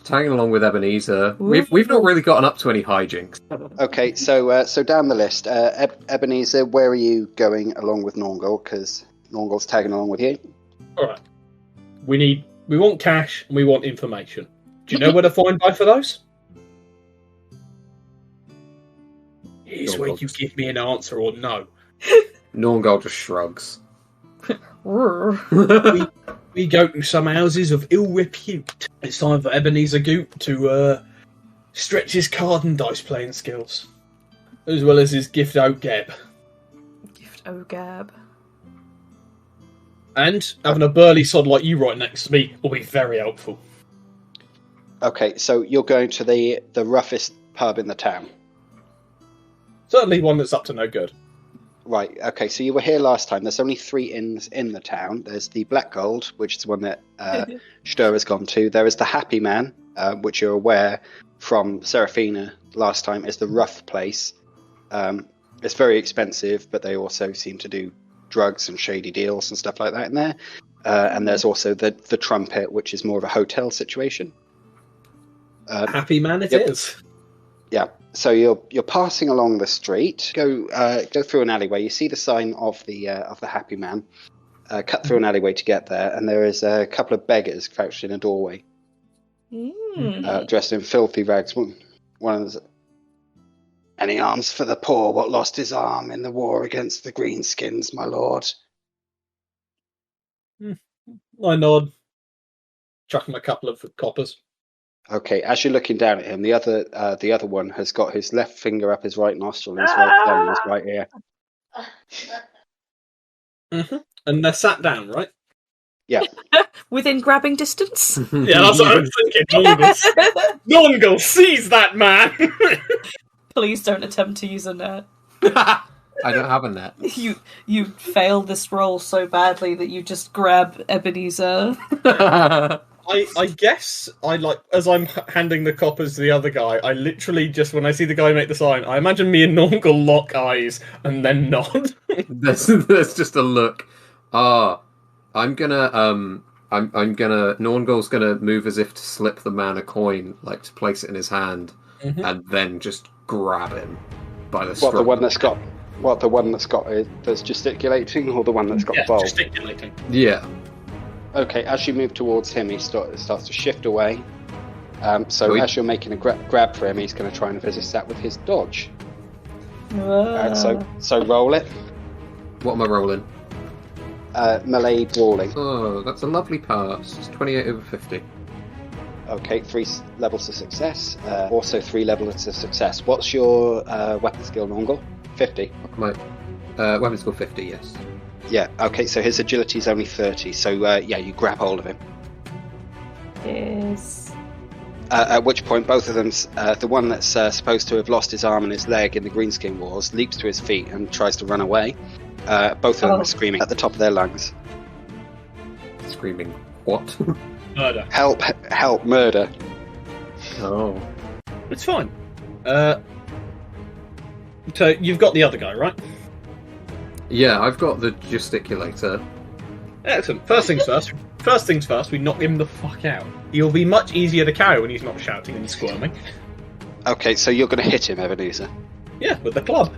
Tagging along with Ebenezer. We've not really gotten up to any hijinks. Okay, so down the list, Ebenezer, where are you going along with Nornghal? Because Nornghal's tagging along with you. All right. We want cash and we want information. Do you know where to find both of those? Here's where you give me an answer or no. Nornghal just shrugs. We go to some houses of ill repute. It's time for Ebenezer Gütte to stretch his card and dice playing skills, as well as his gift out gab. Gift Ogab. And having a burly sod like you right next to me will be very helpful. Okay, so you're going to the roughest pub in the town. Certainly one that's up to no good. Right, okay, so you were here last time. There's only 3 inns in the town. There's the Black Gold, which is the one that Stör has gone to. There is the Happy Man, which you're aware from Seraphina last time is the rough place. It's very expensive, but they also seem to do drugs and shady deals and stuff like that in there. And there's also the Trumpet, which is more of a hotel situation. Happy Man it is. Yeah. So you're passing along the street. Go through an alleyway. You see the sign of the Happy Man. Cut through an alleyway to get there, and there is a couple of beggars crouched in a doorway, dressed in filthy rags. One of them, any arms for the poor? What lost his arm in the war against the Greenskins, my lord? I nod. Chuck him a couple of coppers. Okay, as you're looking down at him, the other one has got his left finger up his right nostril and his right thumb in his right ear. and they're sat down, right? Yeah. Within grabbing distance? Yeah, that's what I was thinking. Nornghal sees that man! Please don't attempt to use a net. I don't have a net. You failed this roll so badly that you just grab Ebenezer. I guess as I'm handing the coppers to the other guy, I literally just, when I see the guy make the sign, I imagine me and Nornghal lock eyes and then nod. There's just a look. I'm gonna Nornghal's gonna move as if to slip the man a coin, like to place it in his hand, and then just grab him by the scruff. The one that's that's gesticulating, or the one that's got the bowl? Gesticulating. Yeah. Okay, as you move towards him, he starts to shift away. As you're making a grab for him, he's going to try and resist that with his dodge. So roll it. What am I rolling? Melee brawling. Oh, that's a lovely pass. It's 28 over 50. Okay, 3 levels of success. Also 3 levels of success. What's your weapon skill, Nornghal? 50. My weapon skill 50, yes. Yeah, okay, so his agility is only 30, so you grab hold of him. Yes. At which point both of them, the one that's supposed to have lost his arm and his leg in the Greenskin Wars, leaps to his feet and tries to run away. Both of them are screaming at the top of their lungs. Screaming what? Murder. Help, murder. Oh. It's fine. So you've got the other guy, right? Yeah, I've got the gesticulator. Excellent. First things first, we knock him the fuck out. He'll be much easier to carry when he's not shouting and squirming. Okay, so you're going to hit him, Ebenezer. Yeah, with the club.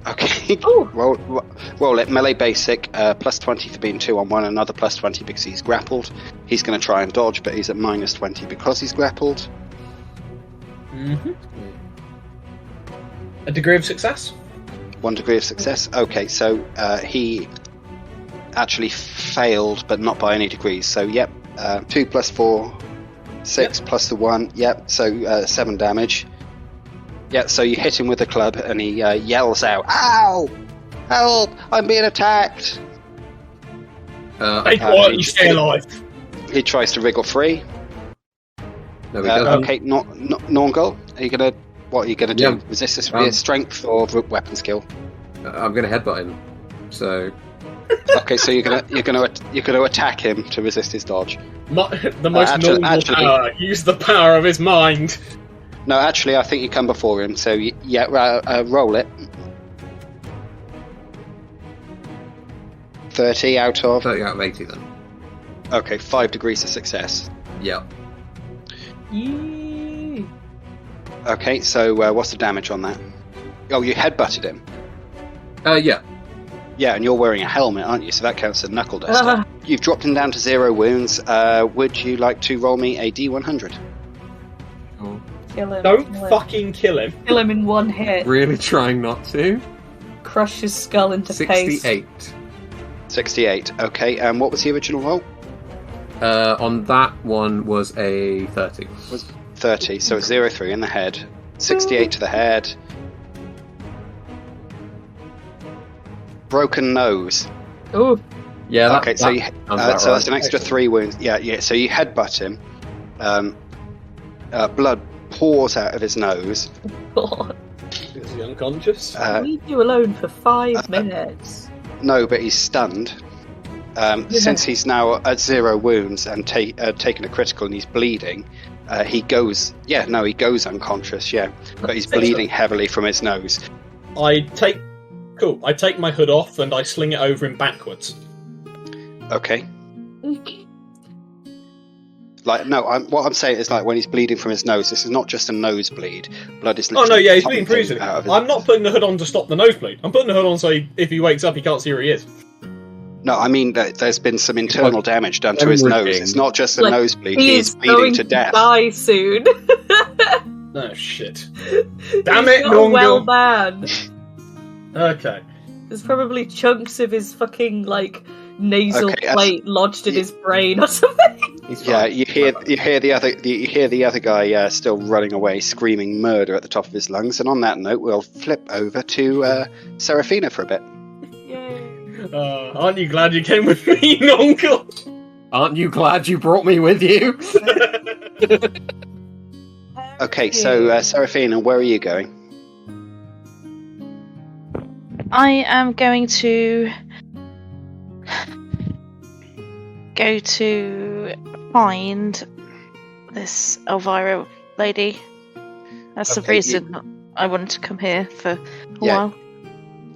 Okay. Roll it. Melee basic, plus 20 for being 2-on-1, another plus 20 because he's grappled. He's going to try and dodge, but he's at minus 20 because he's grappled. Mm-hmm. A degree of success? 1 degree of success. Okay, so he actually failed, but not by any degrees. So, 2 plus 4, 6 plus the 1. So 7 damage. Yeah, so you hit him with the club, and he yells out, "Ow! Help! I'm being attacked!" Hey, quiet, you stay alive. He tries to wriggle free. No, he doesn't. Okay, Nornghal, what are you gonna do? Yeah. Resist this with strength or weapon skill? I'm gonna headbutt him. So. Okay, so you're gonna attack him to resist his dodge. The most normal power. Use the power of his mind. No, actually, I think you come before him. So roll it. 30 out of 80 then. Okay, 5 degrees of success. Yeah. Yee. Okay, so what's the damage on that? Oh, you headbutted him. Yeah. Yeah, and you're wearing a helmet, aren't you? So that counts as knuckle duster. You've dropped him down to 0 wounds. Would you like to roll me a D100? Oh. Kill him. Don't fucking kill him. Kill him in one hit. Really trying not to. Crush his skull into 68. paste. 68. Okay, and what was the original roll? On that one was a 30. Was 30, so 0-3 in the head. 68 to the head. Broken nose. Oh. Yeah. Okay, so that's an extra 3 wounds. Yeah. So you headbutt him. Blood pours out of his nose. God. Is he unconscious? Leave you alone for 5 minutes. No, but he's stunned. Since he's now at 0 wounds and taken a critical and he's bleeding, he goes unconscious. Yeah, but he's bleeding heavily from his nose. I take my hood off and I sling it over him backwards. Okay. What I'm saying is, like, when he's bleeding from his nose, this is not just a nosebleed. Blood is literally he's bleeding freezing. I'm not putting the hood on to stop the nosebleed. I'm putting the hood on so if he wakes up, he can't see where he is. No, I mean that there's been some internal damage done to his nose. It's not just a nosebleed. He's bleeding to death. Die soon. Oh shit! Damn it, Nornghal. Well, man. Okay. There's probably chunks of his fucking nasal plate lodged in his brain or something. Yeah, you hear the other guy still running away, screaming murder at the top of his lungs. And on that note, we'll flip over to Seraphina for a bit. Yay. Aren't you glad you came with me, Nornghal? Aren't you glad you brought me with you? Okay, so Seraphina, where are you going? I am going to go to find this Elvira lady. That's the reason I wanted to come here for a while.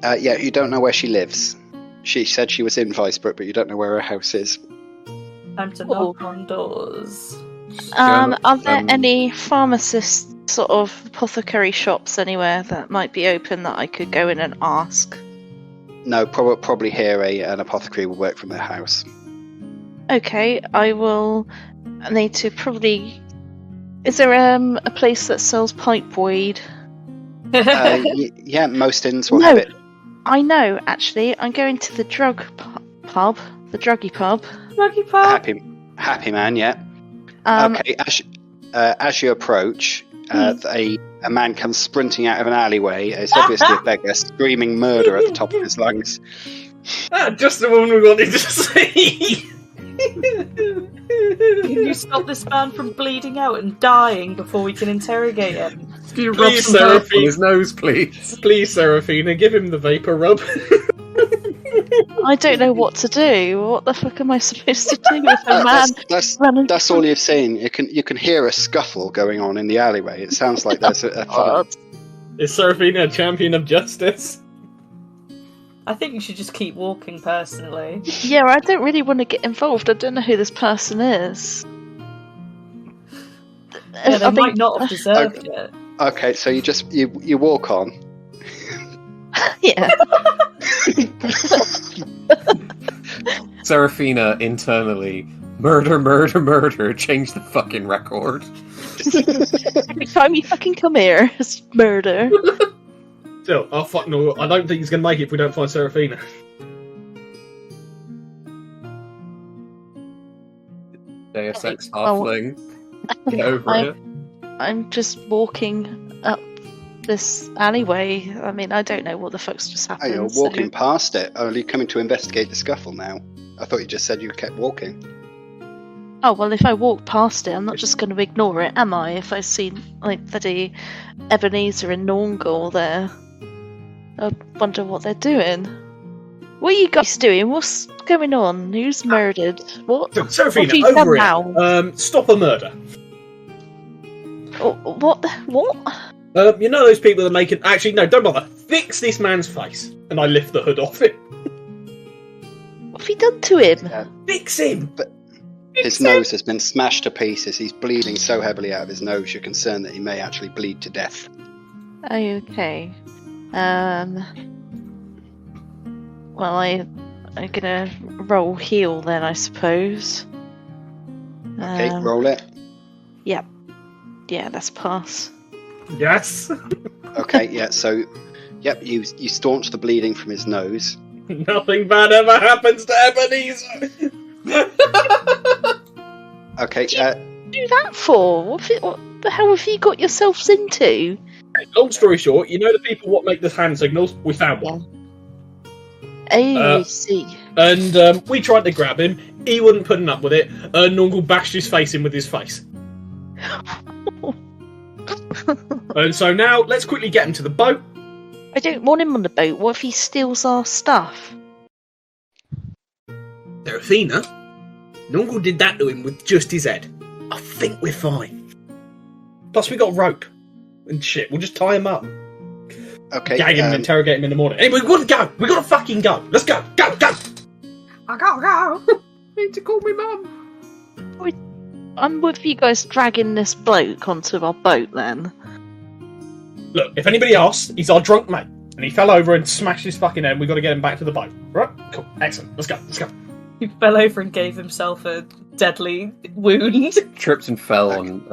Yeah, you don't know where she lives. She said she was in Vicebrook, but you don't know where her house is. Time to knock on doors. Are there any pharmacist sort of apothecary shops anywhere that might be open that I could go in and ask? No, probably here an apothecary will work from their house. Okay, I will need to probably... Is there a place that sells pipe weed? Yeah, most inns will have it. I know, actually. I'm going to the drug pub. The druggy pub. Druggy pub? Happy man, yeah. Okay, as you approach, a man comes sprinting out of an alleyway. It's obviously a beggar, screaming murder at the top of his lungs. Just the one we wanted to see! Can you stop this man from bleeding out and dying before we can interrogate him? Can you rub some dirt on his nose, please? Please, Seraphina, give him the vapor rub. I don't know what to do. What the fuck am I supposed to do with a man? That's all you've seen. You can hear a scuffle going on in the alleyway. It sounds like there's a fight. Is Seraphina a champion of justice? I think you should just keep walking, personally. Yeah, I don't really want to get involved. I don't know who this person is. Yeah, they might not have deserved it. Okay, so you walk on. Yeah. Seraphina internally, murder, change the fucking record. Every time you fucking come here, it's murder. Still, oh fuck no, I don't think he's going to make it if we don't find Seraphina. Deus Ex Halfling. Get over it. I'm just walking up this alleyway. I mean, I don't know what the fuck's just happened. Oh, you're walking past it. Are you coming to investigate the scuffle now? I thought you just said you kept walking. Oh, well, if I walk past it, I'm not just going to ignore it, am I? If I see, like, bloody Ebenezer and Nornghal there, I wonder what they're doing. What are you guys doing? What's going on? Who's murdered? What? Seraphina, over it. Stop a murder. Oh, what? What? You know those people that make it... Actually, no, don't bother. Fix this man's face. And I lift the hood off him. What have you done to him? Fix him! But his nose has been smashed to pieces. He's bleeding so heavily out of his nose, you're concerned that he may actually bleed to death. Okay. Well, I'm gonna roll heal then, I suppose. Okay, roll it. Yep. Yeah, that's pass. Yes. Okay, yeah, so, yep, you staunch the bleeding from his nose. Nothing bad ever happens to Ebenezer. What Okay, do you do that for? What the hell have you got yourselves into? Long story short, you know the people what make the hand signals? We found one. I see. And we tried to grab him. He wouldn't put up with it. Nornghal bashed his face in with his face. And so now, let's quickly get him to the boat. I don't want him on the boat. What if he steals our stuff? Seraphina, Nornghal did that to him with just his head. I think we're fine. Plus, we got rope and shit. We'll just tie him up. Okay. Gag him and interrogate him in the morning. Anyway, we gotta go. We gotta fucking go. Let's go. Go. I gotta go. I need to call me mum. I'm with you guys dragging this bloke onto our boat then. Look, if anybody asks, he's our drunk mate. And he fell over and smashed his fucking head. We gotta get him back to the boat. Right? Cool. Excellent. Let's go. He fell over and gave himself a deadly wound. Tripped and fell on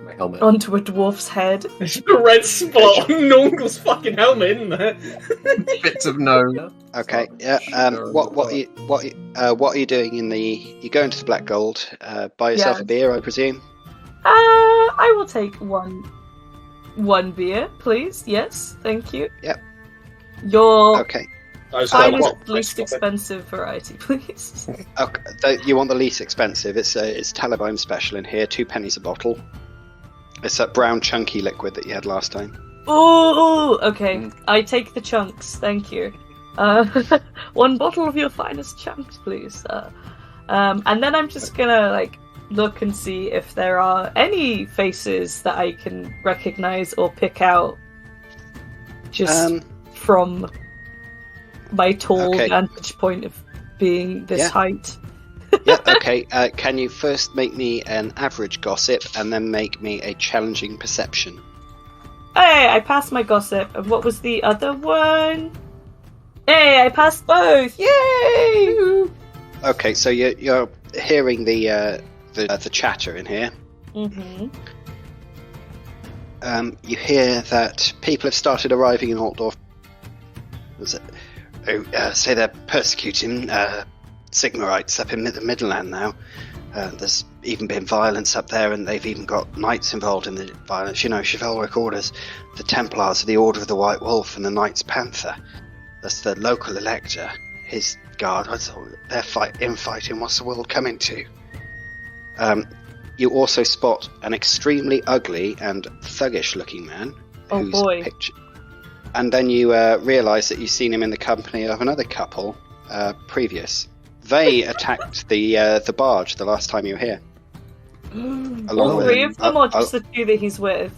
my helmet. Onto a dwarf's head. There's a red spot on Nornghal's fucking helmet, isn't there? Bits of nose. Okay. Yeah. What are you doing in the? You go into the Black Gold. Buy yourself a beer, I presume. I will take one beer, please. Yes, thank you. Yep. Your Okay. Finest, least expensive variety, please. Okay, you want the least expensive? It's Talabome special in here, 2 pennies a bottle. It's that brown chunky liquid that you had last time. Oh, okay. I take the chunks, thank you. 1 bottle of your finest chunks, please. And then I'm just gonna look and see if there are any faces that I can recognize or pick out, just from my tall vantage point of being this height. Yeah, okay. Can you first make me an average gossip and then make me a challenging perception? Hey, I passed my gossip. And what was the other one? Hey, I passed both! Yay! Okay, so you're hearing the chatter in here. Mm-hmm. You hear that people have started arriving in Altdorf. Say they're persecuting Sigmarites up in the Midland now. There's even been violence up there, and they've even got knights involved in the violence. You know, chivalric orders, the Templars of the Order of the White Wolf and the Knights Panther. That's the local elector, his guard. They're infighting. What's the world coming to? You also spot an extremely ugly and thuggish-looking man. Oh boy! And then you realise that you've seen him in the company of another couple previous. They attacked the barge the last time you were here. All 3 of them, or just the 2 that he's with?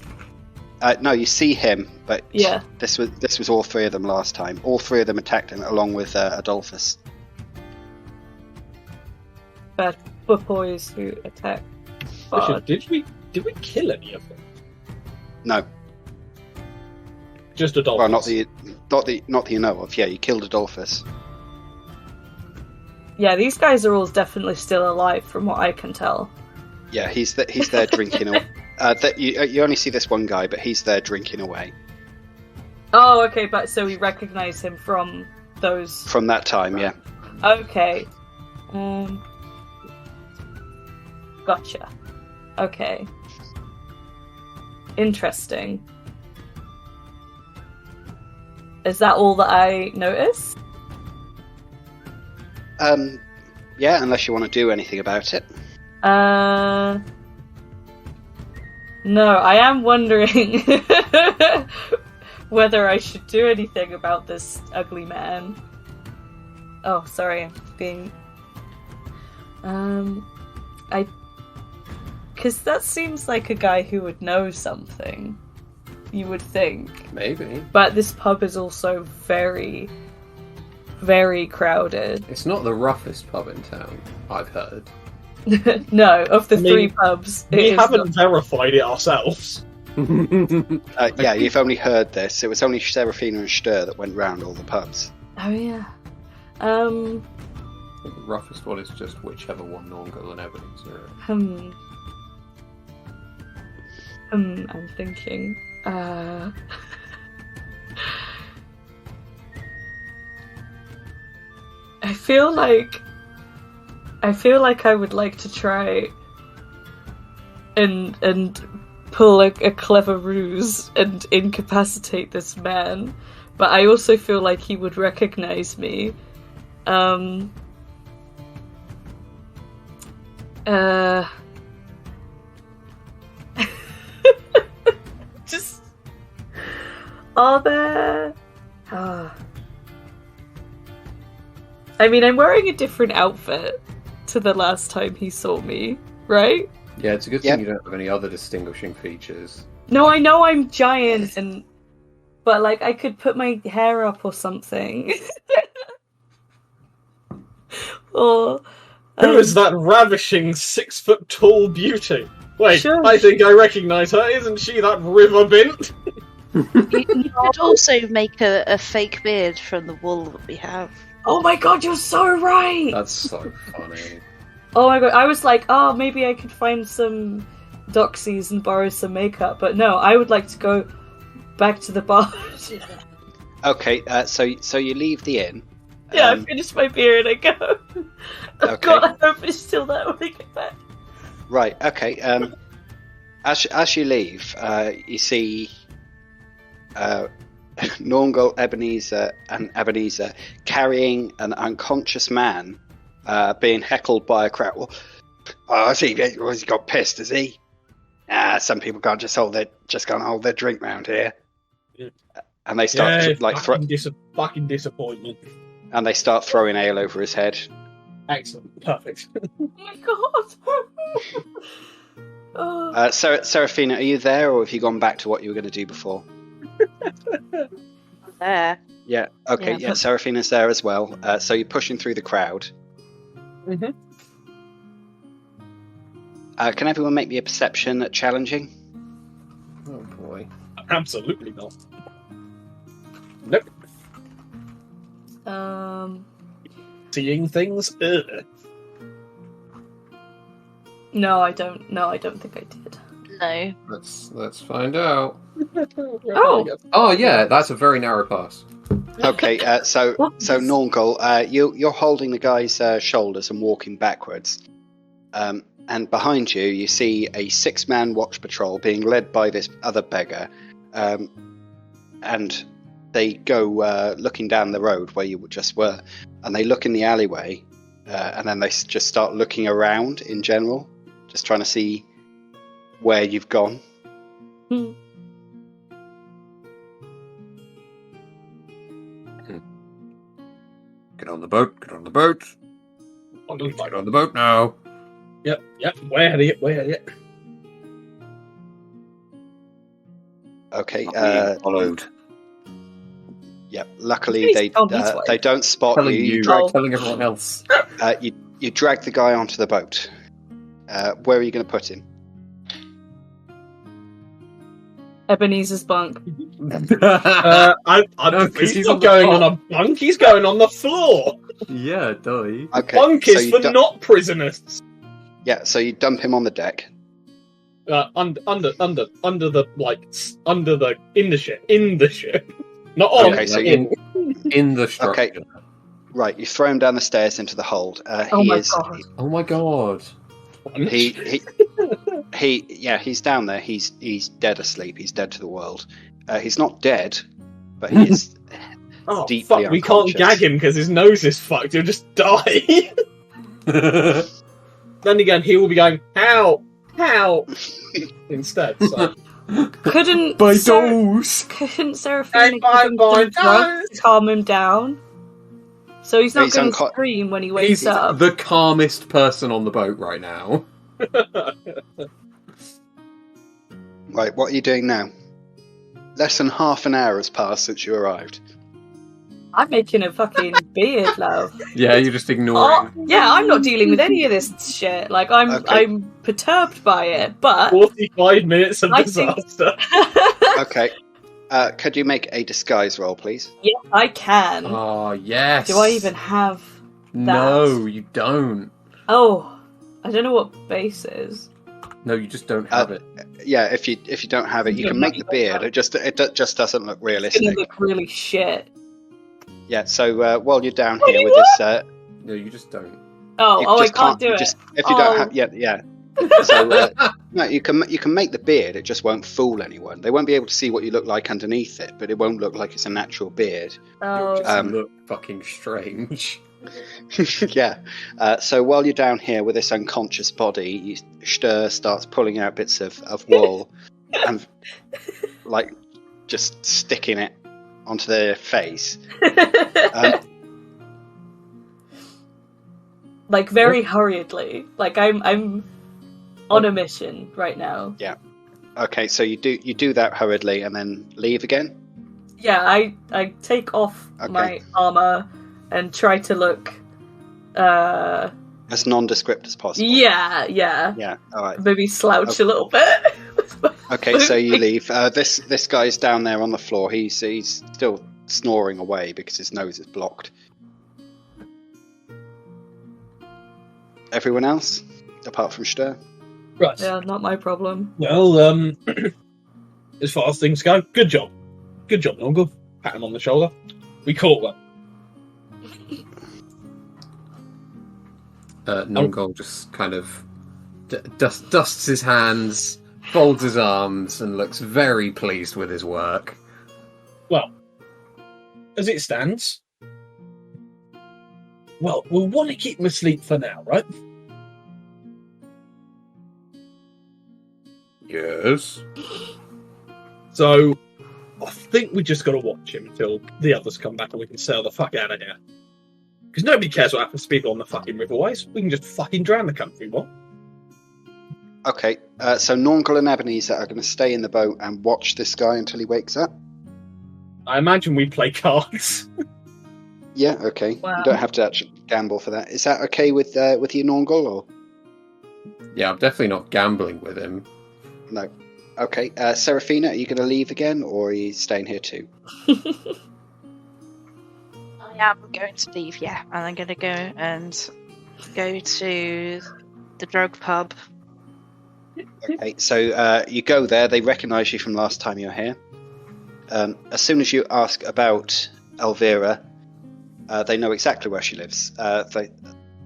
No, you see him, but yeah. This was all 3 of them last time. All 3 of them attacked him along with Adolphus. Bad boys who attack. Did we kill any of them? No. Just Adolphus. Well, not that you know of. Yeah, you killed Adolphus. Yeah, these guys are all definitely still alive, from what I can tell. Yeah, he's there drinking. You only see this one guy, but he's there drinking away. Oh, okay, but so we recognise him from those. From that time, yeah. Okay. Gotcha. Okay. Interesting. Is that all that I noticed? Yeah, unless you want to do anything about it. No, I am wondering whether I should do anything about this ugly man. Oh, sorry, I'm being... Because that seems like a guy who would know something, you would think. Maybe. But this pub is also very, very crowded. It's not the roughest pub in town, I've heard. No, of the 3 pubs. We haven't verified it ourselves. Yeah, you've only heard this. It was only Seraphina and Stör that went round all the pubs. Oh, yeah. The roughest one is just whichever one Nornghal and Ebenezer are. I'm thinking. I feel like I would like to try and pull a clever ruse and incapacitate this man, but I also feel like he would recognize me. Just are there? I mean, I'm wearing a different outfit to the last time he saw me, right? Yeah, it's a good thing you don't have any other distinguishing features. No, I know I'm giant, but like I could put my hair up or something. Or who is that ravishing 6-foot-tall beauty? Wait, sure. I think I recognise her. Isn't she that river bint? You could also make a fake beard from the wool that we have. Oh my god, you're so right! That's so funny. Oh my god, I was like, oh, maybe I could find some doxies and borrow some makeup, but no, I would like to go back to the bar. Okay, so you leave the inn. Yeah, I finished my beer and I go. Oh god, I hope it's still there when I get back. Right, okay. As you leave, you see Nornghal, Ebenezer, and Ebenezer carrying an unconscious man being heckled by a crowd. Well, has he got pissed, has he? Some people can't just hold their drink round here. Yeah. And they start fucking disappointment. And they start throwing ale over his head. Excellent, perfect. Oh my god! Seraphina, are you there, or have you gone back to what you were going to do before? There. Yeah. Okay. Yeah. Seraphina's there as well. So you're pushing through the crowd. Mm-hmm. Can everyone make me a perception at challenging? Oh boy. Absolutely not. Nope. Seeing things? No, I don't. No, I don't think I did. No. Let's find out. Oh, yeah, that's a very narrow pass. Okay, so Nornghal, you're holding the guy's shoulders and walking backwards. And behind you, you see a 6-man watch patrol being led by this other beggar. And they go looking down the road where you just were. And they look in the alleyway. And then they just start looking around in general. Just trying to see where you've gone. Get on the boat. Get on the boat. Get on the boat now. Yep. Way ahead of you. Okay. Followed. Yep. Luckily, they don't spot Telling you. telling everyone else. You drag the guy onto the boat. Where are you going to put him? Ebenezer's bunk. He's not going on a bunk. He's going on the floor. Yeah, duh. Okay, Bunk is for not prisoners. Yeah, so you dump him on the deck. Under in the ship. Not on. Okay, so in the structure. Okay. Right, you throw him down the stairs into the hold. Oh my god. He's down there. He's dead asleep. He's dead to the world. He's not dead, but he is deeply fuck, we can't gag him because his nose is fucked. He'll just die. Then again, he will be going, how? Instead. So. Couldn't Seraphina calm him down? So he's not going to scream when he wakes up. He's the calmest person on the boat right now. Right, what are you doing now? Less than half an hour has passed since you arrived. I'm making a fucking beard, love. Yeah, you're just ignoring. Yeah, I'm not dealing with any of this shit. Like, I'm perturbed by it, but 45 minutes of disaster. Okay. Could you make a disguise roll, please? Yeah, I can. Oh, yes. Do I even have that? No, you don't. Oh, I don't know what base is. No, you just don't have it. Yeah, if you don't have it, you can make the beard. It just doesn't look realistic. It's gonna look really shit. Yeah. So while you're down here with this, no, you just don't. I can't do it. If you don't have, yeah. So no, you can make the beard. It just won't fool anyone. They won't be able to see what you look like underneath it, but it won't look like it's a natural beard. Oh, just look fucking strange. Yeah. So while you're down here with this unconscious body, Stör starts pulling out bits of wool and like just sticking it onto their face. Like very hurriedly. Like I'm on a mission right now. Yeah. Okay, so you do that hurriedly and then leave again? Yeah, I take off my armor and try to look as nondescript as possible. Yeah. Yeah, alright. Maybe slouch a little bit. Okay, so you leave. This guy's down there on the floor. He's still snoring away because his nose is blocked. Everyone else? Apart from Stör? Right. Yeah, not my problem. Well, as far as things go, good job. Good job, Nornghal. Pat him on the shoulder. We caught one. Nornghal just kind of dusts his hands, folds his arms, and looks very pleased with his work. Well, as it stands, well, we'll want to keep him asleep for now, right? Yes. So, I think we just got to watch him until the others come back and we can sail the fuck out of here. Because nobody cares what happens to people on the fucking riverways. We can just fucking drown the country, what? Okay, so Nornghal and Ebenezer are going to stay in the boat and watch this guy until he wakes up? I imagine we play cards. Yeah, okay. Wow. You don't have to actually gamble for that. Is that okay with you, Nornghal, or...? Yeah, I'm definitely not gambling with him. No. Okay, Seraphina, are you going to leave again, or are you staying here too? I am going to leave, yeah. And I'm going to go to the drug pub. Okay, so you go there, they recognise you from last time you were here. As soon as you ask about Elvira, they know exactly where she lives.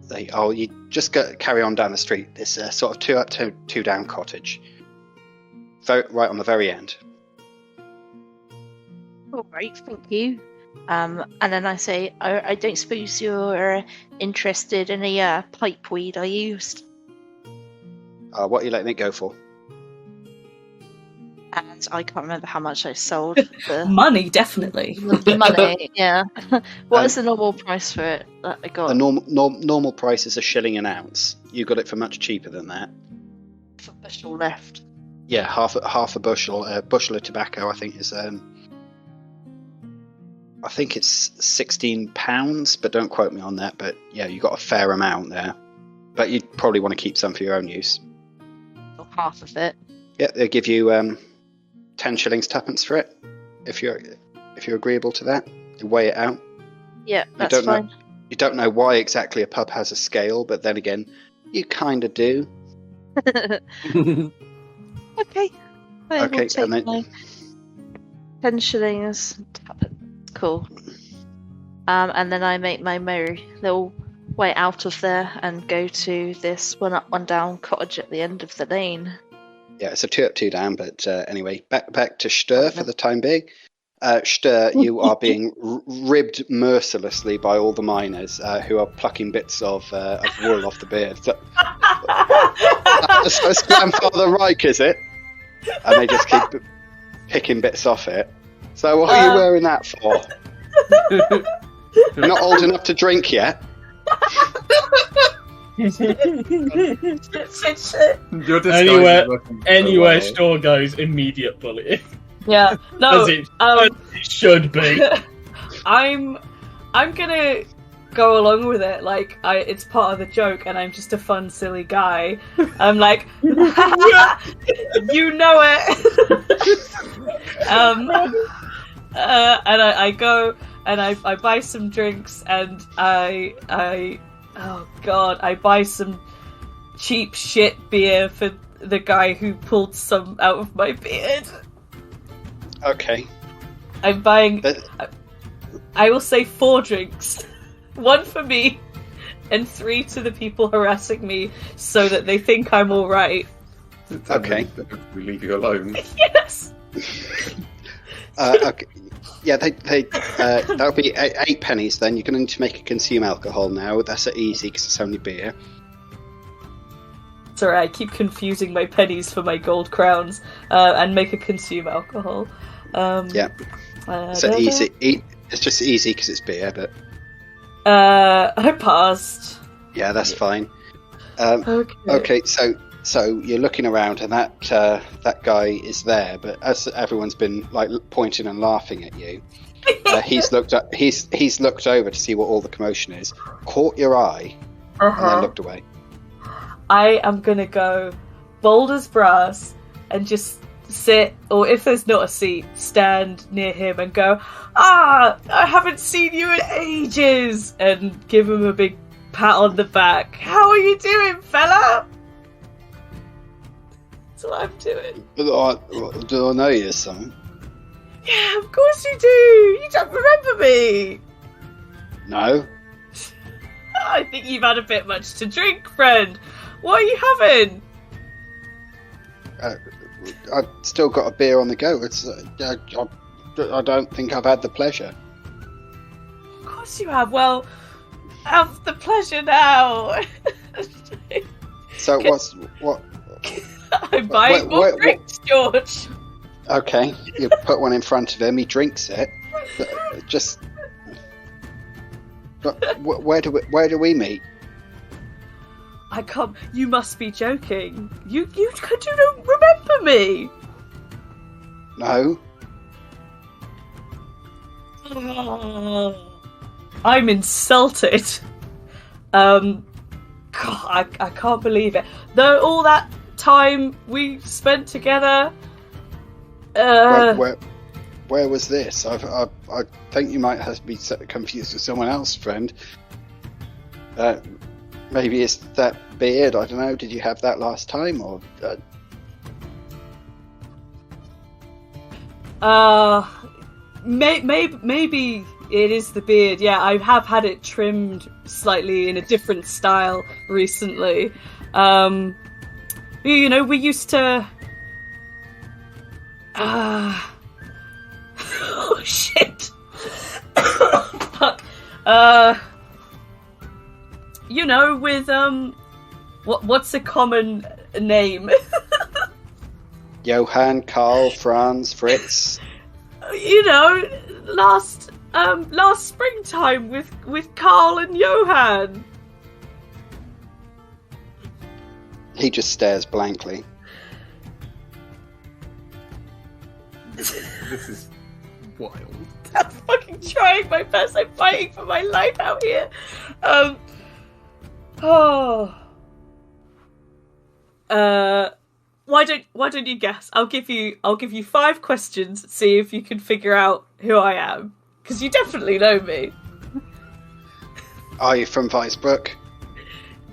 You just carry on down the street. It's a sort of 2 up, 2 down cottage. Right on the very end. All right, thank you. And then I say, I don't suppose you're interested in a pipe weed I used. What are you letting it go for? And I can't remember how much I sold. Money, definitely. The money, yeah. What is the normal price for it that I got? The normal price is $1 an ounce. You got it for much cheaper than that. For bushel left. Yeah, half a bushel. A bushel of tobacco, I think, is I think it's £16, but don't quote me on that. But yeah, you got a fair amount there. But you'd probably want to keep some for your own use. Or half of it. Yeah, they'll give you 10 shillings tuppence for it if you're agreeable to that. You weigh it out. Yeah, that's fine. You don't know why exactly a pub has a scale, but then again, you kind of do. Okay. I will take and then my 10 shillings. Cool. And then I make my little way out of there and go to this 1 up, 1 down cottage at the end of the lane. Yeah, it's a 2 up, 2 down, but anyway, back to Stör for the time being. Stör, you are being ribbed mercilessly by all the miners who are plucking bits of wool off the beard. So, that's grandfather Reich, is it? And they just keep picking bits off it. So what are you wearing that for? You're not old enough to drink yet? Anywhere Stör goes, immediate bullying. Yeah, no, as it should be. I'm gonna go along with it. Like, it's part of the joke, and I'm just a fun, silly guy. I'm like, you know it. And I go and I buy some drinks, and I buy some cheap shit beer for the guy who pulled some out of my beard. Okay. I'm buying. I will say 4 drinks, 1 for me, and 3 to the people harassing me, so that they think I'm all right. Okay. We leave you alone. Yes. Okay. Yeah, that'll be 8 pennies. Then you're going to need to make it consume alcohol now. That's easy because it's only beer. Sorry, I keep confusing my pennies for my gold crowns, and make a consume alcohol. Yeah. So easy. It's just easy because it's beer, but. I passed. Yeah, that's fine. Okay. So you're looking around, and that guy is there. But as everyone's been like pointing and laughing at you, he's looked up. He's looked over to see what all the commotion is. Caught your eye, and then looked away. I am gonna go bold as brass and just sit, or if there's not a seat, stand near him and go, I haven't seen you in ages, and give him a big pat on the back. How are you doing, fella? That's what I'm doing. Do I know you, son? Yeah, of course you do. You don't remember me. No. I think you've had a bit much to drink, friend. What are you having? I've still got a beer on the go. It's I don't think I've had the pleasure. course you have. Well, have the pleasure now. So what? I'm buying more drinks, George. Okay, you put one in front of him. He drinks it. But where do we meet? I can't. You must be joking. You don't remember me. No. I'm insulted. God, I can't believe it. Though all that time we spent together. Where was this? I think you might have been confused with someone else, friend. Maybe it's that beard. I don't know. Did you have that last time, or? Maybe it is the beard. Yeah, I have had it trimmed slightly in a different style recently. You know, we used to. Oh shit! Fuck. You know, with what's a common name? Johann, Karl, Franz, Fritz. You know, last springtime with Karl and Johann. He just stares blankly. This is wild. I'm fucking trying my best. I'm fighting for my life out here. Why don't you guess? I'll give you 5 questions. See if you can figure out who I am, because you definitely know me. Are you from Weisbrook?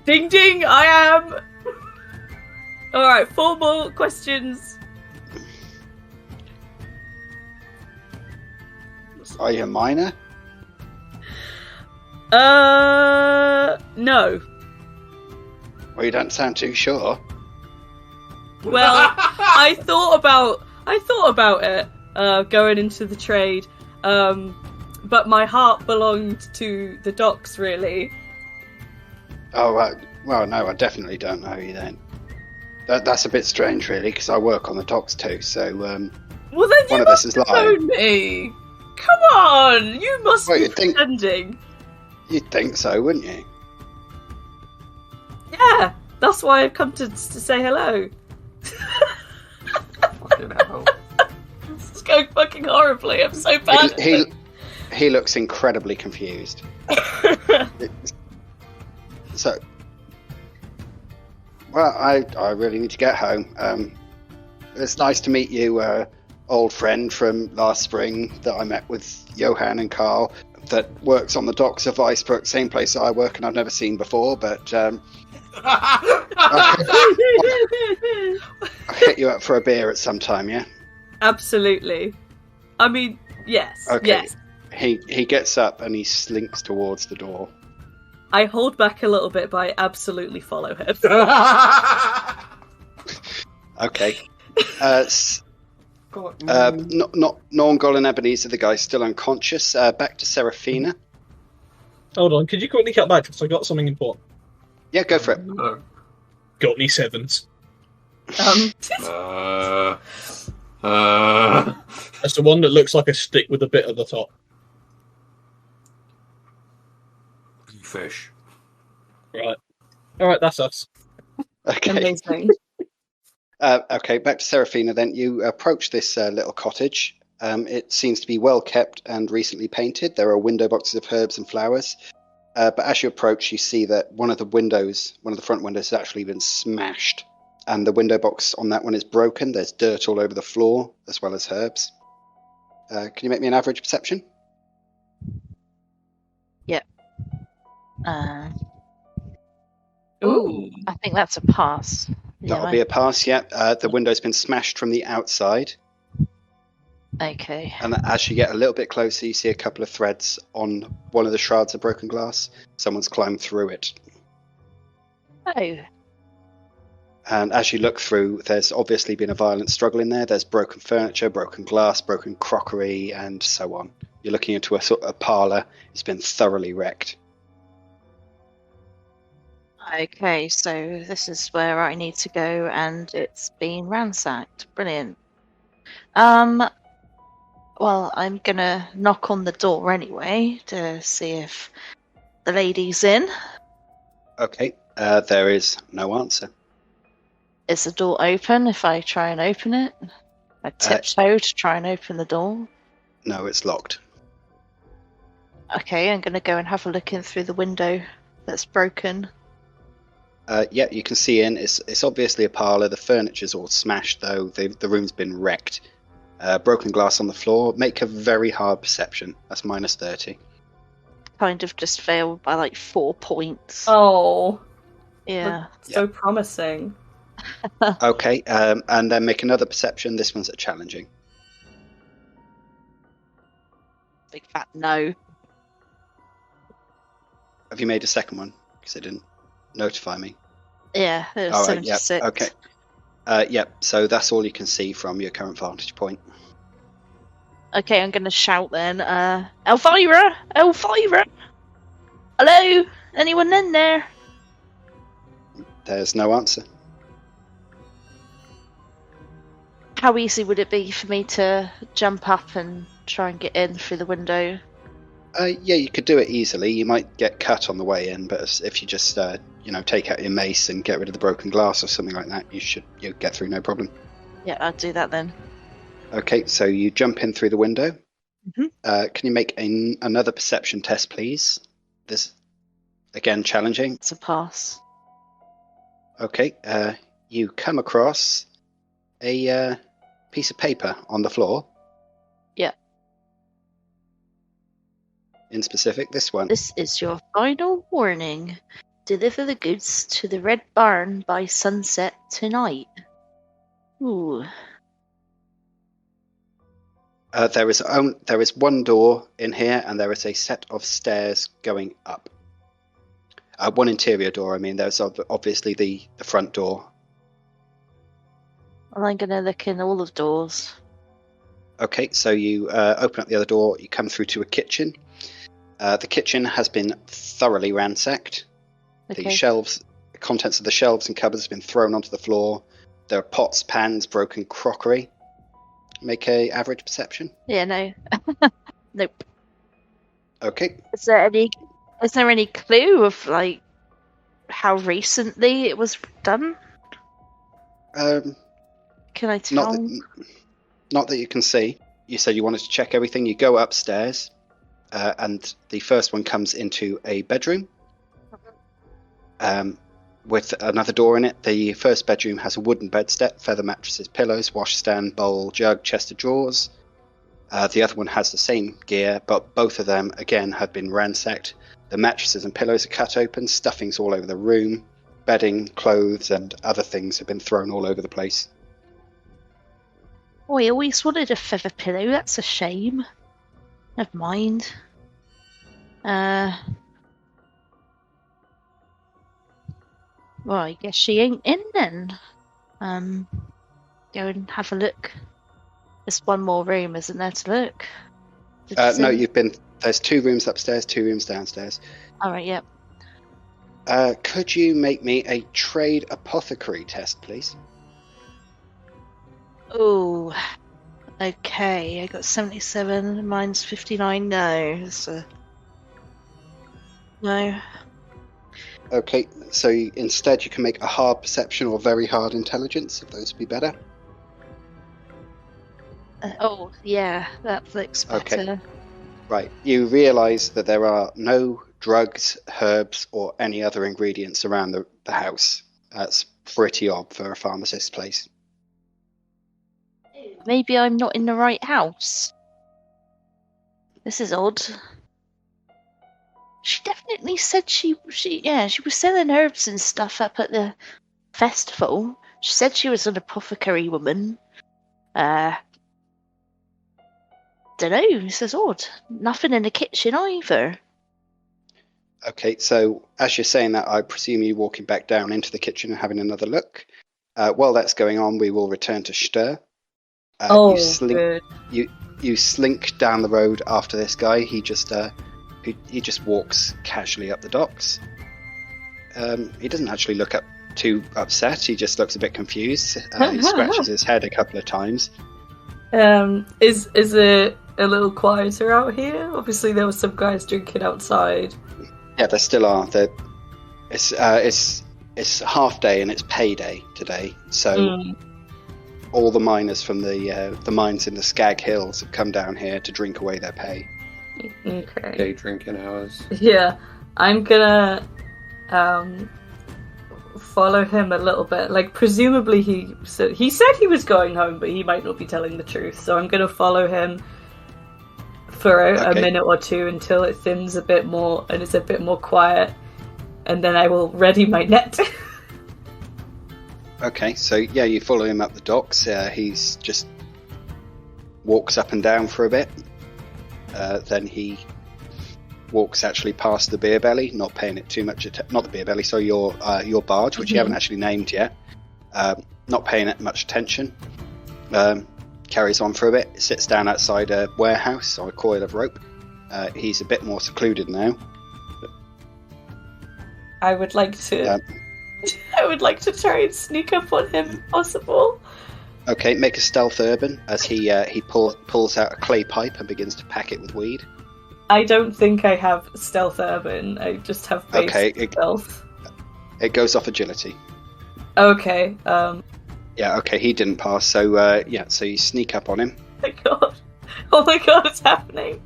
Ding ding, I am. All right, 4 more questions. Are you a miner? No. Well, you don't sound too sure. Well, I thought about it going into the trade, but my heart belonged to the docks, really. Oh, well, no, I definitely don't know you then. That's a bit strange, really, because I work on the docks too. So, well, then one of us is lying. Me. Come on, you must be pretending. You'd think so, wouldn't you? Yeah, that's why I've come to say hello. Fucking hell. This is going fucking horribly. I'm so bad. He looks incredibly confused. So, well, I really need to get home. It's nice to meet you, old friend from last spring that I met with Johann and Karl, that works on the docks of Weisbrook, same place I work, and I've never seen before, but I'll hit you up for a beer at some time, yeah? Absolutely. I mean, yes. Okay. Yes. He gets up and he slinks towards the door. I hold back a little bit, but I absolutely follow him. Okay. Nornghal and Ebenezer, the guy's still unconscious. Back to Seraphina. Hold on, could you quickly cut back because I got something important? Yeah, go for it. No. Got any 7s? That's the one that looks like a stick with a bit at the top. Fish. Right. Alright, that's us. Okay. Amazing. Okay, back to Seraphina then. You approach this little cottage. It seems to be well kept and recently painted. There are window boxes of herbs and flowers. But as you approach, you see that one of the front windows has actually been smashed. And the window box on that one is broken. There's dirt all over the floor, as well as herbs. Can you make me an average perception? Yep. Ooh. I think that's a pass. That'll be a pass, yeah. The window's been smashed from the outside. Okay. And as you get a little bit closer, you see a couple of threads on one of the shards of broken glass. Someone's climbed through it. Oh. And as you look through, there's obviously been a violent struggle in there. There's broken furniture, broken glass, broken crockery, and so on. You're looking into a sort of parlour. It's been thoroughly wrecked. Okay, so this is where I need to go, and it's been ransacked. Brilliant. Well, I'm gonna knock on the door anyway to see if the lady's in. Okay, there is no answer. Is the door open if I try and open it? I tiptoe to try and open the door. No, it's locked. Okay, I'm gonna go and have a look in through the window that's broken. Yeah, you can see in. It's obviously a parlour. The furniture's all smashed, though. The room's been wrecked. Broken glass on the floor. Make a very hard perception. That's -30. Kind of just failed by like 4 points. Oh. Yeah. So promising. Okay, and then make another perception. This one's a challenging. Big fat no. Have you made a second one? Because it didn't notify me. Yeah, it was All right, 76. yep, okay. Yep, so that's all you can see from your current vantage point. Okay, I'm gonna shout then. Elvira! Elvira! Hello? Anyone in there? There's no answer. How easy would it be for me to jump up and try and get in through the window? Yeah, you could do it easily. You might get cut on the way in, but if you just, take out your mace and get rid of the broken glass or something like that, you'll get through no problem. Yeah, I'll do that then. Okay, so you jump in through the window. Mm-hmm. Can you make another perception test, please? This, again, challenging. It's a pass. Okay, you come across a piece of paper on the floor. Yeah. In specific, this one. This is your final warning. Deliver the goods to the Red Barn by sunset tonight. Ooh. There is one door in here, and there is a set of stairs going up. One interior door. I mean, there's obviously the front door. Well, I'm gonna look in all the doors. Okay, so you open up the other door. You come through to a kitchen. The kitchen has been thoroughly ransacked. Okay. The contents of the shelves and cupboards have been thrown onto the floor. There are pots, pans, broken crockery. Make a average perception. Yeah, no. Nope. Okay. Is there any clue of like how recently it was done? Can I tell? Not that you can see. You said you wanted to check everything. You go upstairs, and the first one comes into a bedroom. With another door in it. The first bedroom has a wooden bedstead, feather mattresses, pillows, washstand, bowl, jug, chest of drawers. The other one has the same gear, but both of them, again, have been ransacked. The mattresses and pillows are cut open, stuffings all over the room, bedding, clothes, and other things have been thrown all over the place. Oh, I always wanted a feather pillow. That's a shame. Never mind. Well, I guess she ain't in then. Go and have a look. There's one more room, isn't there, to look? No, there's 2 rooms upstairs, 2 rooms downstairs. Alright, yep. Could you make me a trade apothecary test, please? Oh, okay. I got 77, mine's 59. No, no. Okay, so instead you can make a hard perception or very hard intelligence, if those would be better. Oh, yeah, that looks better. Okay. Right, you realise that there are no drugs, herbs, or any other ingredients around the house. That's pretty odd for a pharmacist's place. Maybe I'm not in the right house. This is odd. She definitely said she was selling herbs and stuff up at the festival. She said she was an apothecary woman. Dunno, this is odd. Nothing in the kitchen either. Okay, so as you're saying that, I presume you're walking back down into the kitchen and having another look. While that's going on, we will return to Stör. Good. You slink down the road after this guy. He just walks casually up the docks. He doesn't actually look up too upset. He just looks a bit confused. He scratches his head a couple of times. Is it a little quieter out here? Obviously, there were some guys drinking outside. Yeah, there still are. It's half day and it's payday today, so all the miners from the mines in the Skag Hills have come down here to drink away their pay. Okay. Day drinking hours. Yeah, I'm gonna follow him a little bit. Like, presumably he said he was going home, but he might not be telling the truth. So I'm gonna follow him for a minute or two until it thins a bit more and it's a bit more quiet, and then I will ready my net. Okay, so yeah, you follow him up the docks. He's just walks up and down for a bit. Then he walks actually past the beer belly, not paying it too much attention. Not the beer belly, sorry, your barge, which you haven't actually named yet. Not paying it much attention. Carries on for a bit. Sits down outside a warehouse on a coil of rope. He's a bit more secluded now. I would like to try and sneak up on him if possible. Okay, make a stealth urban as he pulls out a clay pipe and begins to pack it with weed. I don't think I have stealth urban. I just have base stealth. It goes off agility. Okay. Yeah. Okay. He didn't pass. So so you sneak up on him. Oh my god! It's happening.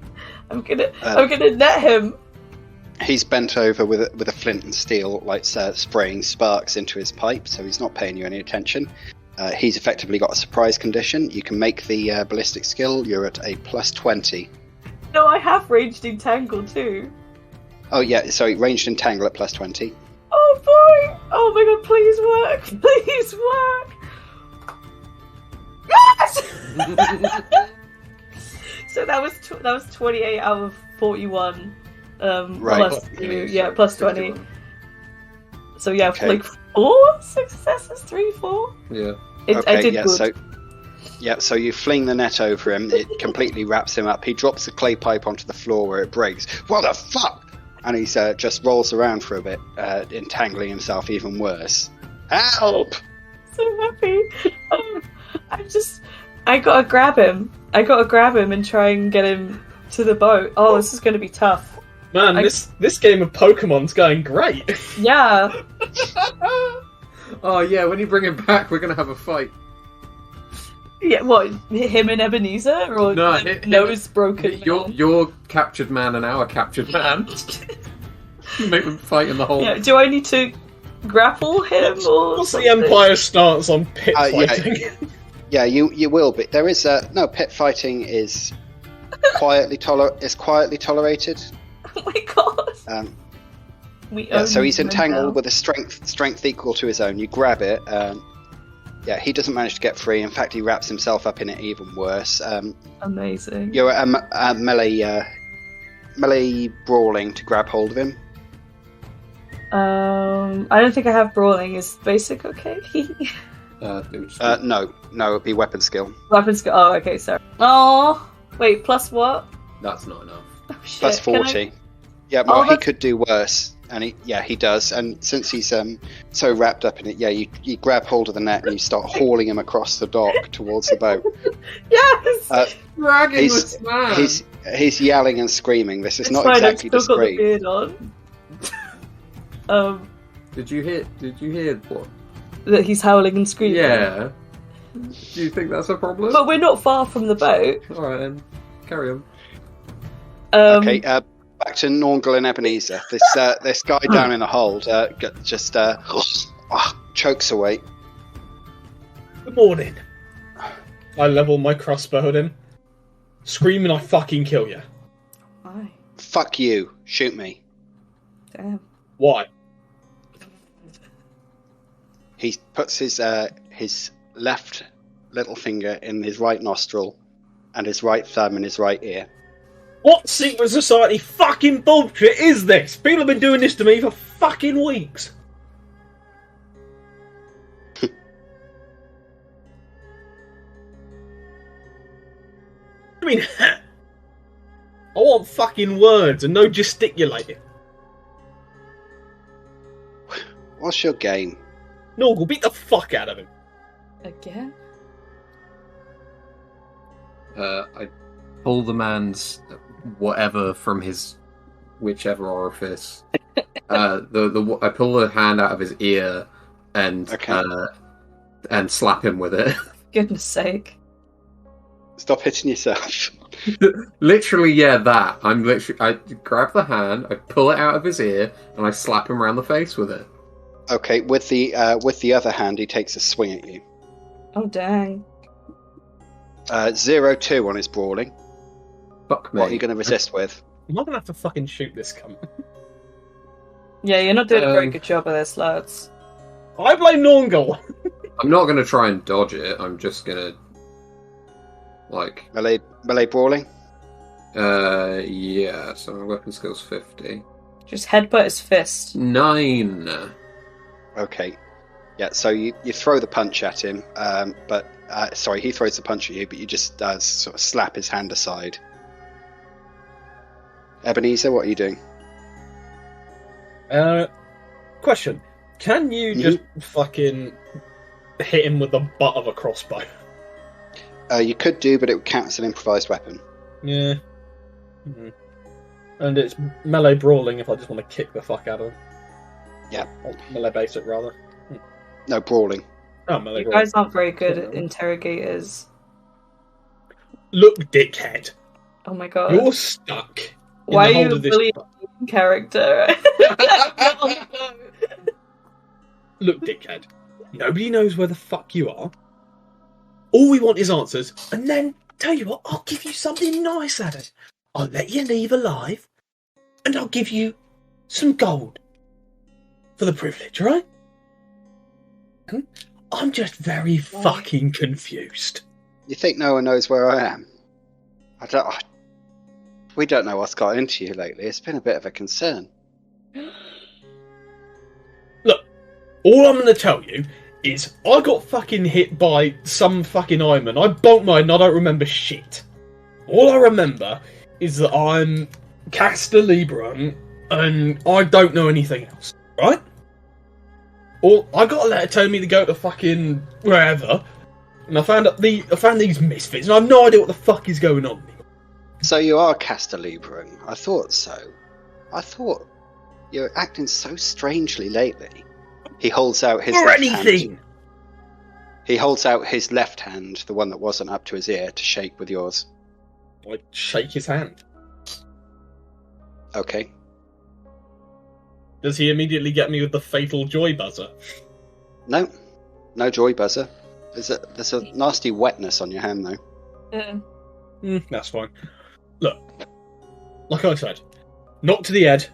I'm gonna net him. He's bent over with a flint and steel, like spraying sparks into his pipe, so he's not paying you any attention. He's effectively got a surprise condition. You can make the ballistic skill. You're at a +20. No, I have ranged entangle too. Oh yeah, sorry, ranged entangle at +20. Oh boy! Oh my god! Please work! Please work! Yes! So that was 28 out of 41. Right. Plus 20. So yeah, okay. like 4 successes, 3, 4. Yeah. I did good. So you fling the net over him. It completely wraps him up. He drops the clay pipe onto the floor where it breaks. What the fuck? And he's just rolls around for a bit, entangling himself even worse. Help! So happy. I gotta grab him. And try and get him to the boat. Oh, this is gonna be tough. Man, this game of Pokemon's going great. Yeah. Oh yeah, when you bring him back, we're gonna have a fight. Yeah, what? Him and Ebenezer, or no, nose broken? Your captured man and our captured man. Make them fight in the hole. Yeah. Do I need to grapple him or? What's the Empire's stance on pit fighting? Yeah, you will be. There is pit fighting is quietly tolerated. Oh my god. So he's entangled with a strength equal to his own. You grab it. He doesn't manage to get free. In fact, he wraps himself up in it even worse. Amazing. You're at melee brawling to grab hold of him. I don't think I have brawling. Is basic okay? No, it'd be weapon skill. Weapon skill. Oh, okay, sorry. Oh, wait, plus what? That's not enough. Oh, shit. Plus 40. Yeah, well, he could do worse, and he does. And since he's so wrapped up in it, you grab hold of the net and you start hauling him across the dock towards the boat. Yes, dragging this man. He's yelling and screaming. This is it's not fine, exactly I've still discreet. got the beard on. Did you hear what? That he's howling and screaming. Yeah. Do you think that's a problem? But we're not far from the boat. All right, then carry on. Okay. Back to Nornghal and Ebenezer. This guy down in the hold just chokes away. Good morning. I level my crossbow at him, screaming, "I fucking kill you!" Why? Fuck you! Shoot me! Damn. Why? He puts his left little finger in his right nostril and his right thumb in his right ear. What secret society fucking bullshit is this? People have been doing this to me for fucking weeks. I mean, I want fucking words and no gesticulating. What's your game? Nornghal, beat the fuck out of him. Again? I pull the man's whatever from his whichever orifice. I pull the hand out of his ear and slap him with it. Goodness sake. Stop hitting yourself. Literally, yeah, that. I grab the hand, I pull it out of his ear, and I slap him around the face with it. Okay, with the other hand, he takes a swing at you. Oh, dang. 0-2 on his brawling. Fuck me. What are you going to resist with? I'm not going to have to fucking shoot this cunt. Yeah, you're not doing a very good job of this, lads. I blame Nornghal. I'm not going to try and dodge it, I'm just going to... Melee brawling? Yeah, so my weapon skill's 50. Just headbutt his fist. 9. Okay. Yeah, so you throw the punch at him, but he throws the punch at you, but you just sort of slap his hand aside. Ebenezer, what are you doing? Question. Can you just fucking hit him with the butt of a crossbow? You could do, but it would count as an improvised weapon. Yeah. Mm-hmm. And it's melee brawling if I just want to kick the fuck out of him. Yeah. Or melee basic, rather. No, brawling. Oh, melee You brawling. guys aren't very good at interrogators. Look, dickhead. Oh my god. You're stuck. Why in the are you hold of this really a character? Look, dickhead. Nobody knows where the fuck you are. All we want is answers, and then, tell you what, I'll give you something nice at it. I'll let you leave alive, and I'll give you some gold for the privilege, right? I'm just very fucking confused. You think no one knows where I am? We don't know what's got into you lately. It's been a bit of a concern. Look, all I'm going to tell you is I got fucking hit by some fucking Ironman. I bonked mine and I don't remember shit. All I remember is that I'm Caster Libran and I don't know anything else, right? I got a letter telling me to go to fucking wherever, and I found these misfits, and I have no idea what the fuck is going on. So you are Caster Libran. I thought so. I thought you're acting so strangely lately. He holds out his left hand. He holds out his left hand, the one that wasn't up to his ear, to shake with yours. I shake his hand. Okay. Does he immediately get me with the fatal joy buzzer? No joy buzzer. There's a nasty wetness on your hand, though. That's fine. Look, like I said, knocked to the head,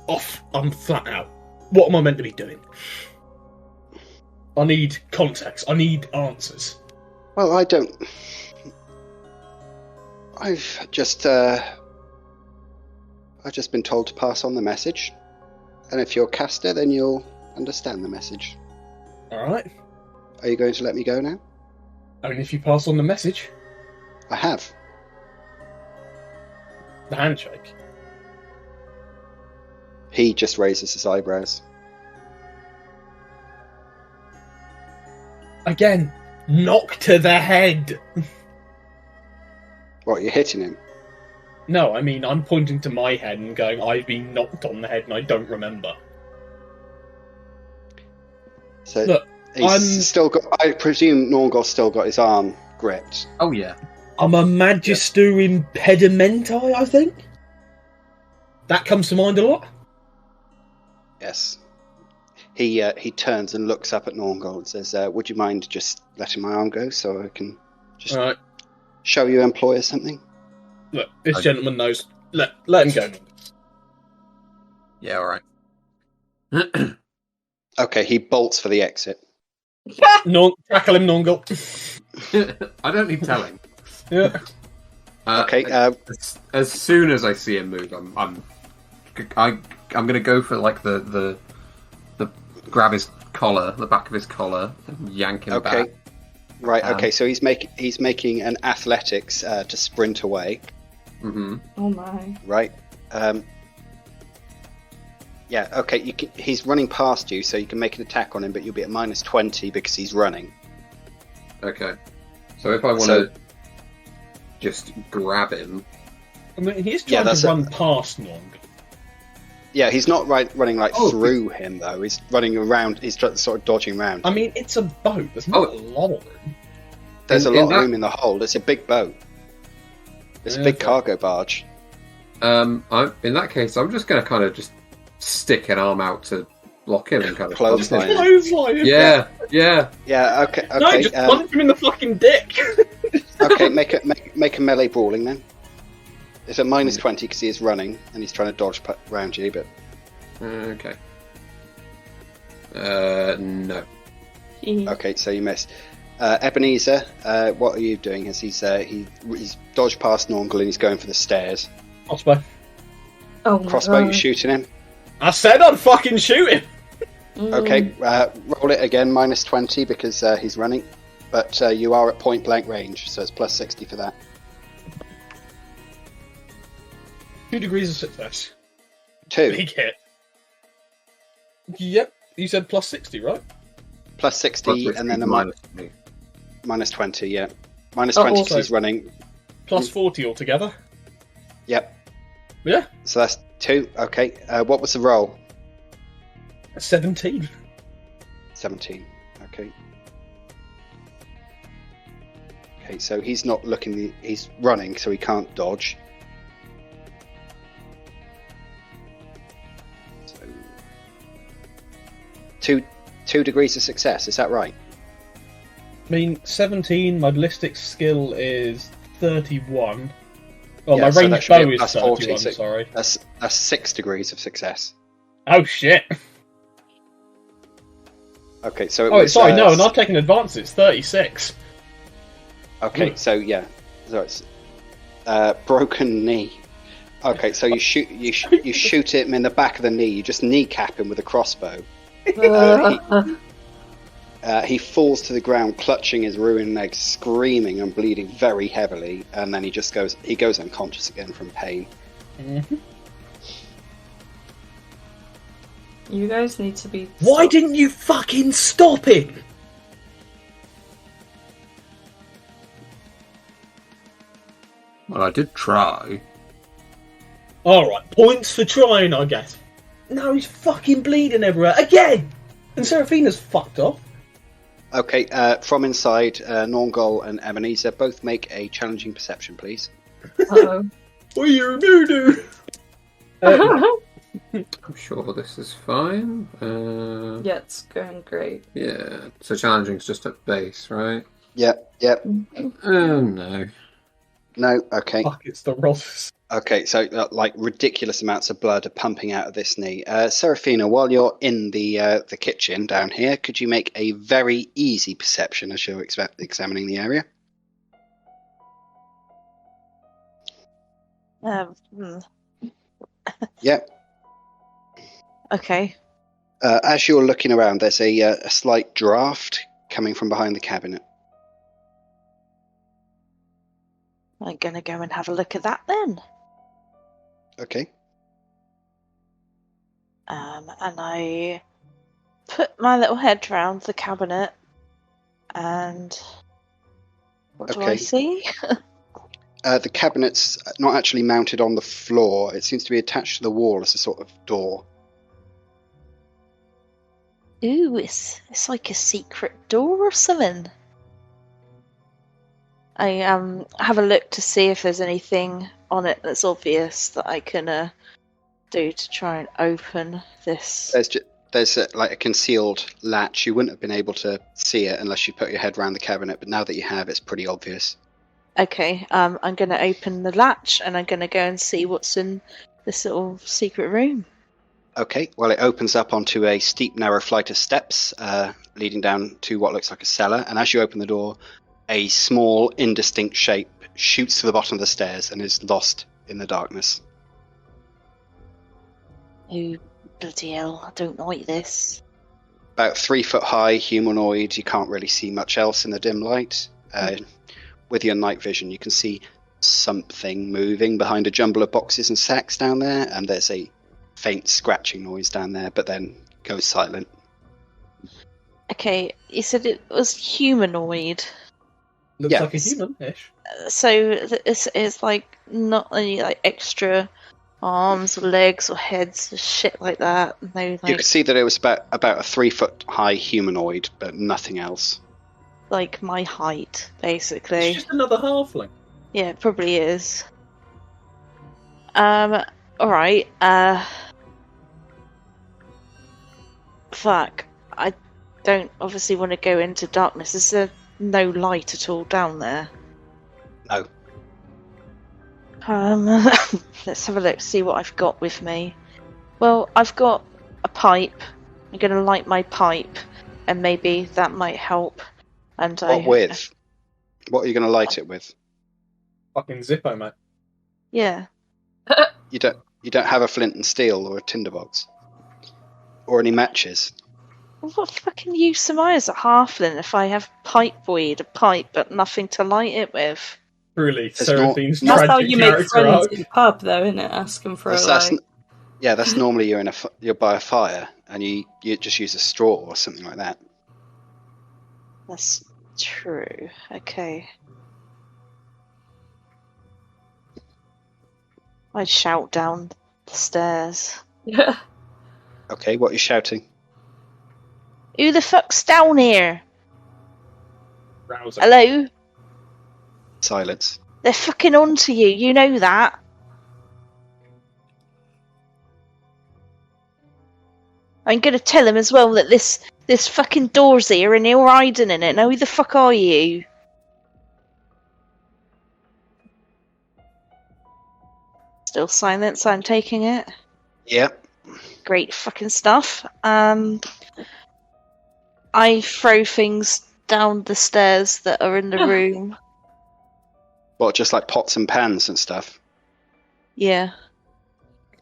off, I'm flat out. What am I meant to be doing? I need context. I need answers. Well, I don't... I've just been told to pass on the message. And if you're Caster, then you'll understand the message. Alright. Are you going to let me go now? I mean, if you pass on the message. I have. The handshake. He just raises his eyebrows. Again, knock to the head. What, you're hitting him? No, I mean, I'm pointing to my head and going, I've been knocked on the head and I don't remember. So, look, still got... I presume Nornghal's still got his arm gripped. Oh, yeah. I'm a Magister Impedimenti, I think? That comes to mind a lot? Yes. He turns and looks up at Nornghal and says, would you mind just letting my arm go so I can just show you employ or something? Look, this gentleman knows. Let him go. Yeah, alright. Okay, he bolts for the exit. Tackle him, Nornghal. I don't need telling. Yeah. Okay. As soon as I see him move, I'm gonna go for like the grab his collar, the back of his collar, and yank him back. Right. Okay. So he's making an athletics to sprint away. Mm-hmm. Oh my. Right. Yeah. Okay. He's running past you, so you can make an attack on him, but you'll be at -20 because he's running. Okay. So if I want to just grab him, I mean, he's trying to run past Nornghal. Yeah, he's not running through him though. He's running around. He's sort of dodging around. I mean, it's a boat. There's not a lot of room. There's a lot of room in the hold. It's a big boat. It's a big cargo barge. in that case, I'm just going to kind of just stick an arm out to block him and kind of clothesline. Yeah. Okay. No, just punch him in the fucking dick. Okay, make a melee brawling then. It's a -20 because he is running and he's trying to dodge around you, but. Okay. No. Okay, so you miss. Ebenezer, what are you doing? As he's dodged past Nornghal and he's going for the stairs. Crossbow. Oh, Crossbow, you shooting him? I said I'd fucking shoot him. Okay, roll it again, -20 because he's running, but you are at point blank range, so it's +60 for that. 2 degrees of success. 2. Big hit. Yep, you said +60, right? +60 and then a -20, yeah. -20 also, because he's running. +40 altogether. Yep. Yeah. So that's 2. Okay. What was the roll? 17. 17. Okay. Okay, so he's not looking. He's running, so he can't dodge. So 2 degrees of success. Is that right? I mean, 17. My ballistic skill is 31. Oh, Yeah, my so that range should be bow a is plus 31. 40, Sorry. That's 6 degrees of success. Oh shit. Okay, so it Oh, was, sorry. No, and I've taken advances. It's 36. Okay, so yeah, so it's broken knee. Okay, so you shoot him in the back of the knee. You just kneecap him with a crossbow. He falls to the ground, clutching his ruined leg, screaming and bleeding very heavily, and then he goes unconscious again from pain. Mm-hmm. You guys need to be. Why didn't you fucking stop him? Well, I did try. Alright, points for trying, I guess. No, he's fucking bleeding everywhere. Again! And Seraphina's fucked off. Okay, from inside, Nornghal and Ebenezer both make a challenging perception, please. Uh-oh. What are you doo-doo? I'm sure this is fine. Yeah, it's going great. Yeah, so challenging's just at base, right? Yep. Oh, no. No, okay. Fuck, it's the Ross. Okay, so like ridiculous amounts of blood are pumping out of this knee. Seraphina, while you're in the kitchen down here, could you make a very easy perception as you're examining the area? Yep. Okay. As you're looking around, there's a slight draft coming from behind the cabinet. I'm gonna go and have a look at that then. Okay. And I put my little head round the cabinet, and what do I see? The cabinet's not actually mounted on the floor. It seems to be attached to the wall as a sort of door. Ooh, it's like a secret door or something. I have a look to see if there's anything on it that's obvious that I can do to try and open this. There's like a concealed latch. You wouldn't have been able to see it unless you put your head around the cabinet, but now that you have, it's pretty obvious. Okay, I'm going to open the latch and I'm going to go and see what's in this little secret room. Okay, well, it opens up onto a steep, narrow flight of steps leading down to what looks like a cellar, and as you open the door, a small, indistinct shape shoots to the bottom of the stairs and is lost in the darkness. Oh, bloody hell, I don't like this. about 3 foot high, humanoid. You can't really see much else in the dim light. With your night vision, you can see something moving behind a jumble of boxes and sacks down there, and there's a faint scratching noise down there, but then goes silent. Okay, you said it was humanoid. Looks like a human-ish. So it's like not any like extra arms or legs or heads or shit like that. No, You could see that it was about a 3 foot high humanoid, but nothing else. like my height, basically. It's just another halfling. Yeah, it probably is. Alright, fuck. I don't obviously want to go into darkness. Is there no light at all down there? No. Let's have a look, see what I've got with me. Well, I've got a pipe. I'm going to light my pipe, and maybe that might help. And What with? What are you going to light it with? Fucking Zippo, mate. Yeah. You don't have a flint and steel or a tinderbox? Or any matches? What fucking use am I as a halfling if I have a pipe, but nothing to light it with? Truly, There's Seraphine's That's how tragic you make character friends arc. in pub, though, isn't it? Asking for a That's light. Yeah, that's normally you're by a fire and you just use a straw or something like that. That's true. Okay. I'd shout down the stairs. Yeah. Okay, what are you shouting? Who the fuck's down here? Rousing. Hello? Silence. They're fucking onto you, you know that. I'm gonna tell him as well that this fucking door's here and you're hiding in it. Now who the fuck are you? Still silence, I'm taking it. Yep. Great fucking stuff. I throw things down the stairs that are in the room. What, just like pots and pans and stuff? Yeah.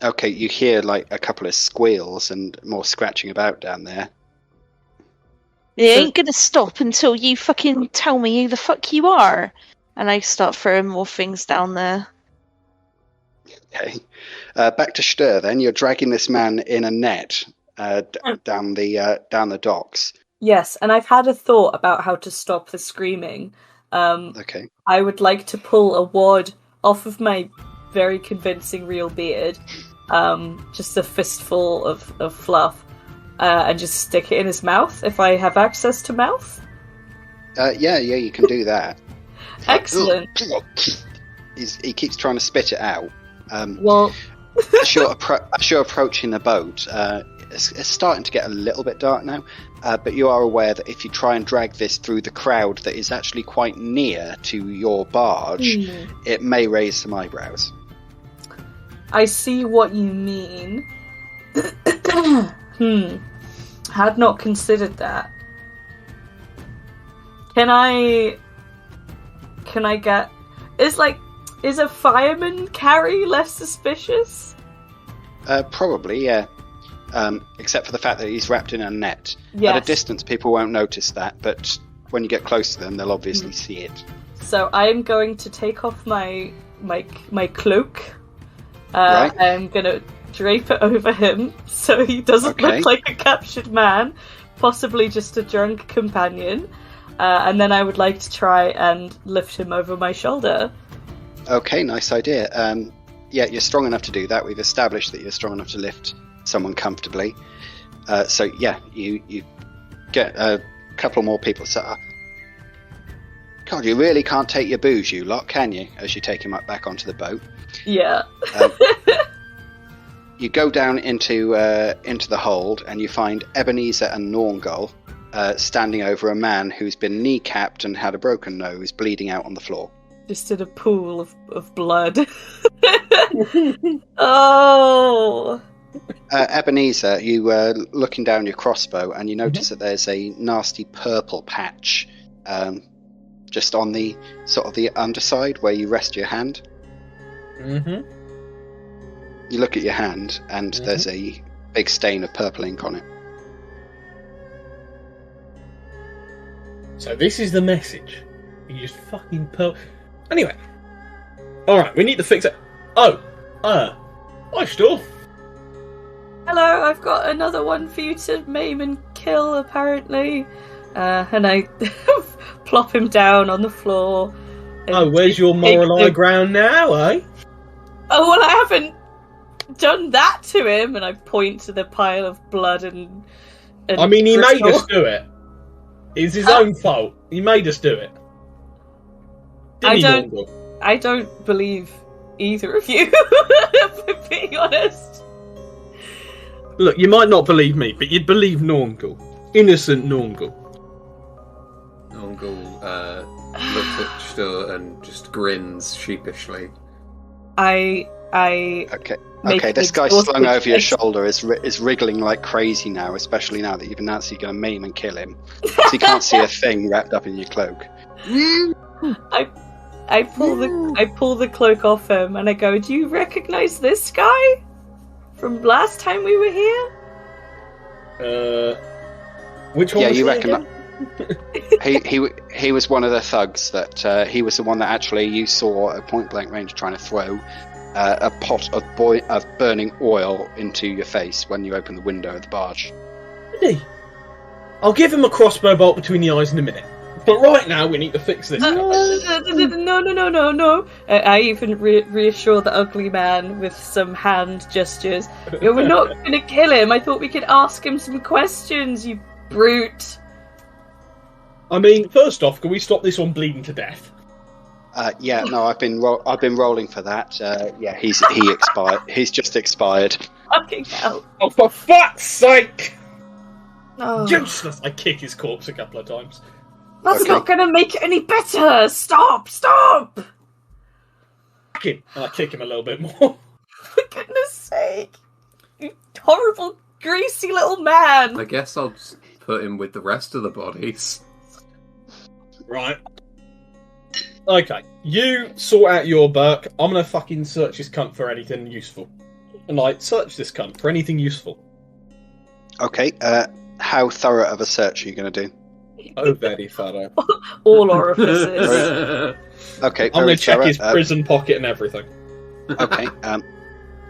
Okay, you hear like a couple of squeals and more scratching about down there. It ain't gonna stop until you fucking tell me who the fuck you are. And I start throwing more things down there. Okay. Back to Stör then. You're dragging this man in a net down the docks. Yes, and I've had a thought about how to stop the screaming. Okay. I would like to pull a wad off of my very convincing real beard, just a fistful of fluff, and just stick it in his mouth if I have access to mouth. Yeah, you can do that. Excellent. He keeps trying to spit it out. Well, as you're approaching the boat, it's starting to get a little bit dark now, but you are aware that if you try and drag this through the crowd that is actually quite near to your barge, it may raise some eyebrows. I see what you mean. Had not considered that. Can I get... Is a fireman carry less suspicious? Probably, yeah. Except for the fact that he's wrapped in a net. Yes. At a distance, people won't notice that, but when you get close to them, they'll obviously see it. So I'm going to take off my cloak. Right. I'm going to drape it over him so he doesn't look like a captured man, possibly just a drunk companion. And then I would like to try and lift him over my shoulder. Okay, nice idea. Yeah, you're strong enough to do that. We've established that you're strong enough to lift someone comfortably. So yeah, you get a couple more people set up. God, you really can't take your booze, you lot, can you? As you take him up back onto the boat. Yeah. You go down into the hold, and you find Ebenezer and Nornghal standing over a man who's been kneecapped and had a broken nose, bleeding out on the floor. Just in a pool of blood. Oh! Ebenezer, you were looking down your crossbow, and you notice that there's a nasty purple patch just on the sort of the underside where you rest your hand. Mm-hmm. You look at your hand, and there's a big stain of purple ink on it. So this is the message. You just fucking Anyway. Alright, we need to fix it. Oh! Hi, Stör. Hello, I've got another one for you to maim and kill, apparently. And I plop him down on the floor. Oh, where's your moral high ground now, eh? Oh, well, I haven't done that to him. And I point to the pile of blood and I mean, he made us do it. It's his own fault. He made us do it. I don't believe either of you, for being honest. Look, you might not believe me, but you'd believe Nornghal. Innocent Nornghal. Nornghal looks at Stör and just grins sheepishly. Okay, this guy slung over your shoulder is wriggling like crazy now, especially now that you've announced you're going to maim and kill him. So you can't see a thing wrapped up in your cloak. I pull the cloak off him and I go, do you recognise this guy from last time we were here? Which one? Yeah, was you he reckon? He was one of the thugs that he was the one that actually you saw at point blank range trying to throw a pot of burning oil into your face when you opened the window of the barge. Did he? I'll give him a crossbow bolt between the eyes in a minute. But right now we need to fix this. No. I even reassure the ugly man with some hand gestures. We're not going to kill him. I thought we could ask him some questions, you brute. I mean, first off, can we stop this one bleeding to death? Yeah, no, I've been rolling for that. Yeah, he expired. He's just expired. Fucking hell! Oh, for fuck's sake! Oh. Useless! I kick his corpse a couple of times. That's not going to make it any better. Stop! And I kick him a little bit more. For goodness sake! You horrible, greasy little man. I guess I'll just put him with the rest of the bodies. Right. Okay, you sort out your Burke. I'm gonna fucking search this cunt for anything useful. And search this cunt for anything useful. Okay, how thorough of a search are you going to do? Oh, very thorough. All orifices. Okay, I'm gonna check thorough. his prison pocket and everything. Okay,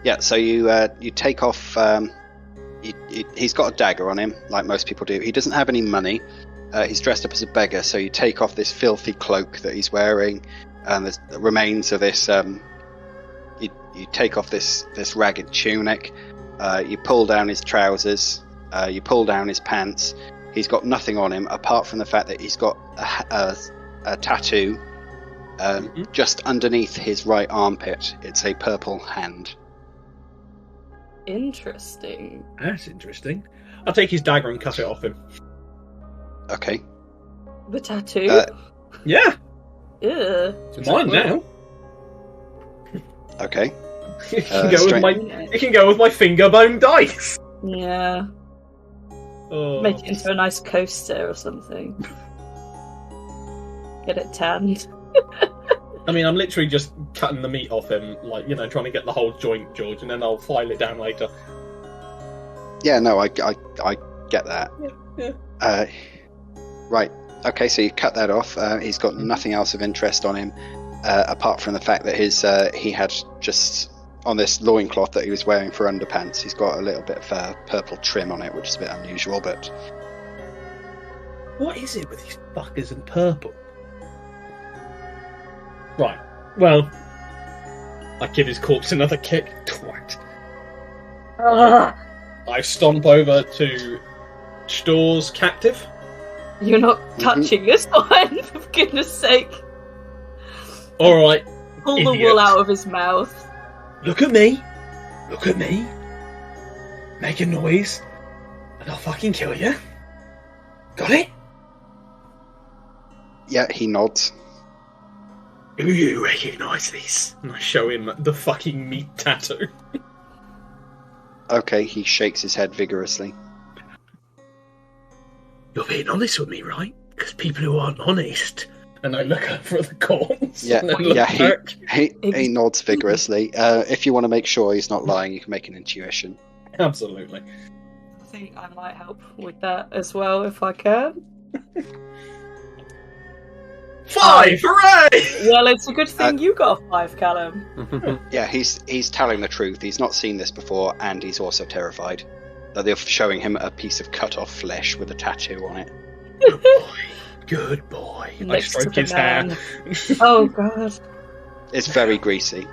yeah, so you take off... he's got a dagger on him, like most people do. He doesn't have any money. He's dressed up as a beggar, so you take off this filthy cloak that he's wearing, and the remains of this. You take off this ragged tunic. You pull down his trousers. You pull down his pants. He's got nothing on him apart from the fact that he's got a tattoo just underneath his right armpit. It's a purple hand. Interesting. That's interesting. I'll take his dagger and cut it off him. Okay. The tattoo? Yeah. Yeah. It's mine now. Okay. It can go with my finger bone dice. Yeah. Oh. Make it into a nice coaster or something. Get it tanned. I mean, I'm literally just cutting the meat off him, trying to get the whole joint, George, and then I'll file it down later. Yeah, no, I get that. Yeah. Right. Okay, so you cut that off. He's got nothing else of interest on him, apart from the fact that he had just on this loincloth that he was wearing for underpants. He's got a little bit of purple trim on it, which is a bit unusual. But what is it with these fuckers and purple? Right. Well, I give his corpse another kick. Twat. I stomp over to Stör's captive. You're not touching this one, for goodness sake. Alright. Pull the wool out of his mouth. Look at me. Look at me. Make a noise, and I'll fucking kill you. Got it? Yeah, he nods. Do you recognise this? And I show him the fucking meat tattoo. Okay, he shakes his head vigorously. You're being honest with me, right? Because people who aren't honest... And I look over at the corpse. Yeah, he nods vigorously. If you want to make sure he's not lying, you can make an intuition. Absolutely. I think I might help with that as well, if I can. 5! Hooray! Well, it's a good thing you got a 5, Callum. Yeah, he's telling the truth. He's not seen this before, and he's also terrified that they're showing him a piece of cut-off flesh with a tattoo on it. Good boy. Good boy. I Next to stroke the his man. hair. Oh, God. It's very greasy.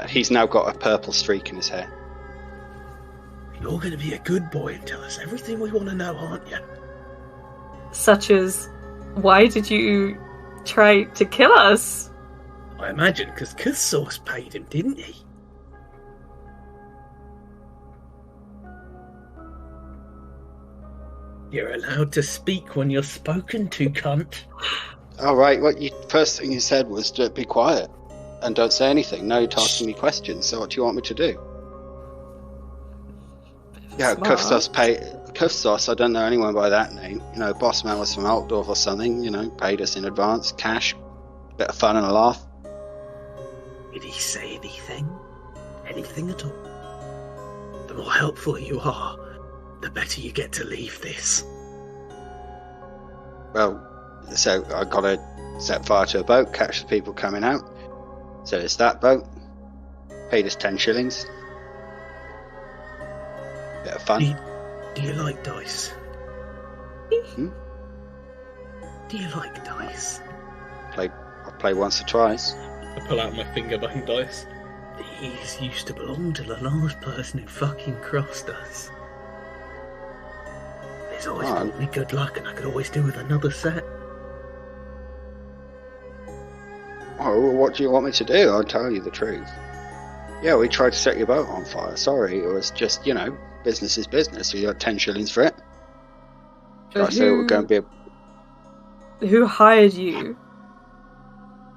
He's now got a purple streak in his hair. You're going to be a good boy and tell us everything we want to know, aren't you? Such as, why did you try to kill us? I imagine because Kuthsource paid him, didn't he? You're allowed to speak when you're spoken to, cunt. All right. First thing you said was to be quiet and don't say anything. Now you're asking me questions. So what do you want me to do? Yeah, Kuthsource. I don't know anyone by that name. You know, boss man was from Altdorf or something. You know, paid us in advance, cash, bit of fun and a laugh. Did he say anything? Anything at all? The more helpful you are, the better you get to leave this. Well, so I got to set fire to a boat, catch the people coming out. So it's that boat. Paid us 10 shillings. Bit of fun. Do you like dice? Hmm? Do you like dice? I play once or twice. I pull out my finger bone dice. These used to belong to the last person who fucking crossed us. There's always brought me good luck, and I could always do with another set. Oh, what do you want me to do? I'll tell you the truth. Yeah, we tried to set your boat on fire. Sorry, it was just, you know, business is business. So you got 10 shillings for it. I said it was going to be Who hired you?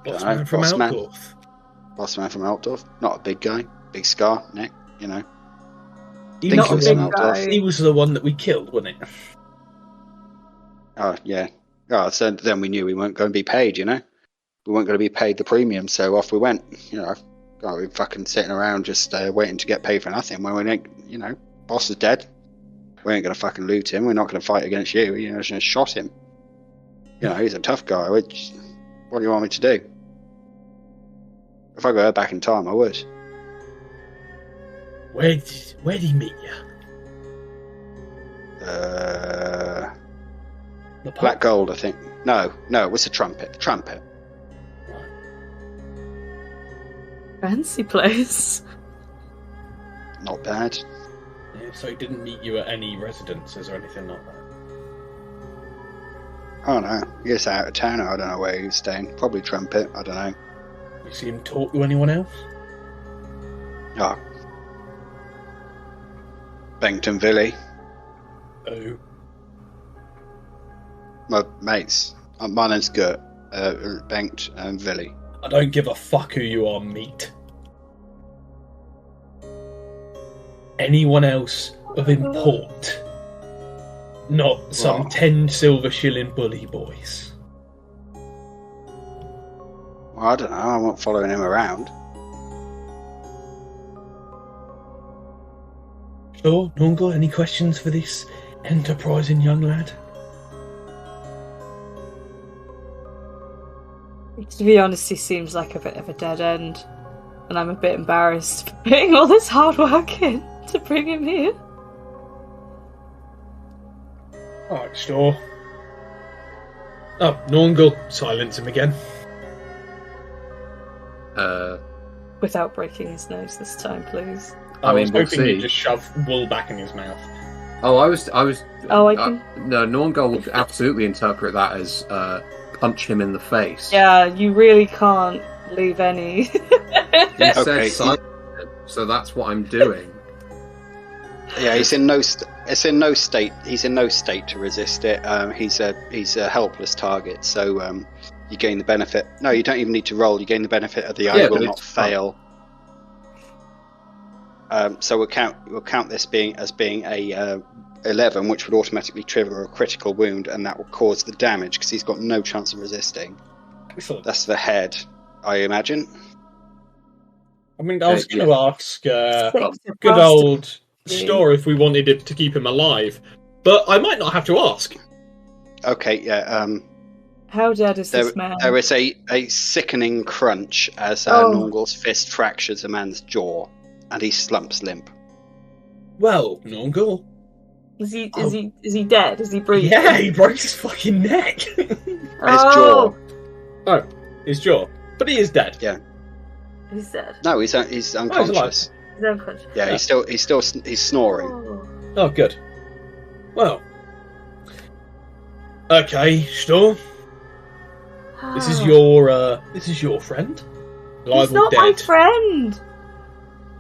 Boss man from Altdorf. Boss man from Altdorf. Not a big guy. Big scar, neck, you know. He was the one that we killed, wasn't it? Oh, yeah. Oh, so then we knew we weren't going to be paid, you know. We weren't going to be paid the premium, so off we went. You know, we were fucking sitting around just waiting to get paid for nothing. When we ain't, you know, boss is dead. We ain't going to fucking loot him. We're not going to fight against you. You know, just shot him. You know, he's a tough guy. What do you want me to do? If I go back in time, I would. Where'd he meet you? The Black Gold, I think. No, it was the trumpet. The trumpet. Fancy place. Not bad. Yeah, so he didn't meet you at any residences or anything like that? Oh no, he was out of town. I don't know where he was staying. Probably Trumpet. I don't know. You see him talk to anyone else? Oh. Bengton Villy. Oh. My mates. My name's Gert. Bengt and Villy. I don't give a fuck who you are, meat. Anyone else of import. Not some 10 silver shilling bully boys. Well, I don't know. I'm not following him around. Sure, Nornghal, any questions for this enterprising young lad? To be honest, he seems like a bit of a dead end, and I'm a bit embarrassed for putting all this hard work in to bring him here. Alright, Stör. Oh, Nornghal, silence him again. Without breaking his nose this time, please. I was hoping he'd just shove wool back in his mouth. Oh, I was. Oh, I can. No, Nornghal would absolutely interpret that as punch him in the face. Yeah, you really can't leave any. You said silence, so that's what I'm doing. Yeah, he's in no state. He's in no state to resist it. He's a helpless target. So you gain the benefit. No, you don't even need to roll. You gain the benefit of the I will not fail. So we'll count this as being a 11, which would automatically trigger a critical wound, and that will cause the damage because he's got no chance of resisting. Excellent. That's the head, I imagine. I mean, I was going to ask good old Stör if we wanted to keep him alive, but I might not have to ask. Okay, yeah. How dead is this man? There is a sickening crunch as Nornghal's fist fractures a man's jaw, and he slumps limp. Well, Nornghal. Is he dead? Is he breathing? Yeah, he broke his fucking neck. His jaw. Oh, his jaw. But he is dead. Yeah. He's dead. No, he's unconscious. He's unconscious. Yeah, he's snoring. Oh, good. Well. Okay, Stör. This is your friend. Alive He's not my friend.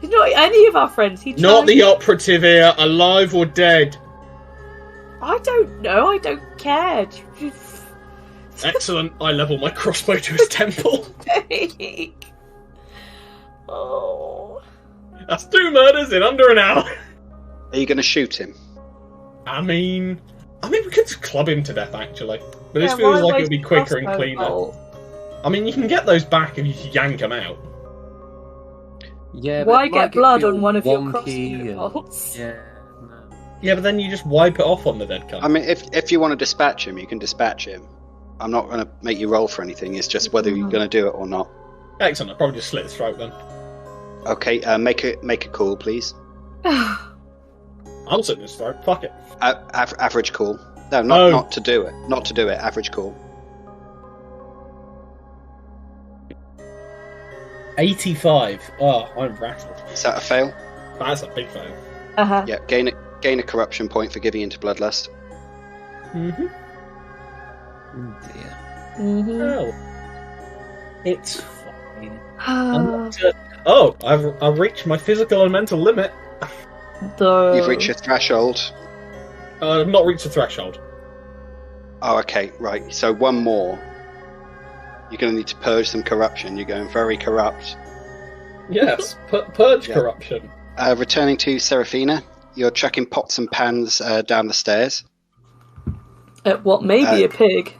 He's not any of our friends. Not the operative here. Alive or dead? I don't know. I don't care. Excellent. I level my crossbow to his temple. Oh. That's 2 murders in under an hour. Are you going to shoot him? I mean, we could just club him to death, actually. But this feels like it would be quicker and cleaner. I mean, you can get those back if you yank them out. Yeah. Why get blood on one of your crossbow bolts? Yeah. No. Yeah, but then you just wipe it off on the dead guy. I mean, if you want to dispatch him, you can dispatch him. I'm not going to make you roll for anything. It's just whether you're going to do it or not. Excellent. I'll probably just slit his throat then. Okay. Make a call, please. I'm slitting his throat. Fuck it. Average call. No, not to do it. Not to do it. Average call. 85. Oh, I'm rattled. Is that a fail? That's a big fail. Uh-huh. Yeah. Gain a corruption point for giving into bloodlust. Mm-hmm. Oh dear. Mm-hmm. Oh. It's fine. I've reached my physical and mental limit. You've reached your threshold. I've not reached the threshold. Oh, okay, right. So one more. You're going to need to purge some corruption. You're going very corrupt. Yes, purge corruption. Returning to Seraphina, you're chucking pots and pans down the stairs. At what may be a pig.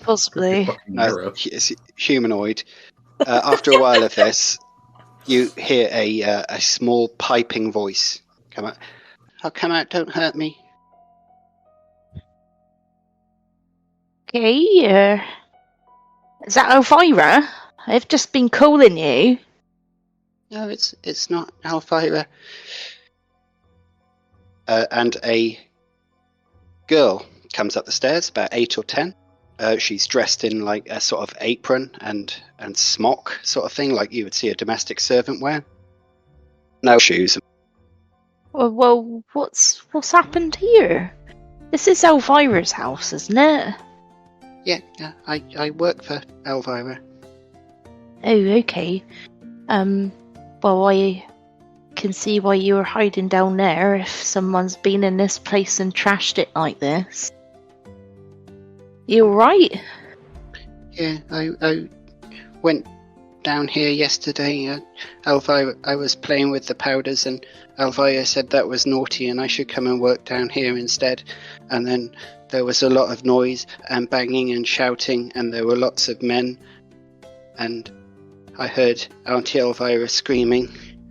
Possibly. It's humanoid. After a while of this, you hear a small piping voice come out. "I'll come out, don't hurt me." Okay, is that Elvira? I've just been calling you. No, it's not Elvira. And a girl comes up the stairs, about 8 or 10. She's dressed in like a sort of apron and smock sort of thing, like you would see a domestic servant wear. No shoes. Well, what's happened here? This is Elvira's house, isn't it? Yeah, I work for Elvira. Oh, okay. Well, I can see why you were hiding down there if someone's been in this place and trashed it like this. You alright? Yeah, I went down here yesterday. Elvira, I was playing with the powders and Elvira said that was naughty and I should come and work down here instead. And then there was a lot of noise and banging and shouting and there were lots of men. And I heard Auntie Elvira screaming.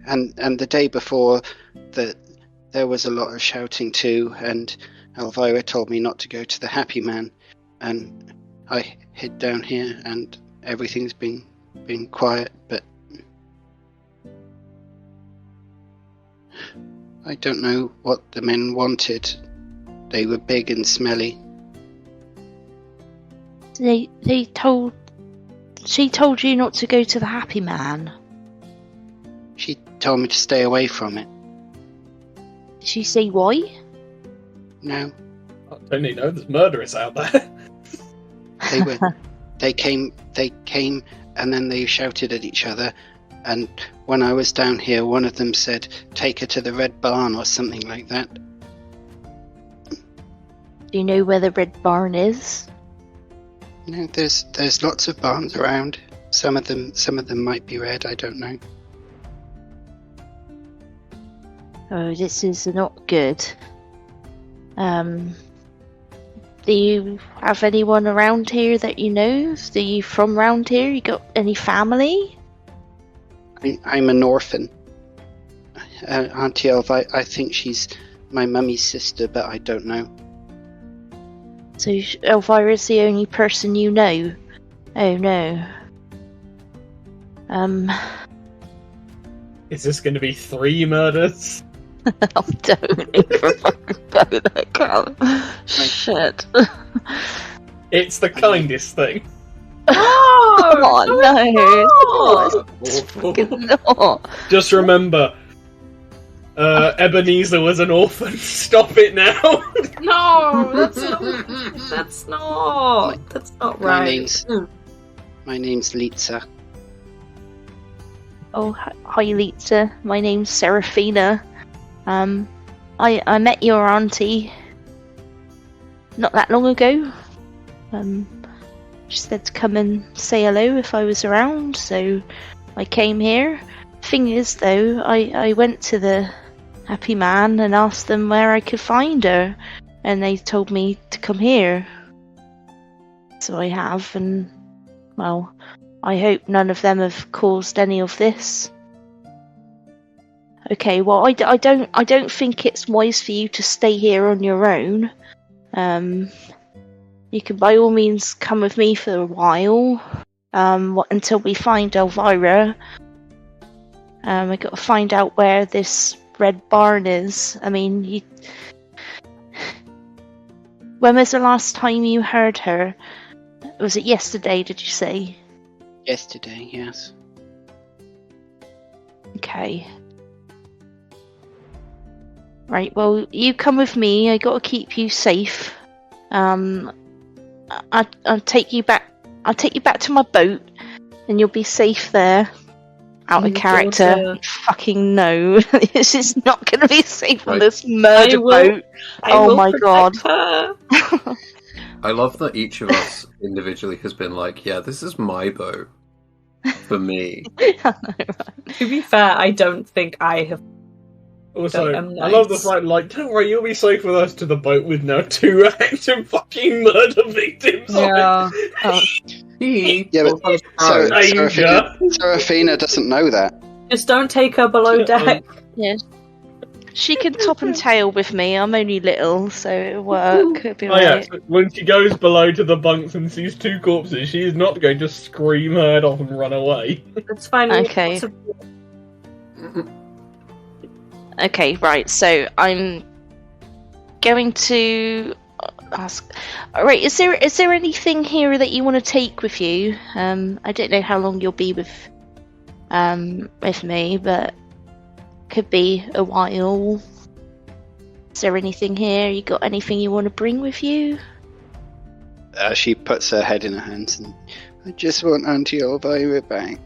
And the day before, there was a lot of shouting too. And Elvira told me not to go to the Happy Man. And I hid down here and everything's been quiet, but I don't know what the men wanted. They were big and smelly. She told you not to go to the Happy Man. She told me to stay away from it. Did she say why? No. I don't even know, there's murderers out there. They came and then they shouted at each other, and when I was down here one of them said, "Take her to the Red Barn" or something like that. Do you know where the Red Barn is? No, there's lots of barns around. Some of them might be red, I don't know. Oh, this is not good. Do you have anyone around here that you know? Are you from around here? You got any family? I'm an orphan. Auntie Elv, I think she's my mummy's sister, but I don't know. So Elvira's the only person you know? Oh no. Is this going to be 3 murders? Oh, don't even fucking go there, Callum. Shit. It's the kindest thing. Oh, no. Just remember, Ebenezer was an orphan. Stop it now. No, that's not right. My name's Litza. Oh, hi Litza. My name's Seraphina. I met your auntie not that long ago. She said to come and say hello if I was around, so I came here. Thing is, though, I went to the Happy Man and asked them where I could find her, and they told me to come here. So I have, and, well, I hope none of them have caused any of this. Okay, well, I don't think it's wise for you to stay here on your own. You can by all means come with me for a while, until we find Elvira. I got to find out where this red barn is. I mean, when was the last time you heard her? Was it yesterday, did you say? Yesterday, yes. Okay. Right, well, you come with me. I got to keep you safe. I'll take you back. I'll take you back to my boat, and you'll be safe there. Out of character. Fucking no, this is not going to be safe on this murder boat. Oh my god! I love that each of us individually has been like, "Yeah, this is my boat for me." I know, right? To be fair, I don't think I have. Also, I love the fact, like, don't worry, you'll be safe with us to the boat with now 2 active fucking murder victims. Yeah. Yeah, but Seraphina doesn't know that. Just don't take her below deck. Yeah. She can top and tail with me. I'm only little, so it'll work. It'll be right. So when she goes below to the bunks and sees 2 corpses, she is not going to scream her head off and run away. That's fine. Okay. Okay, right, so I'm going to ask... Alright, is there anything here that you want to take with you? I don't know how long you'll be with me, but could be a while. Is there anything here? You got anything you want to bring with you? She puts her head in her hands and... I just want Auntie Elvira back.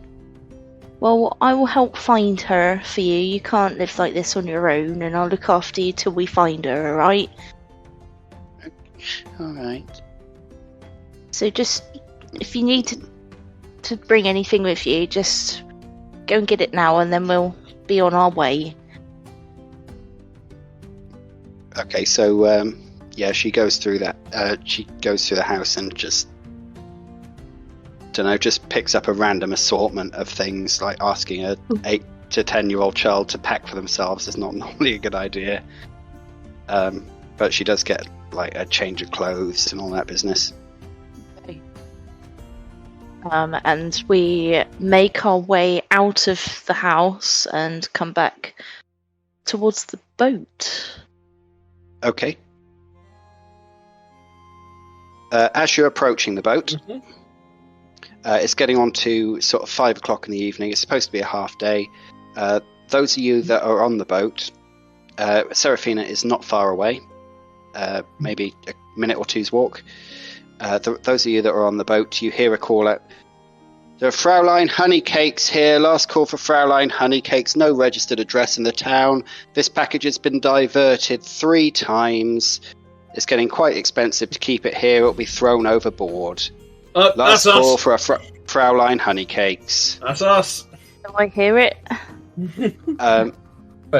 Well, I will help find her for you. You can't live like this on your own, and I'll look after you till we find her, alright? Alright. So just, if you need to bring anything with you, just go and get it now, and then we'll be on our way. Okay, so, yeah, she goes through that, she goes through the house and just picks up a random assortment of things, like asking a 8 to 10-year-old child to pack for themselves is not normally a good idea. But she does get like a change of clothes and all that business. Okay. And we make our way out of the house and come back towards the boat. Okay. As you're approaching the boat, it's getting on to sort of 5 o'clock in the evening. It's supposed to be a half day. Those of you that are on the boat, Seraphina is not far away, maybe a minute or two's walk. Those of you that are on the boat, you hear a call out, "The Fraulein Honeycakes here. Last call for Fraulein Honeycakes. No registered address in the town. This package has been diverted 3 times. It's getting quite expensive to keep it here. It'll be thrown overboard. Last call for a Fraulein Honeycakes." That's us. Do I hear it? Wait,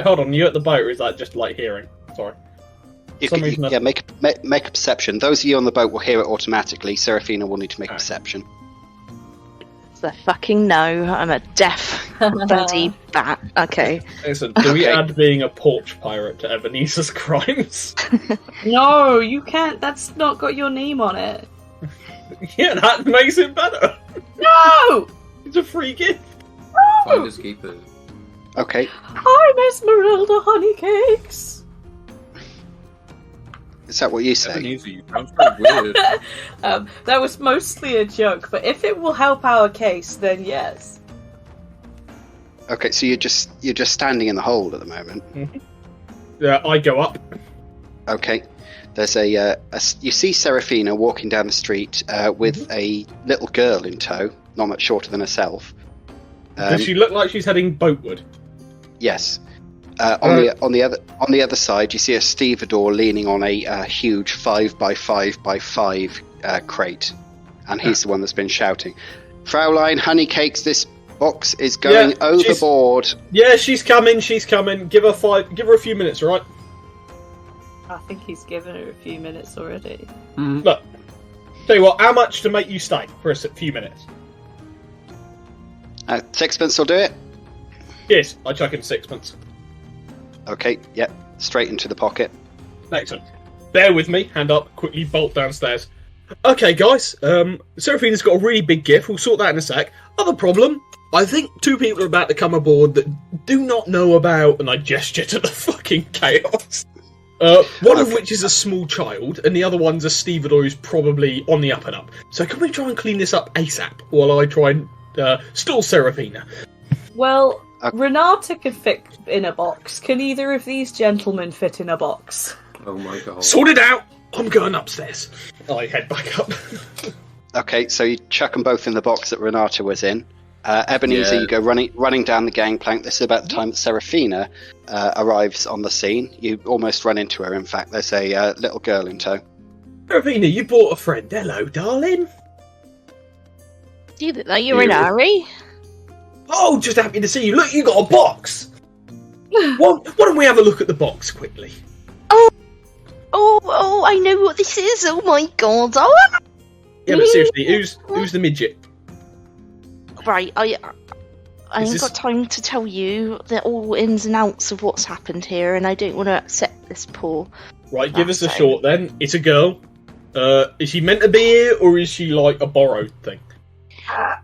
hold on. You at the boat, or is that just like hearing? Sorry. Make a perception. Those of you on the boat will hear it automatically. Seraphina will need to make a perception. So fucking no, I'm a deaf bloody bat. Okay. Listen, do we add being a porch pirate to Ebenezer's crimes? No, you can't. That's not got your name on it. Yeah, that makes it better. No! It's a free gift. Finders keepers. Okay. I'm Esmerelda Honeycakes. Is that what you say? Ebenezer, you sound very weird. That was mostly a joke, but if it will help our case, then yes. Okay, so you're just standing in the hole at the moment. Mm-hmm. I go up. Okay. There's you see Seraphina walking down the street with a little girl in tow, not much shorter than herself. Does she look like she's heading boatward? Yes. On the other side, you see a stevedore leaning on a huge 5x5x5 crate, and he's the one that's been shouting, "Fraulein Honeycakes, this box is going overboard." She's coming. Give her a few minutes, all right? I think he's given her a few minutes already. Mm-hmm. Look, tell you what, how much to make you stay for a few minutes? Sixpence will do it. Yes, I chuck in sixpence. Okay, yep, straight into the pocket. Excellent. Bear with me, hand up, quickly bolt downstairs. Okay, guys, Seraphina's got a really big gift, we'll sort that in a sec. Other problem, I think 2 people are about to come aboard that do not know about, and I gesture to the fucking chaos. One of which is a small child, and the other one's a stevedore who's probably on the up and up. So can we try and clean this up ASAP, while I try and stall Seraphina? Well, Renata can fit in a box. Can either of these gentlemen fit in a box? Oh my god. Sort it out! I'm going upstairs. I head back up. Okay, so you chuck them both in the box that Renata was in. Ebenezer, you go running down the gangplank. This is about the time that Seraphina arrives on the scene. You almost run into her, in fact. There's a little girl in tow. Seraphina, you brought a friend. Hello, darling. Do you look like you're in a hurry? Oh, just happy to see you. Look, you got a box. Why don't we have a look at the box quickly? Oh, I know what this is. Oh my god. Oh. Yeah, but seriously, who's the midget? Right, I ain't got time to tell you the all ins and outs of what's happened here, and I don't want to upset this poor... Right, give us a short then. It's a girl. Is she meant to be here, or is she like a borrowed thing?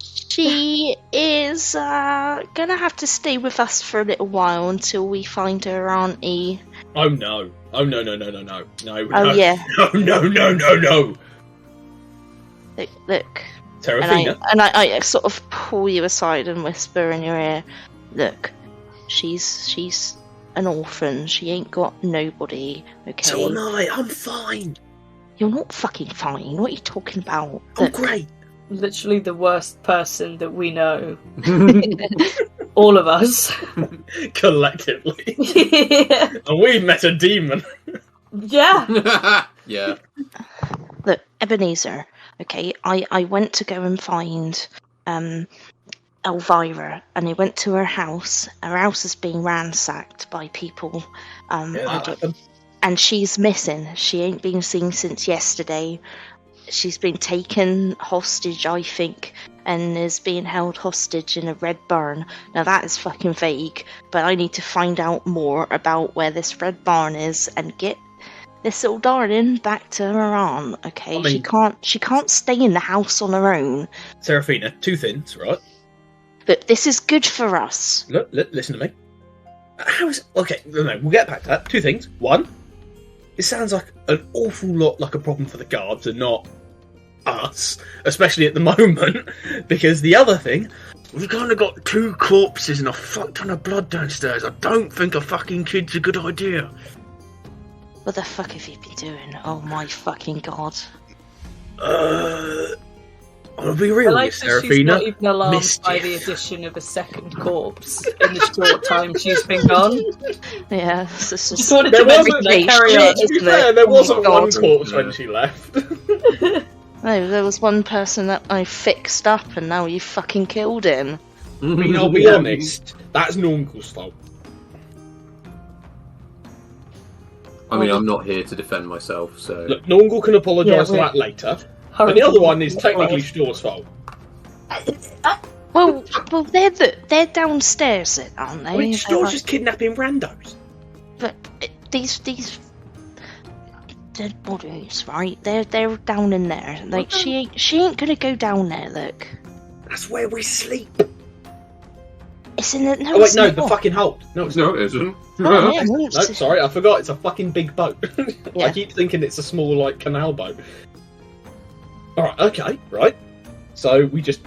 She is gonna have to stay with us for a little while until we find her auntie. Oh no. Oh no. No. Yeah. No. Look. Seraphina. And I sort of pull you aside and whisper in your ear, look, she's an orphan. She ain't got nobody, okay? So am I. I'm fine. You're not fucking fine. What are you talking about? I'm great. Literally the worst person that we know. All of us. Collectively. Yeah. And we met a demon. Yeah. Yeah. Look, Ebenezer, okay, I went to go and find Elvira, and I went to her house. Her house is being ransacked by people. And she's missing. She ain't been seen since yesterday. She's been taken hostage, I think, and is being held hostage in a red barn. Now that is fucking vague, but I need to find out more about where this red barn is and get this little darling back to her aunt, okay? I mean, she can't stay in the house on her own. Seraphina, 2 things, right? But this is good for us. Look, listen to me. How is... Okay, no, we'll get back to that. 2 things. 1, it sounds like an awful lot like a problem for the guards and not us, especially at the moment, because the other thing, we've kind of got 2 corpses and a fuck ton of blood downstairs. I don't think a fucking kid's a good idea. What the fuck have you been doing? Oh my fucking god. I'll be real with you, Seraphina. She's not even alarmed by the addition of a second corpse in the short time she's been gone. Yeah, this is just... There wasn't one corpse when she left. No, there was one person that I fixed up and now you fucking killed him. I mean, I'll be honest, that's Nornghal's fault. I mean, I'm not here to defend myself, so... Look, Nornghal can apologise for that later. And the other one is technically Stör's fault. Well, they're downstairs, aren't they? Which Stor's just kidnapping randos. But these dead bodies, right? They're down in there. Like she ain't gonna go down there. Look. That's where we sleep. It's in the no. Oh wait, it's no, not. the fucking hold. No, it's No, not. it isn't. Oh, yeah, No, sorry, I forgot. It's a fucking big boat. Yeah. I keep thinking it's a small, like, canal boat. Alright, okay, right. So we just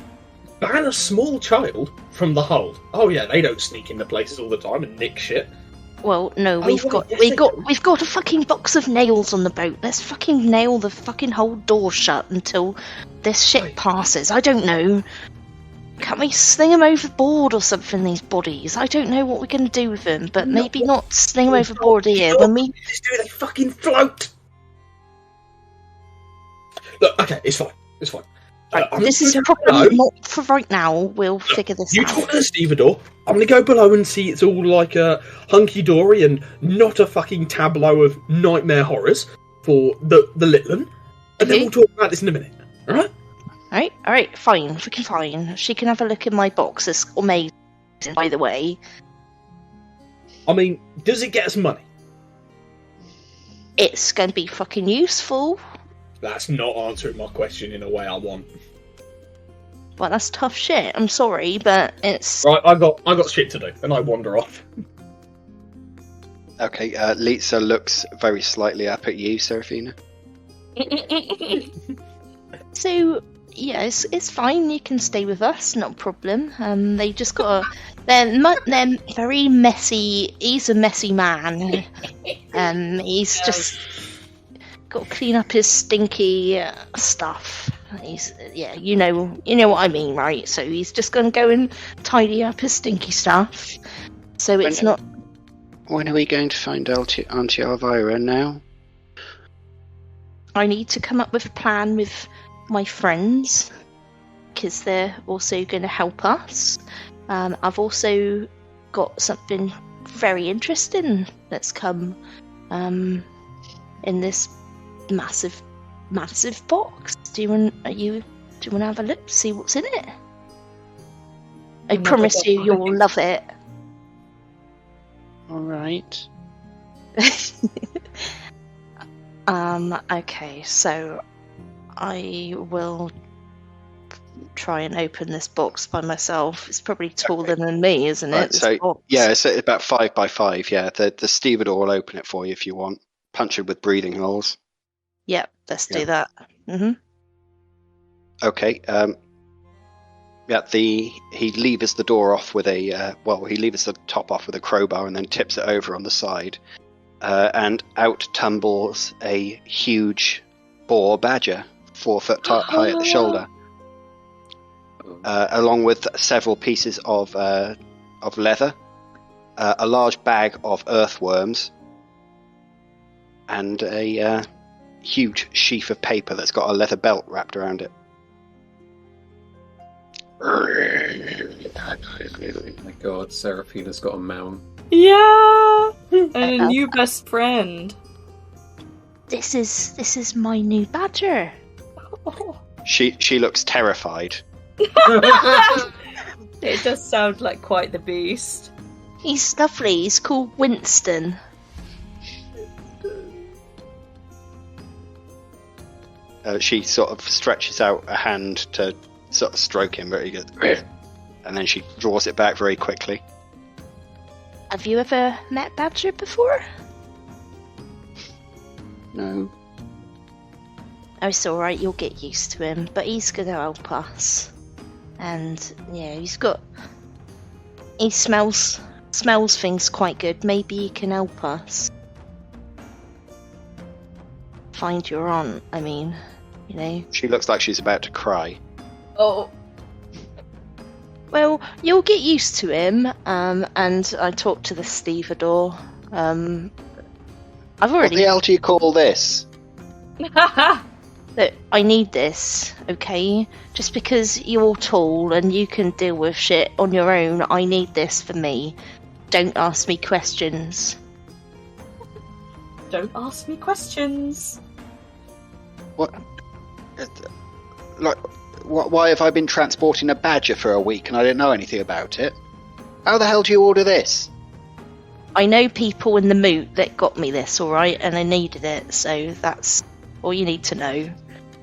ban a small child from the hold. Oh yeah, they don't sneak into places all the time and nick shit. Well, no, Oh, we've right, got yes, we've they got do. we've got a fucking box of nails on the boat. Let's fucking nail the fucking whole door shut until this shit Right. passes. I don't know. Can't we sling them overboard or something? These bodies. I don't know what we're gonna do with them, but No, maybe what- not sling them overboard here. You When we just do they fucking float. Look, okay, it's fine. It's fine. this is a gonna problem. go- Not for right now. We'll figure this You out. talk to the stevedore. I'm gonna go below and see it's all like a hunky-dory and not a fucking tableau of nightmare horrors for the little one. And then Okay. we'll talk about this in a minute. Alright? Alright, fine, fucking fine. She can have a look in my box. It's amazing, by the way. I mean, does it get us money? It's going to be fucking useful. That's not answering my question in a way I want. Well, that's tough shit. I'm sorry, but it's... Right, I got shit to do, and I wander off. Okay, Lisa looks very slightly up at you, Seraphina. So, yeah, it's fine. You can stay with us, not a problem. They just got a... They're very messy. He's a messy man. He's just got to clean up his stinky stuff. You know what I mean, right? So he's just going to go and tidy up his stinky stuff. So it's not... When are we going to find Auntie Elvira now? I need to come up with a plan with my friends, because they're also going to help us. I've also got something very interesting that's come in this massive box. Do you want to have a look, see what's in it? I promise you'll love it. All right. Okay, so I will try and open this box by myself. It's probably taller than me, isn't it? Right, this so box? yeah, it's about 5 by 5. Yeah, the stevedore will open it for you if you want. Punch it with breathing holes. Yep, let's do Yeah. that. Mm-hmm. Okay. Yeah, he levers the door off with he levers the top off with a crowbar and then tips it over on the side, and out tumbles a huge boar badger, 4 foot high at the shoulder, along with several pieces of leather, a large bag of earthworms, and a huge sheaf of paper that's got a leather belt wrapped around it. Oh my god, Seraphina's got a mount. Yeah, and a new best friend. This is my new badger. She looks terrified. It does sound like quite the beast. He's lovely. He's called Winston. She sort of stretches out a hand to sort of stroke him, but he goes, and then she draws it back very quickly. Have you ever met Badger before? No. Oh, it's alright, you'll get used to him, but he's gonna help us. And, yeah, he smells things quite good. Maybe he can help us. Find your aunt, I mean, you know. She looks like she's about to cry. Oh, Well, you'll get used to him, and I talked to the stevedore. I've What already... the hell do you call this? Look, I need this, okay? Just because you're tall and you can deal with shit on your own, I need this for me. Don't ask me questions. don't ask me questions. What? Like, why have I been transporting a badger for a week and I didn't know anything about it? How the hell do you order this? I know people in the moot that got me this, alright, and I needed it, so that's all you need to know.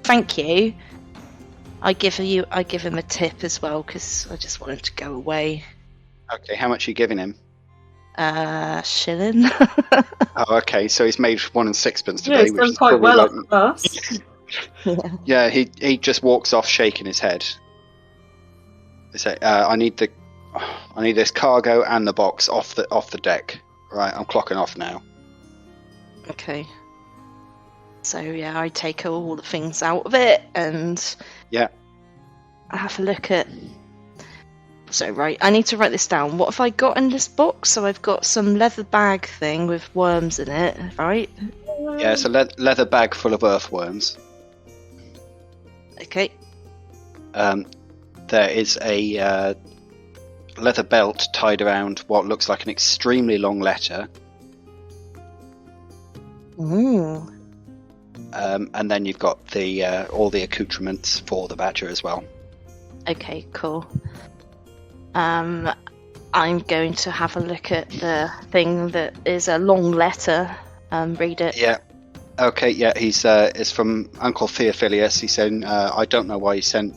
Thank you. I give him a tip as well, because I just want him to go away. Okay, how much are you giving him? Shilling. Oh, okay, so he's made 1 and 6pence today, he's which done is quite probably well like... off us. Yeah, he just walks off shaking his head. They say, I need this cargo and the box off the deck. Right, I'm clocking off now. Okay. So yeah, I take all the things out of it and yeah, I have a look at. So right, I need to write this down. What have I got in this box? So I've got some leather bag thing with worms in it, right? Yeah, it's a leather bag full of earthworms. Okay. There is a leather belt tied around what looks like an extremely long letter. Ooh. And then you've got the all the accoutrements for the badger as well. Okay, cool. I'm going to have a look at the thing that is a long letter. Read it. Yeah. Okay. Yeah. It's from Uncle Theophilus. He said, "I don't know why he sent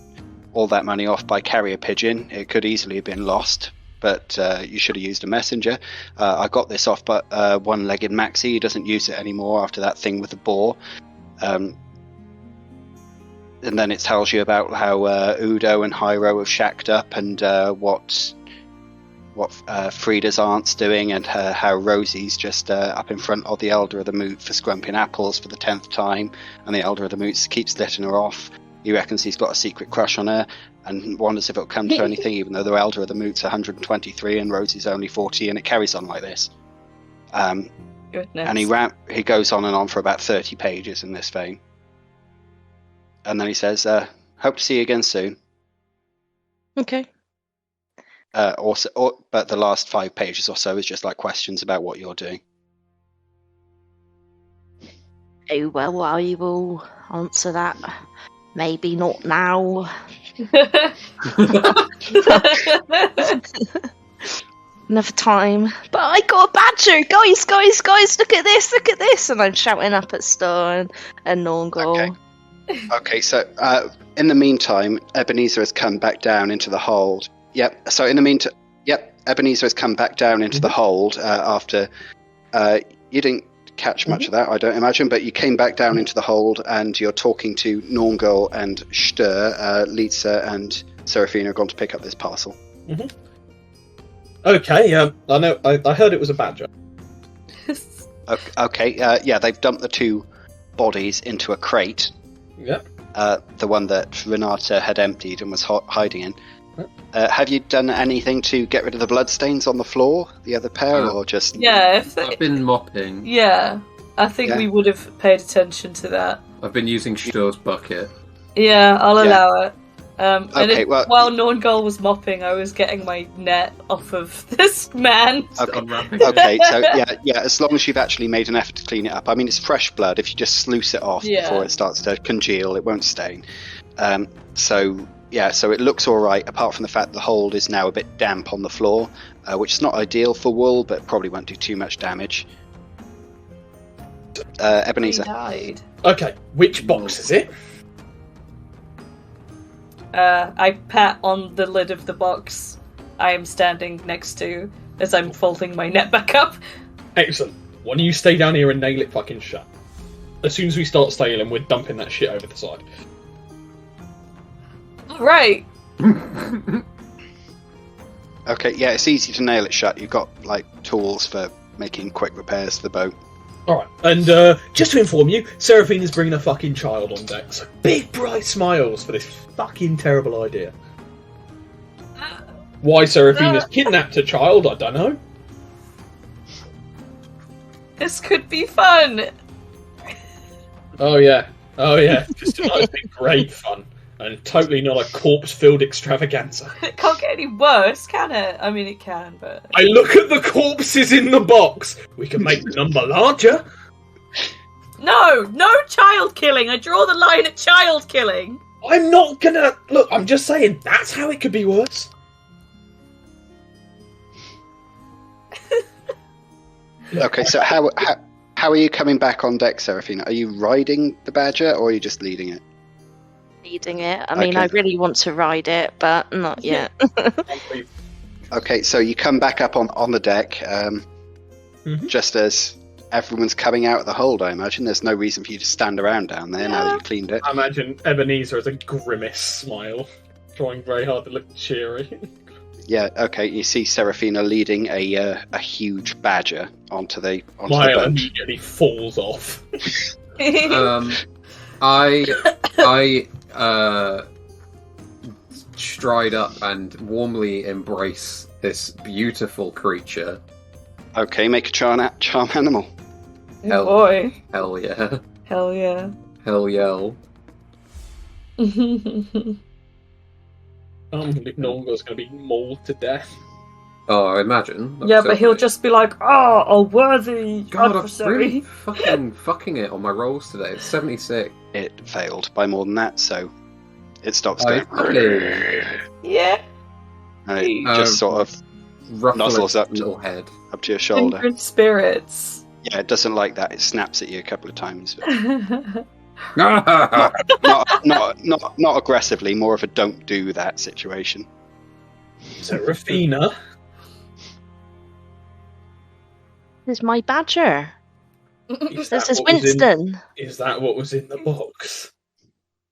all that money off by carrier pigeon. It could easily have been lost, but you should have used a messenger. I got this off, but one-legged Maxie. He doesn't use it anymore after that thing with the boar." And then it tells you about how Udo and Hyro have shacked up, and what Frida's aunt's doing, and how Rosie's just up in front of the Elder of the Moot for scrumping apples for the 10th time, and the Elder of the Moot keeps letting her off. He reckons he's got a secret crush on her, and wonders if it'll come to anything, even though the Elder of the Moot's 123 and Rosie's only 40, and it carries on like this. And he goes on and on for about 30 pages in this vein. And then he says, hope to see you again soon. Okay. But the last 5 pages or so is just like questions about what you're doing. Oh, well, I will answer that. Maybe not now. Another time. But I got a badger! Guys, look at this! And I'm shouting up at Stör and Nornghal. Okay, so in the meantime, Ebenezer has come back down into the hold. Yep, so in the meantime, Ebenezer has come back down into the hold after... you didn't catch much of that, I don't imagine, but you came back down into the hold and you're talking to Nornghal and Stör. Lisa and Seraphina are going to pick up this parcel. Mm-hmm. Okay, I know. I heard it was a badger. Okay, yeah, they've dumped the 2 bodies into a crate. Yep. The one that Renata had emptied and was hiding in. Have you done anything to get rid of the bloodstains on the floor, the other pair, or just... Yeah, I've been mopping. Yeah, I think we would have paid attention to that. I've been using Stör's bucket. Yeah, I'll allow it. Okay, while Nornghal was mopping, I was getting my net off of this man. Okay, so yeah, as long as you've actually made an effort to clean it up. I mean, it's fresh blood. If you just sluice it off before it starts to congeal, it won't stain. So it looks all right, apart from the fact the hold is now a bit damp on the floor, which is not ideal for wool, but probably won't do too much damage. Ebenezer. Okay, which box is it? I pat on the lid of the box I am standing next to as I'm folding my net back up. Excellent. Why don't you stay down here and nail it fucking shut? As soon as we start sailing, we're dumping that shit over the side. Right. Okay, yeah, it's easy to nail it shut. You've got, like, tools for making quick repairs to the boat. Alright, and just to inform you, Seraphina's bringing a fucking child on deck, so big bright smiles for this fucking terrible idea. Why Seraphina's kidnapped a child, I don't know. This could be fun! Oh yeah, because tonight's been great fun, and totally not a corpse-filled extravaganza. It can't get any worse, can it? I mean, it can, but... I look at the corpses in the box! We can make the number larger! No child killing! I draw the line at child killing! I'm not gonna look. I'm just saying that's how it could be worse. Okay, so how are you coming back on deck, Seraphina? Are you riding the Badger, or are you just leading it? Leading it. I mean, Okay. I really want to ride it, but not yet. Okay, so you come back up on the deck, just as everyone's coming out of the hold, I imagine. There's no reason for you to stand around down there now that you've cleaned it. I imagine Ebenezer has a grimace smile, trying very hard to look cheery. Yeah, okay, you see Seraphina leading a huge badger onto the boat. Immediately falls off. I stride up and warmly embrace this beautiful creature. Okay, make a charm animal. Hell, Boy. Hell yeah. Hell yeah. Hell yell. Nornghal's going to be mauled to death. Oh, I imagine. Yeah, but he'll just be like, "Oh, a worthy God, I'm adversary." really fucking it on my rolls today. It's 76. It failed by more than that, so it stops Oh, going. Yeah. And it just sort of nuzzles up little head up to your shoulder. Kindred spirits. Yeah, it doesn't like that. It snaps at you a couple of times. Oh, Not aggressively, more of a don't do that situation. Seraphina. This is my badger. Is This that is what was in- Winston. Is that what was in the box?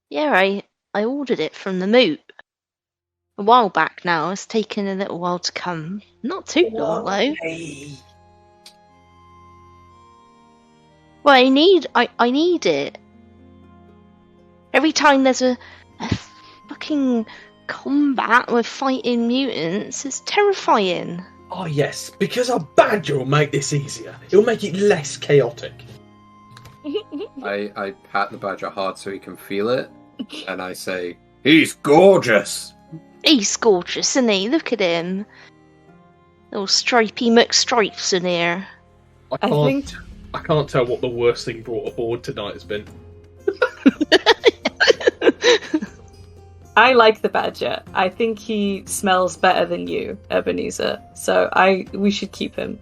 Yeah, I ordered it from the Moot. A while back now. It's taken a little while to come. Not too long, though. Well, I need it. Every time there's a fucking combat with fighting mutants, it's terrifying. Oh yes, because a badger will make this easier. It'll make it less chaotic. I pat the badger hard so he can feel it, and I say, "He's gorgeous." He's gorgeous, isn't he? Look at him. Little stripey McStripes in here. I can't tell what the worst thing brought aboard tonight has been. I like the badger. I think he smells better than you, Ebenezer. So we should keep him.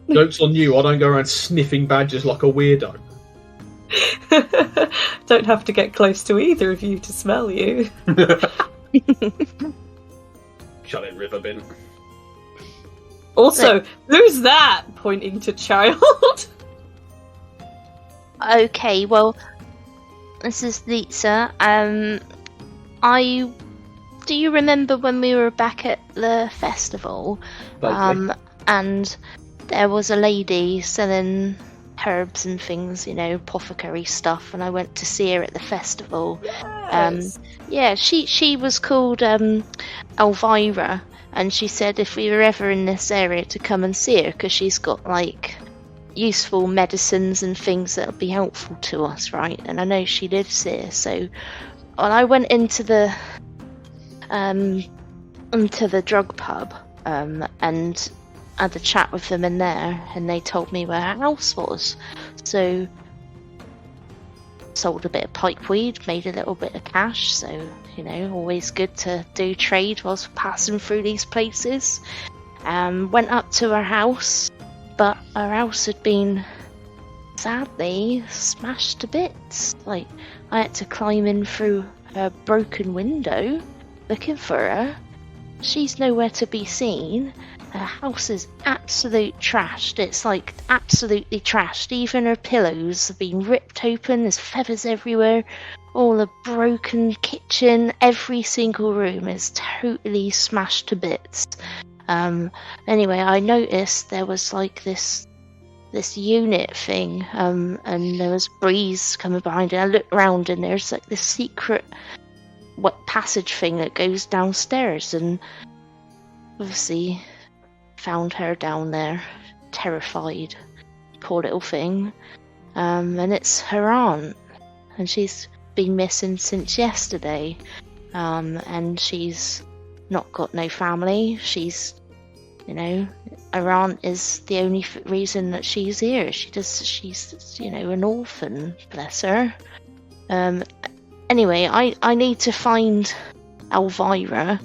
Joke's on you, I don't go around sniffing badgers like a weirdo. Don't have to get close to either of you to smell you. Shut it, Riverbin. Also, who's that? Pointing to child. Okay, well, this is Lisa. Do you remember when we were back at the festival? And there was a lady selling herbs and things, apothecary stuff, and I went to see her at the festival. Yes. Yeah, she was called Elvira, and she said if we were ever in this area to come and see her, because she's got useful medicines and things that'll be helpful to us, right? And I know she lives here, so I went into the drug pub and had a chat with them in there, and they told me where her house was. So sold a bit of pipeweed, made a little bit of cash, so always good to do trade whilst passing through these places. Went up to her house, but her house had been sadly smashed to bits. I had to climb in through her broken window looking for her. She's nowhere to be seen. Her house is absolute trashed. It's absolutely trashed. Even her pillows have been ripped open. There's feathers everywhere. All a broken kitchen. Every single room is totally smashed to bits. Anyway, I noticed there was this unit thing, and there was breeze coming behind it. I looked around, and there's this secret passage thing that goes downstairs, and obviously found her down there, terrified, poor little thing. And it's her aunt, and she's been missing since yesterday, and she's not got no family. She's her aunt is the only reason that she's here. She's an orphan, bless her. Anyway, I need to find Elvira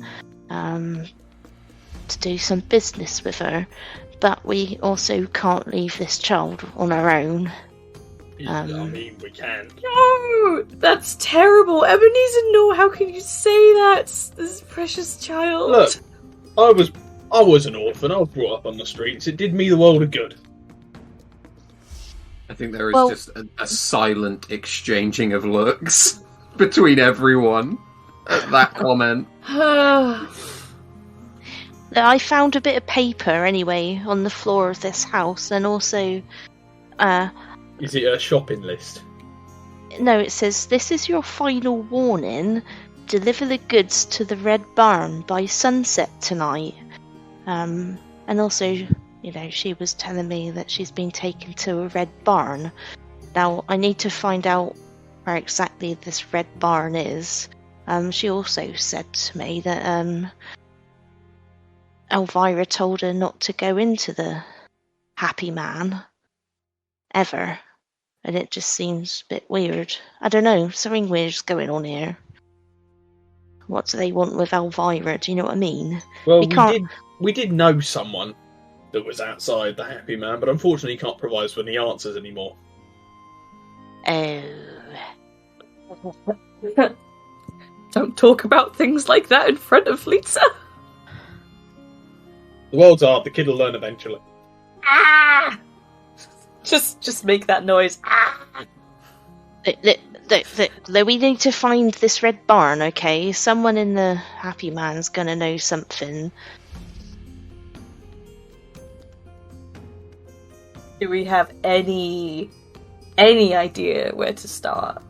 to do some business with her, but we also can't leave this child on her own. I mean, we can. No, that's terrible, Ebenezer. No, how can you say that? This precious child. Look, I was an orphan. I was brought up on the streets. It did me the world of good. I think there is just a silent exchanging of looks between everyone at that comment. I found a bit of paper anyway on the floor of this house, and also Is it a shopping list? no, it says, "This is your final warning. Deliver the goods to the Red Barn by sunset tonight." And also, she was telling me that she's been taken to a Red Barn. Now, I need to find out where exactly this Red Barn is. She also said to me that Elvira told her not to go into the Happy Man ever. And it just seems a bit weird. I don't know, something weird's going on here. What do they want with Elvira? Do you know what I mean? Well, we did know someone that was outside the Happy Man, but unfortunately can't provide us with any answers anymore. Oh. Don't talk about things like that in front of Lisa. The world's hard. The kid will learn eventually. Ah! Just make that noise. Ah! We need to find this Red Barn, okay? Someone in the Happy Man's gonna know something. Do we have any idea where to start?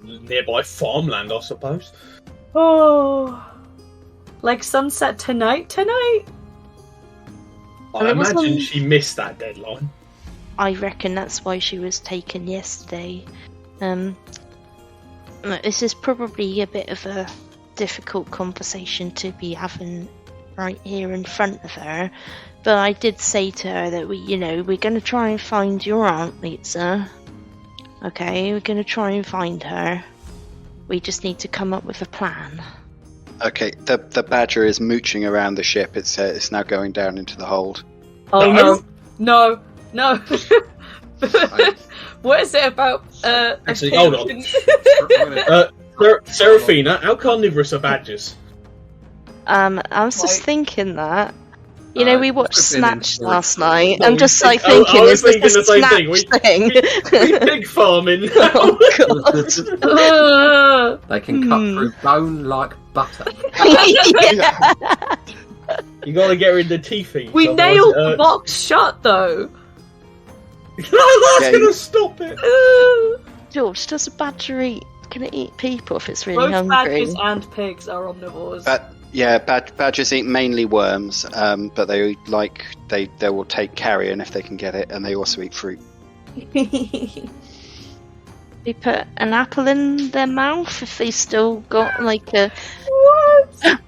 Nearby farmland, I suppose. Oh, like sunset tonight? I imagine she missed that deadline. I reckon that's why she was taken yesterday. This is probably a bit of a difficult conversation to be having right here in front of her, but I did say to her that we're going to try and find your aunt, Lisa. Okay, we're going to try and find her. We just need to come up with a plan. Okay, the badger is mooching around the ship. It's now going down into the hold. Oh no. What is it about? Actually, hold on. Seraphina, how carnivorous are badgers? I was just thinking that. We watched Snatch last night. No, I'm just thinking is this the a same Snatch thing? We pig farming. Oh, God. They can cut through bone like butter. Yeah. You gotta get rid of the teeth. We nailed the box shut, though. That's gonna stop it. George, does a badger can it eat people if it's really Both hungry? badgers and pigs are omnivores. Badgers eat mainly worms, but they will take carrion if they can get it, and they also eat fruit. They put an apple in their mouth if they still got like a. What?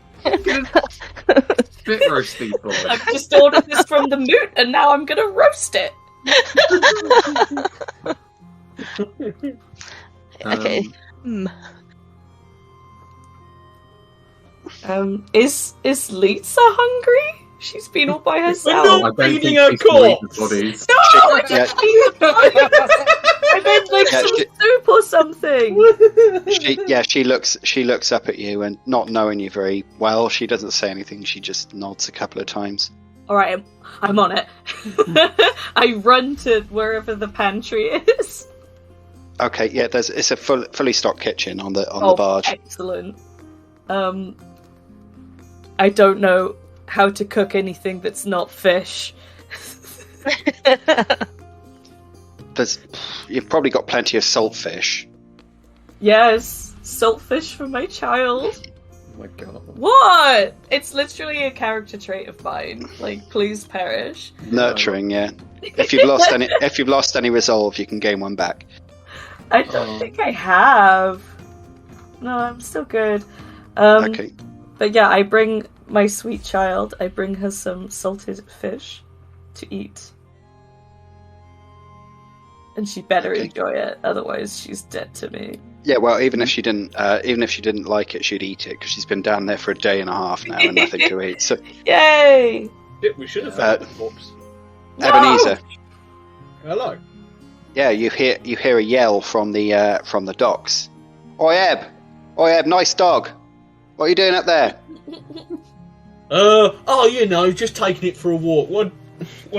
Bit roasty for it. I've just ordered this from the moot, and now I'm gonna roast it. Okay. Is Lisa hungry? She's been all by herself. We're not feeding her corpse. No, I meant like some soup or something. She looks up at you, and not knowing you very well, she doesn't say anything. She just nods a couple of times. All right, I'm on it. I run to wherever the pantry is. Okay, yeah, it's a fully stocked kitchen on the barge. Excellent. I don't know how to cook anything that's not fish. You've probably got plenty of saltfish. Yes, saltfish for my child. Oh my god. What? It's literally a character trait of mine. Like, please perish. Nurturing, yeah. If you've lost any resolve, you can gain one back. I don't think I have. No, I'm still good. Okay. But yeah, I bring my sweet child. I bring her some salted fish to eat. And she better enjoy it, otherwise she's dead to me. Yeah, well, even if she didn't like it, she'd eat it because she's been down there for a day and a half now and nothing to eat. So, yay! We should have found the corpse. Ebenezer. Hello. Yeah, you hear a yell from the docks. Oi, Eb, nice dog. What are you doing up there? Just taking it for a walk. What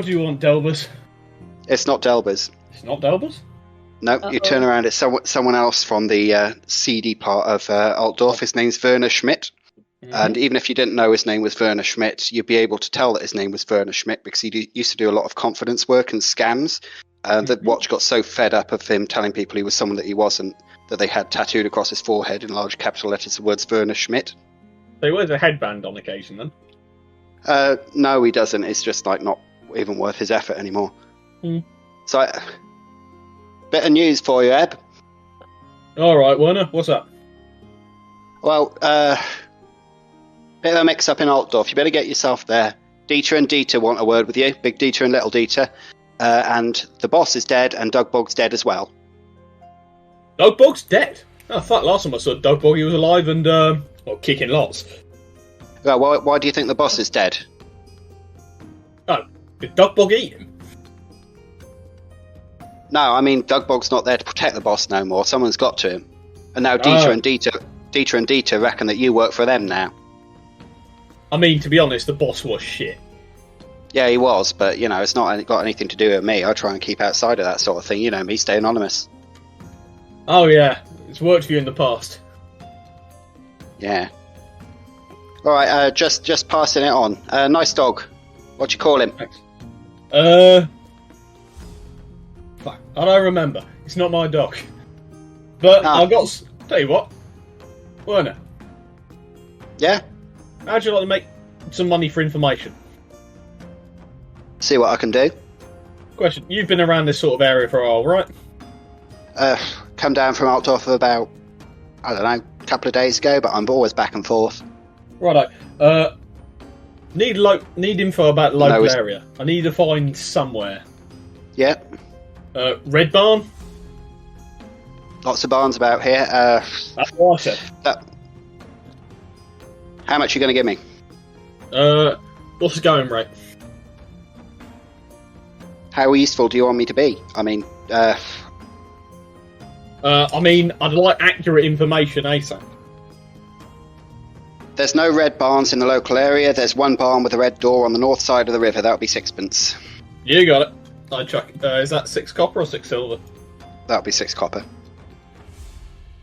do you want, Delbers? It's not Delbers. It's not Delbers? No, you turn around, it's someone else from the seedy part of Altdorf. His name's Werner Schmidt. Mm-hmm. And even if you didn't know his name was Werner Schmidt, you'd be able to tell that his name was Werner Schmidt because he used to do a lot of confidence work and scams. The watch got so fed up of him telling people he was someone that he wasn't that they had tattooed across his forehead in large capital letters the words Werner Schmidt. So he wears a headband on occasion then? No, he doesn't. It's just like not even worth his effort anymore. So, bit of news for you, Eb. All right, Werner, what's up? Well, bit of a mix-up in Altdorf. You better get yourself there. Dieter and Dieter want a word with you. Big Dieter and Little Dieter. And the boss is dead, and Dugbog's dead as well. Dugbog's dead? Oh, fuck, last time I saw Dugbog, he was alive and, kicking lots. Well, why do you think the boss is dead? Oh, did Dugbog eat him? No, I mean, Dugbog's not there to protect the boss no more. Someone's got to him. And now Dieter and Dieter reckon that you work for them now. I mean, to be honest, the boss was shit. Yeah, he was, but, it's not got anything to do with me. I try and keep outside of that sort of thing. You know me, stay anonymous. Oh, yeah. It's worked for you in the past. Yeah. Alright, just passing it on. Nice dog. What do you call him? Thanks. Fuck, I don't remember. It's not my dog. But I've got... Tell you what. Werner. Yeah? How'd you like to make some money for information? See what I can do. Question. You've been around this sort of area for a while, right? Come down from Altdorf about, I don't know, a couple of days ago, but I'm always back and forth. Righto. Need info about the local area. I need to find somewhere. Yeah. Red Barn? Lots of barns about here. That's what I said. How much are you going to give me? What's the going rate? How useful do you want me to be? I mean, I'd like accurate information ASAP. There's no red barns in the local area. There's one barn with a red door on the north side of the river. That would be 6pence. You got it. I'd chuck. Is that 6 copper or 6 silver? That would be 6 copper.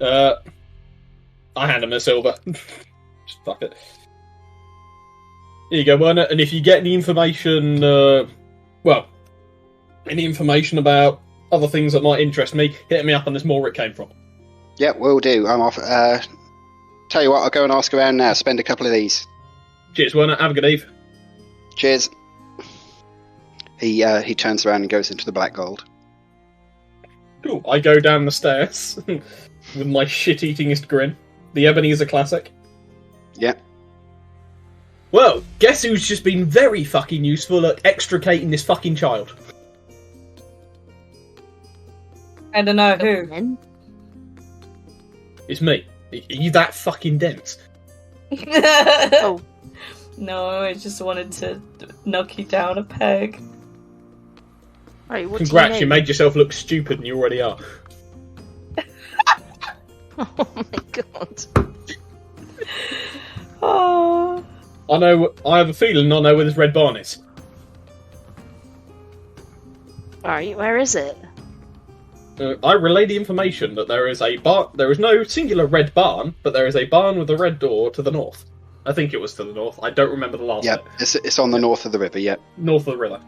I hand him a silver. Just fuck it. Here you go, Werner. And if you get any information, any information about other things that might interest me, hit me up on this more where it came from. Yeah, will do. I'm off. Tell you what, I'll go and ask around now. Spend a couple of these. Cheers, Werner. Have a good eve. Cheers. He turns around and goes into the black gold. Cool. I go down the stairs with my shit-eatingest grin. The Ebenezer classic. Yeah. Well, guess who's just been very fucking useful at extricating this fucking child? I don't know who. It's me. Are you that fucking dense? Oh. No, I just wanted to knock you down a peg. Right, what Congrats, you made yourself look stupid and you already are. Oh my god. Oh. I have a feeling I know where this red barn is. Alright, where is it? I relay the information that there is a barn. There is no singular red barn, but there is a barn with a red door to the north. I think it was to the north. I don't remember the last bit. It's on the north of the river, yeah. North of the river.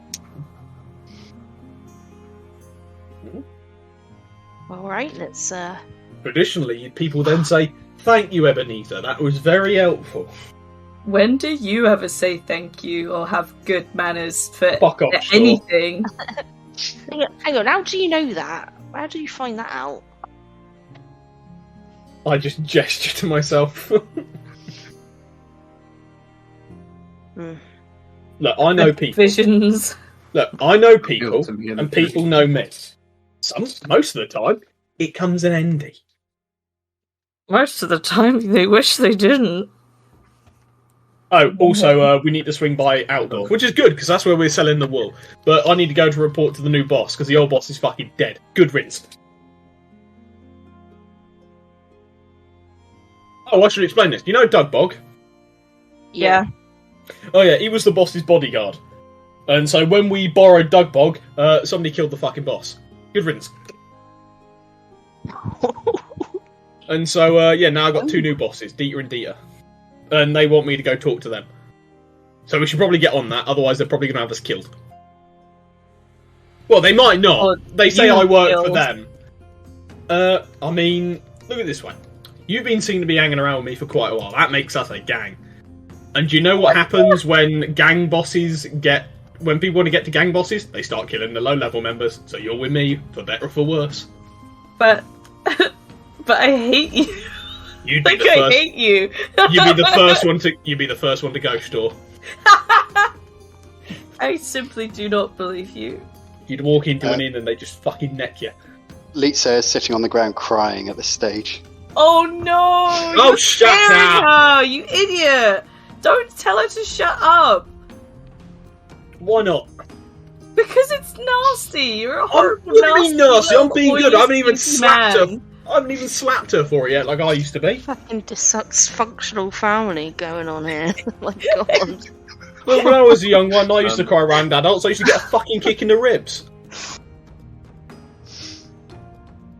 Alright, let's... Traditionally, people then say, "Thank you, Ebenezer, that was very helpful." When do you ever say thank you or have good manners for Fuck off, anything? Hang on, how do you know that? How do you find that out? I just gesture to myself. Look, I know people. Visions. Look, I know people, and people know me. Most of the time, it comes in handy. Most of the time, they wish they didn't. Oh, also, we need to swing by Outdoor, which is good, because that's where we're selling the wool. But I need to go to report to the new boss, because the old boss is fucking dead. Good riddance. Oh, I should explain this. You know Doug Bog? Yeah. Oh yeah, he was the boss's bodyguard. And so when we borrowed Doug Bog, somebody killed the fucking boss. Good riddance. And so, now I've got 2 new bosses, Dieter and Dieter. And they want me to go talk to them. So we should probably get on that, otherwise they're probably going to have us killed. Well, they might not. Or they say you I work killed. for them. I mean, look at it this way. You've been seen to be hanging around with me for quite a while. That makes us a gang. And do you know what happens when gang bosses get... When people want to get to gang bosses, they start killing the low-level members. So you're with me, for better or for worse. But I hate you. You'd be Like, the I first. hate you. You'd be the first one to. You'd be the first one to go, Stör. I simply do not believe you. You'd walk into an inn and they just fucking neck you. Litsa is sitting on the ground crying at this stage. Oh no! Oh, You're shut scaring up! her, you idiot! Don't tell her to shut up! Why not? Because it's nasty! You're a I'm horrible, being nasty. I'm being good. I haven't even nasty slapped her. man. I haven't even slapped her for it yet, like I used to be. Fucking dysfunctional family going on here. My God. Well, when I was a young one, I used to cry around adults. I used to get a fucking kick in the ribs.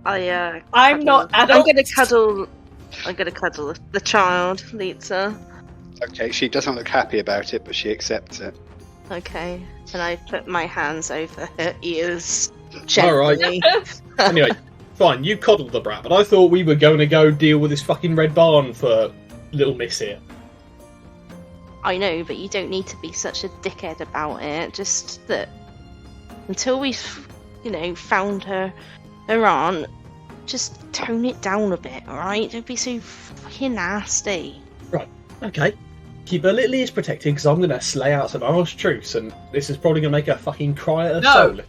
I'm not adult. I'm gonna cuddle the child, Litsa. Okay, she doesn't look happy about it, but she accepts it. Okay, and I put my hands over her ears gently. Alright. Anyway, fine, you coddled the brat, but I thought we were going to go deal with this fucking red barn for little miss here. I know, but you don't need to be such a dickhead about it. Just that until we've, found her aunt, just tone it down a bit, alright? Don't be so fucking nasty. Right, okay. Keep her little ears protected, because I'm going to slay out some harsh truths, and this is probably going to make her fucking cry at her soul.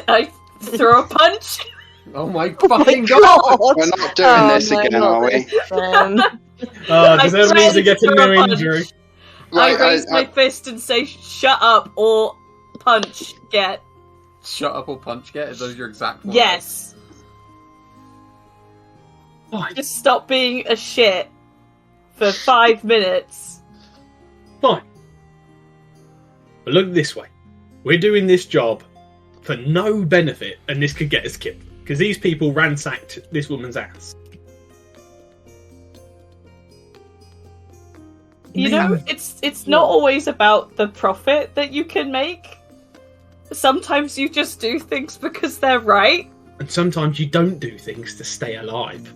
I throw a punch. Oh my fucking god! We're not doing this again, are we? Does that mean to get a new injury? I raise my fist and say, "Shut up," or punch get. Shut up or punch get? Are those your exact words? Yes. Fine. Just stop being a shit for 5 minutes. Fine. But look this way. We're doing this job for no benefit, and this could get us killed. Because these people ransacked this woman's ass. You know, it's not always about the profit that you can make. Sometimes you just do things because they're right. And sometimes you don't do things to stay alive.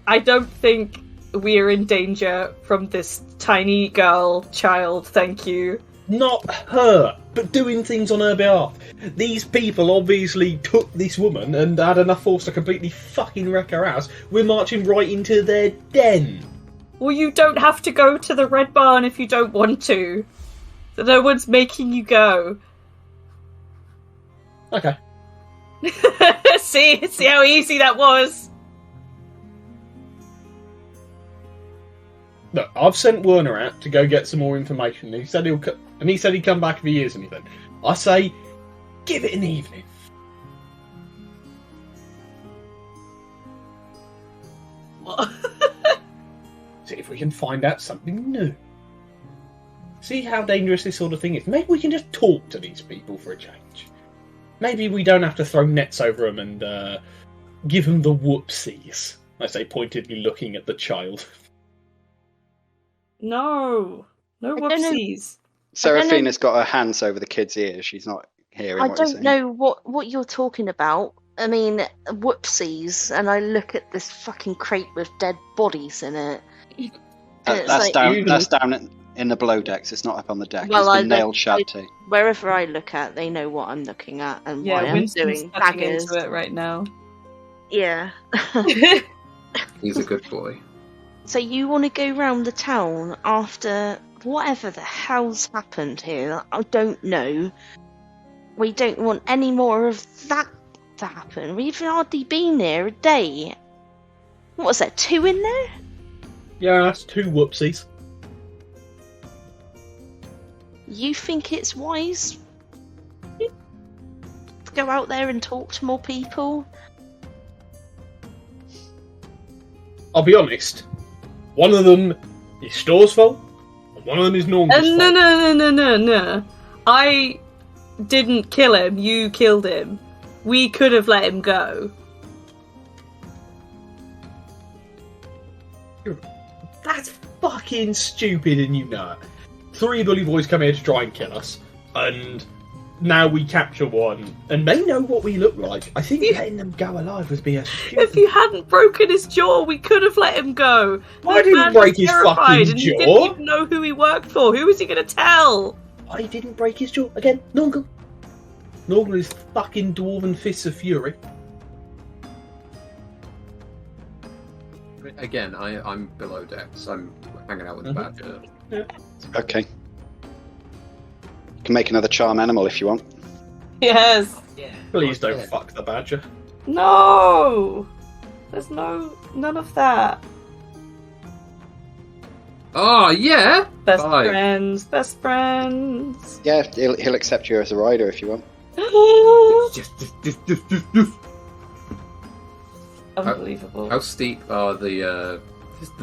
I don't think we're in danger from this tiny child, thank you. Not her, but doing things on her behalf. These people obviously took this woman and had enough force to completely fucking wreck her house. We're marching right into their den. Well, you don't have to go to the Red Barn if you don't want to. No one's making you go. Okay. See how easy that was? Look, I've sent Werner out to go get some more information. He said he'd come back if he hears anything. I say, give it an evening. What? See if we can find out something new. See how dangerous this sort of thing is. Maybe we can just talk to these people for a change. Maybe we don't have to throw nets over them and give them the whoopsies. I say, pointedly looking at the child. No whoopsies. Seraphina's got her hands over the kid's ears. She's not hearing I what you're don't saying. know what you're talking about. I mean, whoopsies, and I look at this fucking crate with dead bodies in it. That's down in the below decks. It's not up on the deck. Well, it's been nailed shut too. Wherever I look at, they know what I'm looking at and Yeah, why I'm Winston's doing touching daggers. into it right now. Yeah. He's a good boy. So you want to go round the town after whatever the hell's happened here, I don't know. We don't want any more of that to happen. We've hardly been here a day. What was there, 2 in there? Yeah, that's 2 whoopsies. You think it's wise to go out there and talk to more people? I'll be honest. One of them is Stör's fault, and one of them is Norngal's fault. No. I didn't kill him. You killed him. We could have let him go. That's fucking stupid, and you know it. 3 bully boys come here to try and kill us, and now we capture one, and they know what we look like. I think letting them go alive would be a stupid... If you hadn't broken his jaw, we could have let him go. I didn't break his fucking and jaw. He didn't even know who he worked for. Who was he going to tell? I didn't break his jaw. Again, Nornghal. Nornghal is fucking dwarven fists of fury. Again, I'm below decks. I'm hanging out with the badger. Yeah. Okay. You can make another charm animal if you want. Yes. Please don't fuck the badger. No. There's none of that. Oh, yeah! Best friends. Yeah, he'll accept you as a rider if you want. Unbelievable. How steep are the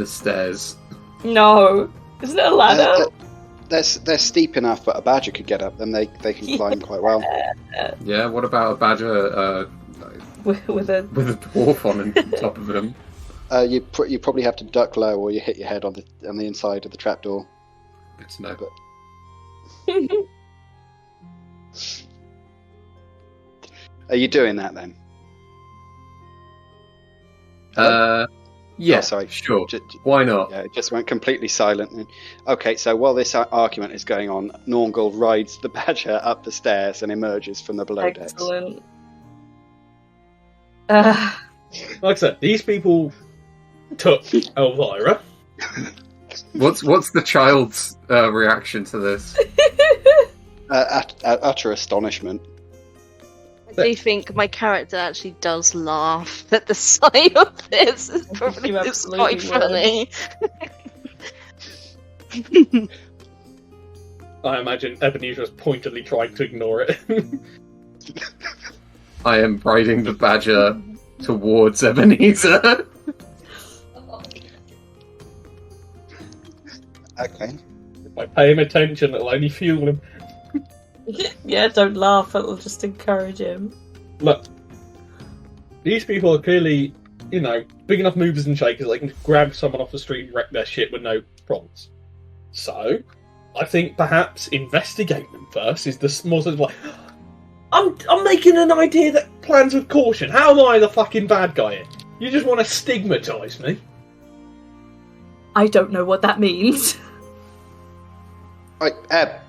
stairs? No. Isn't it a ladder? They're steep enough, but a badger could get up them. They can climb quite well. Yeah, what about a badger with a dwarf on top of him? You probably have to duck low, or you hit your head on the inside of the trapdoor. Good to know. Are you doing that then? Yeah, oh, sorry. Sure. Why not? Yeah, it just went completely silent. Okay, so while this argument is going on, Nornghal rides the badger up the stairs and emerges from the below decks. Excellent. Like I said, these people took Elvira. What's the child's reaction to this? Utter astonishment. I do think my character actually does laugh at the sight of this. It's probably it's quite funny. I imagine Ebenezer was pointedly trying to ignore it. I am riding the badger towards Ebenezer. Okay. If I pay him attention, it'll only fuel him. Yeah, don't laugh, it'll just encourage him. Look, these people are clearly, big enough movers and shakers they can grab someone off the street and wreck their shit with no problems. So, I think perhaps investigating them first is the more sort of like, I'm making an idea that plans with caution. How am I the fucking bad guy here? You just want to stigmatise me? I don't know what that means. Right, Eb.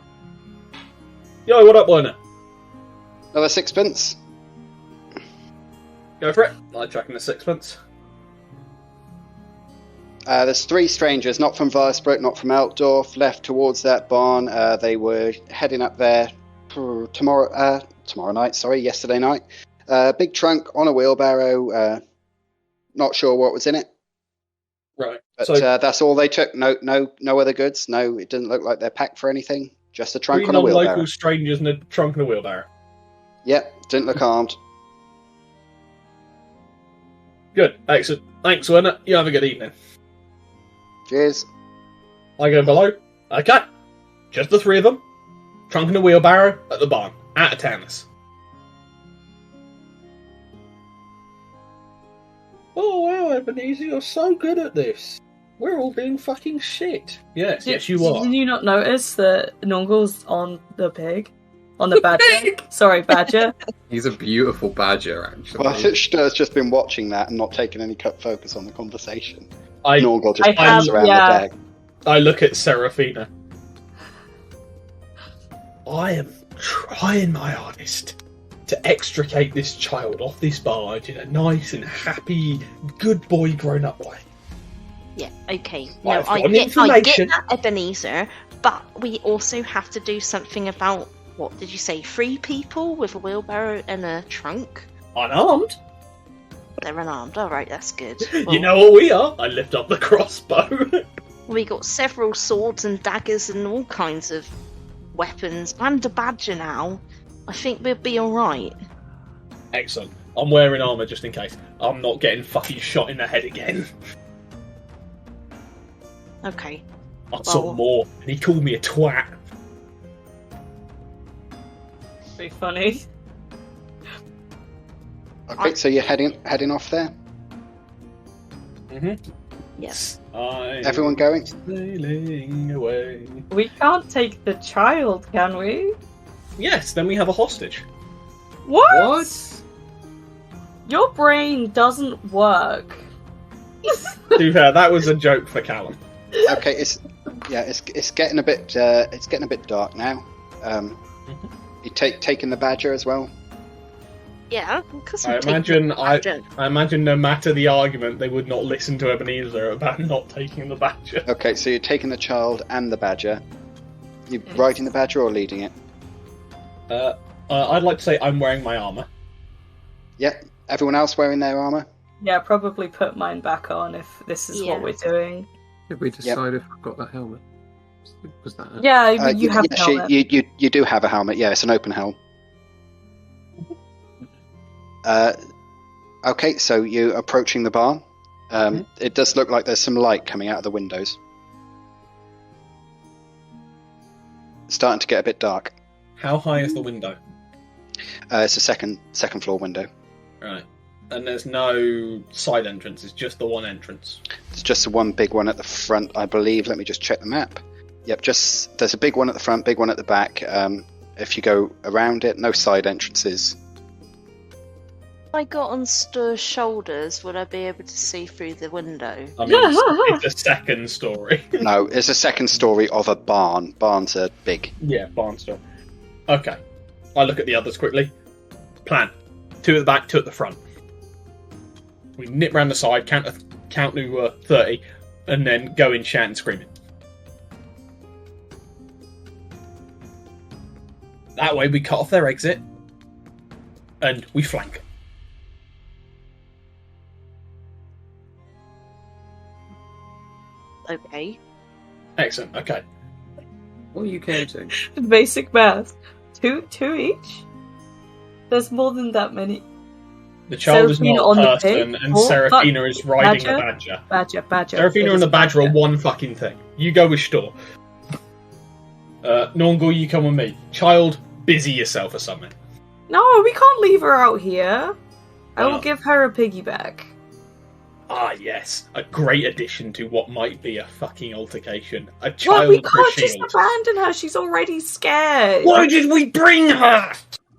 Yo, what up, Werner? Another sixpence? Go for it. I'm tracking the sixpence. There's 3 strangers, not from Varrskrati, not from Altdorf, left towards that barn. They were heading up there yesterday night. Big trunk on a wheelbarrow. Not sure what was in it. Right. But so that's all they took. No other goods. No, it didn't look like they're packed for anything. Just a trunk 3 on a wheelbarrow. non-local strangers in a trunk and a wheelbarrow. Yep, didn't look armed. Good. Excellent. Thanks, Werner. You have a good evening. Cheers. I go below. Okay. Just the 3 of them. Trunk and a wheelbarrow at the barn. Out of Tannis. Oh, wow, Ebenezer, you're so good at this. We're all doing fucking shit. Yes, you are. Did you not notice that Nornghal's on the pig? On the badger? Sorry, badger. He's a beautiful badger, actually. Well, Stör's just been watching that and not taking any focus on the conversation. I Nornghal just pans around the deck. I look at Seraphina. I am trying my hardest to extricate this child off this barge in a nice and happy, good boy grown-up way. Yeah, okay. Well, Now, I get that, Ebenezer, But we also have to do something about, what did you say, 3 people with a wheelbarrow and a trunk? Unarmed? They're unarmed, alright, that's good. You know what we are? I lift up the crossbow. We got several swords and daggers and all kinds of weapons, and a badger now. I think we'll be alright. Excellent. I'm wearing armour just in case. I'm not getting fucking shot in the head again. Okay. I saw more, and he called me a twat. Pretty funny. Okay, so you're heading off there? Mm-hmm. Yes. Everyone going? Sailing away. We can't take the child, can we? Yes, then we have a hostage. What? Your brain doesn't work. To be fair, that was a joke for Callum. Okay, it's getting a bit dark now. You taking the badger as well? Yeah, because I imagine no matter the argument, they would not listen to Ebenezer about not taking the badger. Okay, so you're taking the child and the badger. You riding the badger or leading it? I'd like to say I'm wearing my armour. Yeah. Everyone else wearing their armour? Yeah, probably put mine back on if this is what we're doing. Did we decide if I've got the helmet? Was that it? Yeah, you have the helmet. You do have a helmet, yeah, it's an open helm. Okay, so you're approaching the barn. It does look like there's some light coming out of the windows. It's starting to get a bit dark. How high is the window? It's a second floor window. Right. And there's no side entrance, it's just the one entrance. There's just the one big one at the front, I believe. Let me just check the map. Yep, there's a big one at the front, big one at the back. If you go around it, no side entrances. If I got on Stör's shoulders, would I be able to see through the window? I mean, it's a second story. No, it's a second story of a barn. Barns are big. Yeah, barn story. Okay. I look at the others quickly. Plan. 2 at the back, 2 at the front. We nip round the side, count to 30, and then go in shouting and screaming. That way we cut off their exit, and we flank. Okay. Excellent, okay. What are you counting? Basic math. 2 each? There's more than that many. The child is Seraphina not on a the person, pig? and Oh, Seraphina is riding the badger. Badger. Seraphina and the badger are one fucking thing. You go with Stör. Nornghal, you come with me. Child, busy yourself or something. No, we can't leave her out here. I will give her a piggyback. Ah, yes. A great addition to what might be a fucking altercation. A child Well, we for a can't just shield. abandon her. She's already scared. Why did we bring her?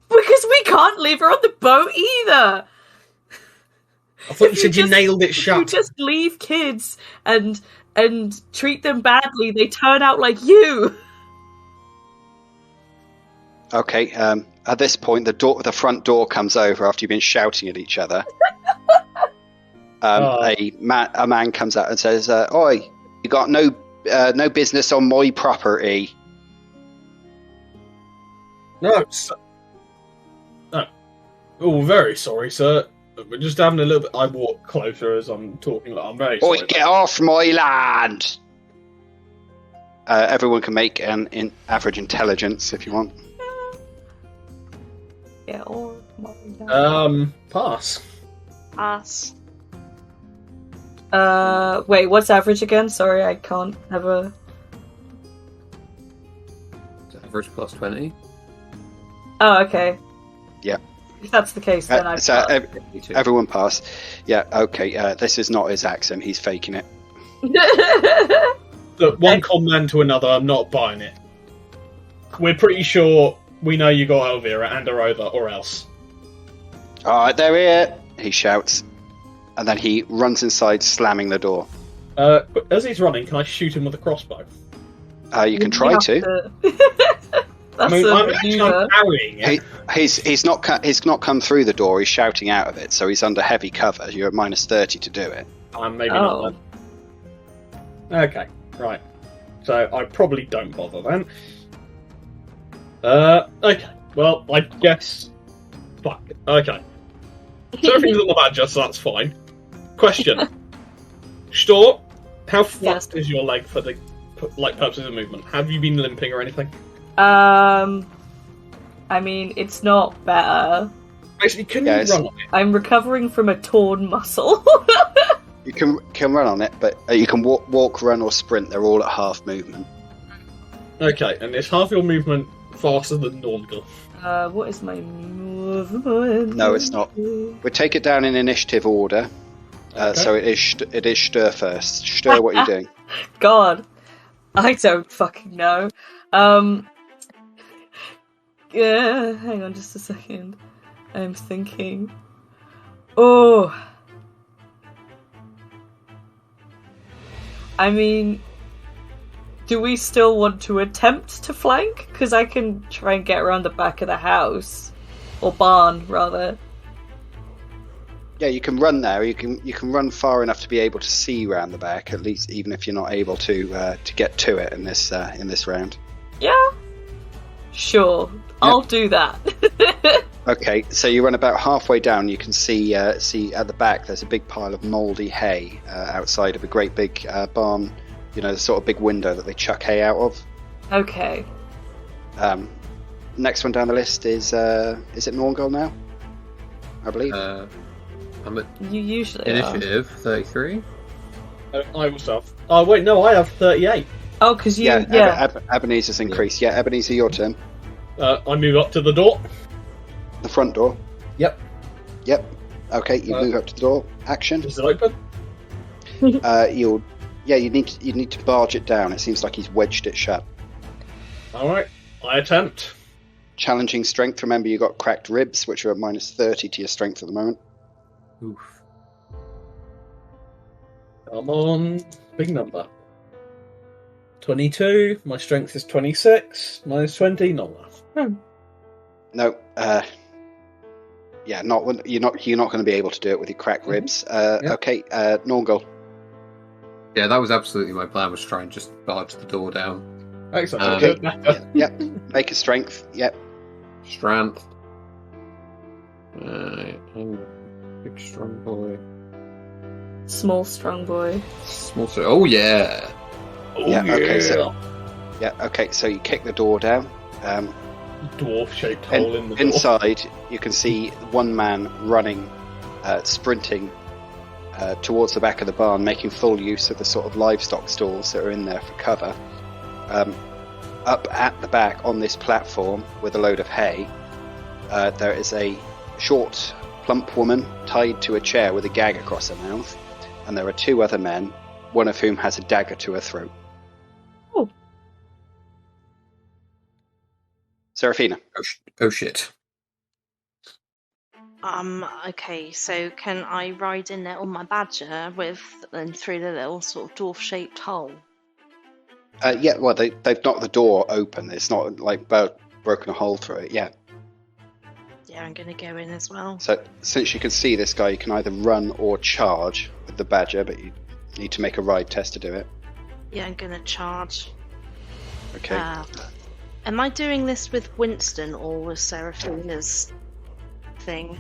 Because we can't leave her on the boat either. I thought you said you nailed it shut. If you just leave kids and treat them badly, they turn out like you. Okay, at this point, the front door comes over after you've been shouting at each other. A man comes out and says, "Oi, you got no business on my property." No. Oh, very sorry, sir. We're just having a little bit. I walk closer as I'm talking. Like, I'm very sorry. Oi, get off my land! Everyone can make an average intelligence if you want. Yeah, or pass. Pass. Wait, what's average again? Sorry, I can't have a... Average plus 20. Oh, okay. Yeah. If that's the case, then I so everyone pass. Yeah, okay, this is not his accent, he's faking it. Look, one con man to another, I'm not buying it. We're pretty sure we know you got Elvira and her over, or else. Alright, they're here, he shouts. And then he runs inside, slamming the door. As he's running, can I shoot him with a crossbow? You can try to. I mean, I'm carrying it. He's not come through the door. He's shouting out of it, so he's under heavy cover. You're at -30 to do it. Maybe not then. Okay, right. So I probably don't bother then. Okay. Well, I guess... Fuck. Okay. Seraphina's on the badger, so that's fine. Question. Stör, how fast is your leg for the purposes of movement? Have you been limping or anything? I mean, it's not better. Actually, can you run on it? I'm recovering from a torn muscle. You can run on it, but you can walk, run, or sprint. They're all at half movement. Okay, and is half your movement faster than Nornghal? What is my movement? No, it's not. We'll take it down in initiative order. Okay. So it is Stör first. Stör, what are you doing? God, I don't fucking know. Yeah, hang on just a second. I'm thinking. Oh. I mean, do we still want to attempt to flank? Because I can try and get around the back of the house. Or barn, rather. Yeah, you can run there. You can run far enough to be able to see round the back, at least, even if you're not able to get to it in this round. Yeah. Sure. Yep. I'll do that. Okay, so you run about halfway down. You can see at the back there's a big pile of mouldy hay outside of a great big barn. You know, the sort of big window that they chuck hay out of. Okay. Next one down the list is it Nornghal now? I believe. I'm at you usually initiative 33. I will start. Oh wait, no, I have 38. Oh, because you Ebenezer's increased. Yeah, Ebenezer, your turn. I move up to the door. The front door. Yep. Okay, you move up to the door. Action. Is it open? You need to barge it down. It seems like he's wedged it shut. All right, I attempt. Challenging strength. Remember, you got cracked ribs, which are at minus 30 to your strength at the moment. Oof. Come on, big number. 22. My strength is 26. Minus 20. Not enough. No. Yeah, not you're not going to be able to do it with your cracked ribs. Okay, Nornghal. Yeah, that was absolutely my plan. Was try and just barge the door down. Excellent. Okay. Yep. Make a strength. Yep. Strength. Big strong boy. Small strong boy. Small. Oh yeah. Okay, so you kick the door down. Dwarf-shaped hole in the door. Inside, you can see one man running, sprinting towards the back of the barn, making full use of the sort of livestock stalls that are in there for cover. Up at the back on this platform with a load of hay, there is a short, plump woman tied to a chair with a gag across her mouth, and there are two other men, one of whom has a dagger to her throat. Oh. Seraphina. Oh shit. Okay, so can I ride in there on my badger through the little sort of dwarf-shaped hole? Yeah, well, they've knocked the door open. It's not like broken a hole through it. Yeah. Yeah, I'm going to go in as well. So, since you can see this guy, you can either run or charge with the badger, but you need to make a ride test to do it. Yeah, I'm going to charge. Okay. Am I doing this with Winston or with Seraphina's thing?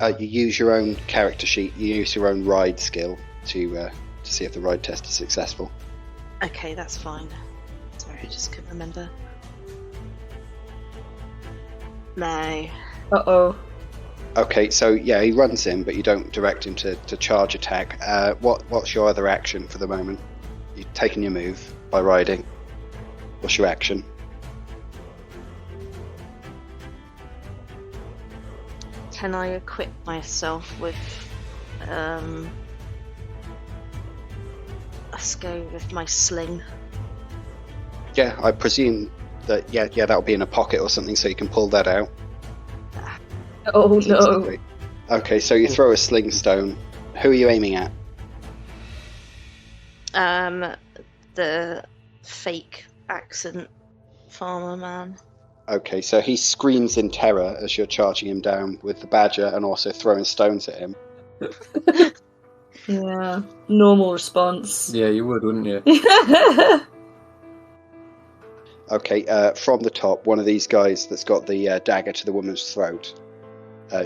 You use your own character sheet. You use your own ride skill to see if the ride test is successful. Okay, that's fine. Sorry, I just couldn't remember. No. Uh-oh. Okay, so yeah, he runs in, but you don't direct him to charge attack. What's your other action for the moment? You've taken your move by riding. What's your action? Can I equip myself with let's go with my sling. Yeah, I presume that that'll be in a pocket or something, so you can pull that out. Oh no. Okay, so you throw a sling stone. Who are you aiming at? The fake accent farmer man. Okay, so he screams in terror as you're charging him down with the badger and also throwing stones at him. Yeah, normal response. Yeah, you would, wouldn't you? Okay, from the top, one of these guys that's got the dagger to the woman's throat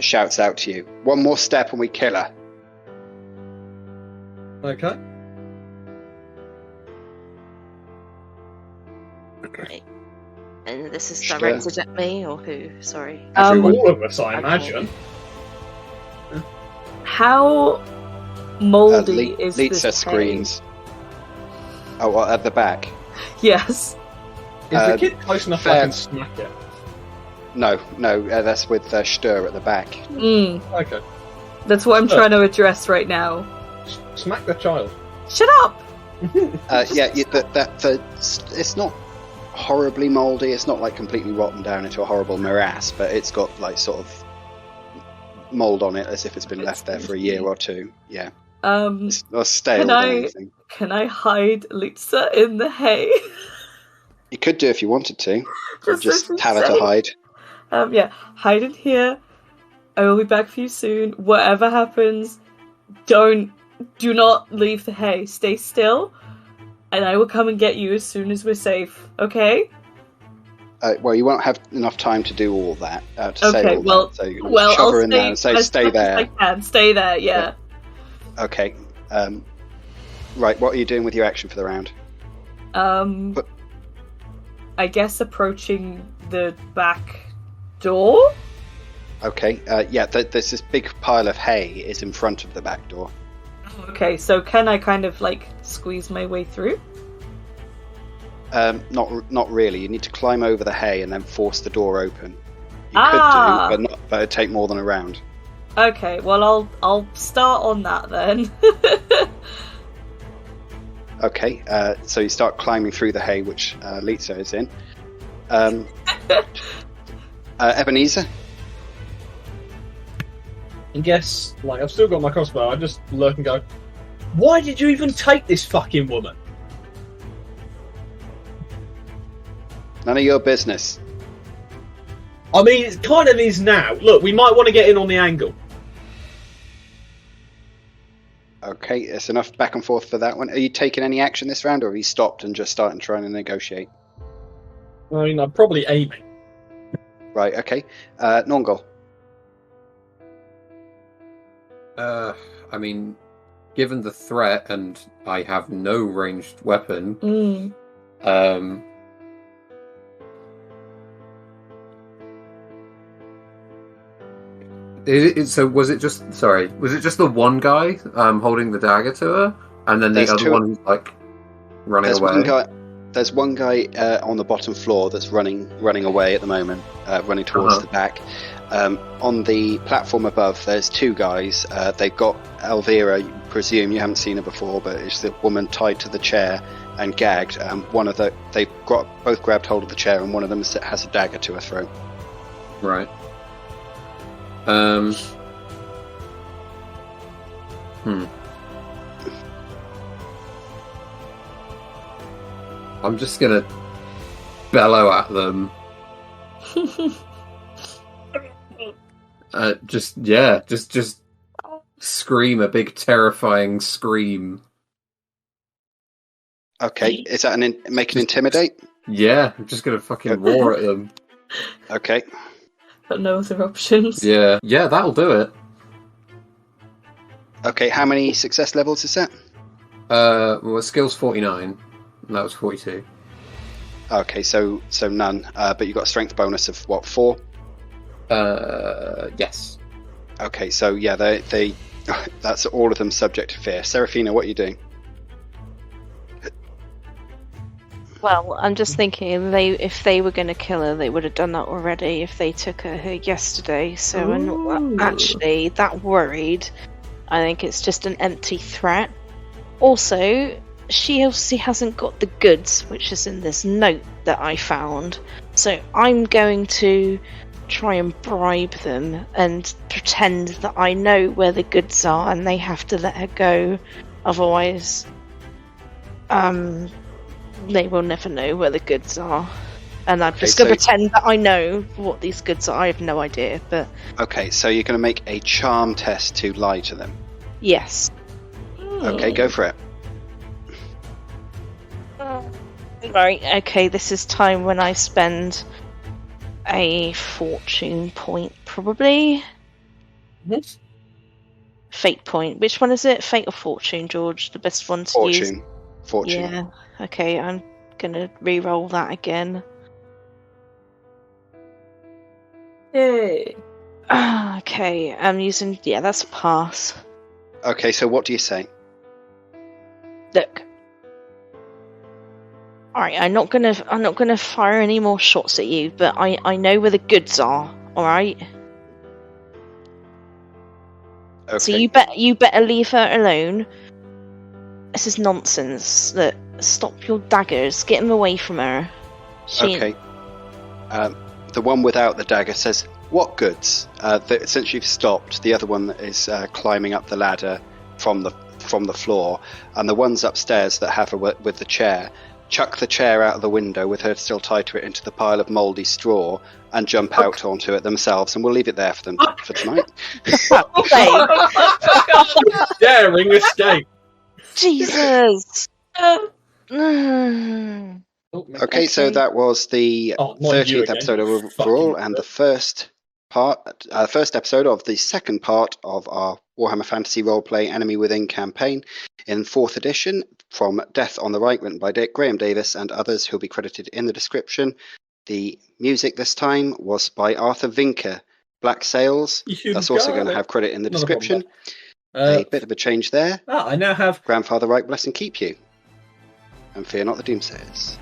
shouts out to you, "One more step and we kill her." Okay. Right. And this is Stör. directed at me, or who? Sorry. All of us, I imagine. How moldy is Litsa this screams. Oh, well, at the back. hay? Yes. Is the kid close enough I can smack it? No, that's with Stör at the back. Okay. That's what I'm trying to address right now. Smack the child. Shut up! It's not horribly mouldy. It's not like completely rotten down into a horrible morass, but it's got like sort of mould on it as if it's been left there for a year or two. Yeah. It's stale than anything. Can I hide Litsa in the hay? You could do if you wanted to. Just tell her insane. to hide. Hide in here. I will be back for you soon. Whatever happens, do not leave the hay. Stay still, and I will come and get you as soon as we're safe. Okay? Well, you won't have enough time to do all that. Say Okay. all that. So shove I'll her in there and say, "Stay there." I can stay there. Yeah. Okay. Right. What are you doing with your action for the round? I guess approaching the back door. Okay. There's this big pile of hay is in front of the back door. Okay, so can I kind of like squeeze my way through? Not really. You need to climb over the hay and then force the door open. You could do, but it'd take more than a round. Okay, well I'll start on that then. Okay, so you start climbing through the hay, which Litsa is in. Ebenezer? And guess, I've still got my crossbow. I just lurk and go, "Why did you even take this fucking woman?" None of your business. I mean, it kind of is now. Look, we might want to get in on the angle. Okay, it's enough back and forth for that one. Are you taking any action this round, or have you stopped and just starting trying to negotiate? I mean, I'm probably aiming. Right, okay. Nornghal. I mean, given the threat and I have no ranged weapon, so was it just the one guy holding the dagger to her, and then the other one who's like running away? There's one guy on the bottom floor that's running away at the moment, running towards the back. On the platform above, there's two guys. They've got Elvira. You presume you haven't seen her before, but it's the woman tied to the chair and gagged. They've both grabbed hold of the chair, and one of them has a dagger to her throat. Right. I'm just gonna bellow at them. Just scream a big terrifying scream. Okay, is that make an intimidate? Yeah, I'm just gonna fucking roar at them. Okay. Got no other options. Yeah, that'll do it. Okay, how many success levels is that? Well, skill's 49, and that was 42. Okay, so none. But you got a strength bonus of what, 4? Yes. Okay, so yeah, they that's all of them subject to fear. Seraphina, what are you doing? Well, I'm just thinking if they were going to kill her, they would have done that already if they took her yesterday. So I'm not actually that worried. I think it's just an empty threat. Also, she obviously hasn't got the goods, which is in this note that I found. So I'm going to try and bribe them and pretend that I know where the goods are and they have to let her go. Otherwise, they will never know where the goods are. And I'm just going to pretend that I know what these goods are. I have no idea, but... Okay, so you're going to make a charm test to lie to them? Yes. Okay, go for it. Right, okay, this is time when I spend a fortune point, probably. What? Fate point. Which one is it? Fate or fortune, George? The best one to use? Fortune. Yeah, okay, I'm gonna re-roll that again. Yay. Okay, I'm using... Yeah, that's a pass. Okay, so what do you say? Look. Alright, I'm not gonna fire any more shots at you, but I know where the goods are, alright? Okay. So you better leave her alone. This is nonsense. Look, stop your daggers. Get them away from her. Okay. The one without the dagger says, "What goods?" Since you've stopped, the other one is climbing up the ladder from the floor, and the ones upstairs that have her with the chair chuck the chair out of the window with her still tied to it into the pile of mouldy straw and jump out onto it themselves, and we'll leave it there for them for tonight. Daring escape. Jesus. Okay, so that was the 30th episode of Brawl, and the first episode of the second part of our Warhammer Fantasy Roleplay Enemy Within campaign in 4th edition, from Death on the Right, written by Graham Davis and others who'll be credited in the description. The music this time was by Arthur Vinker. Black Sails, that's also going to have credit in the description. A bit of a change there. I now have Grandfather Right, bless and keep you. And fear not the doomsayers.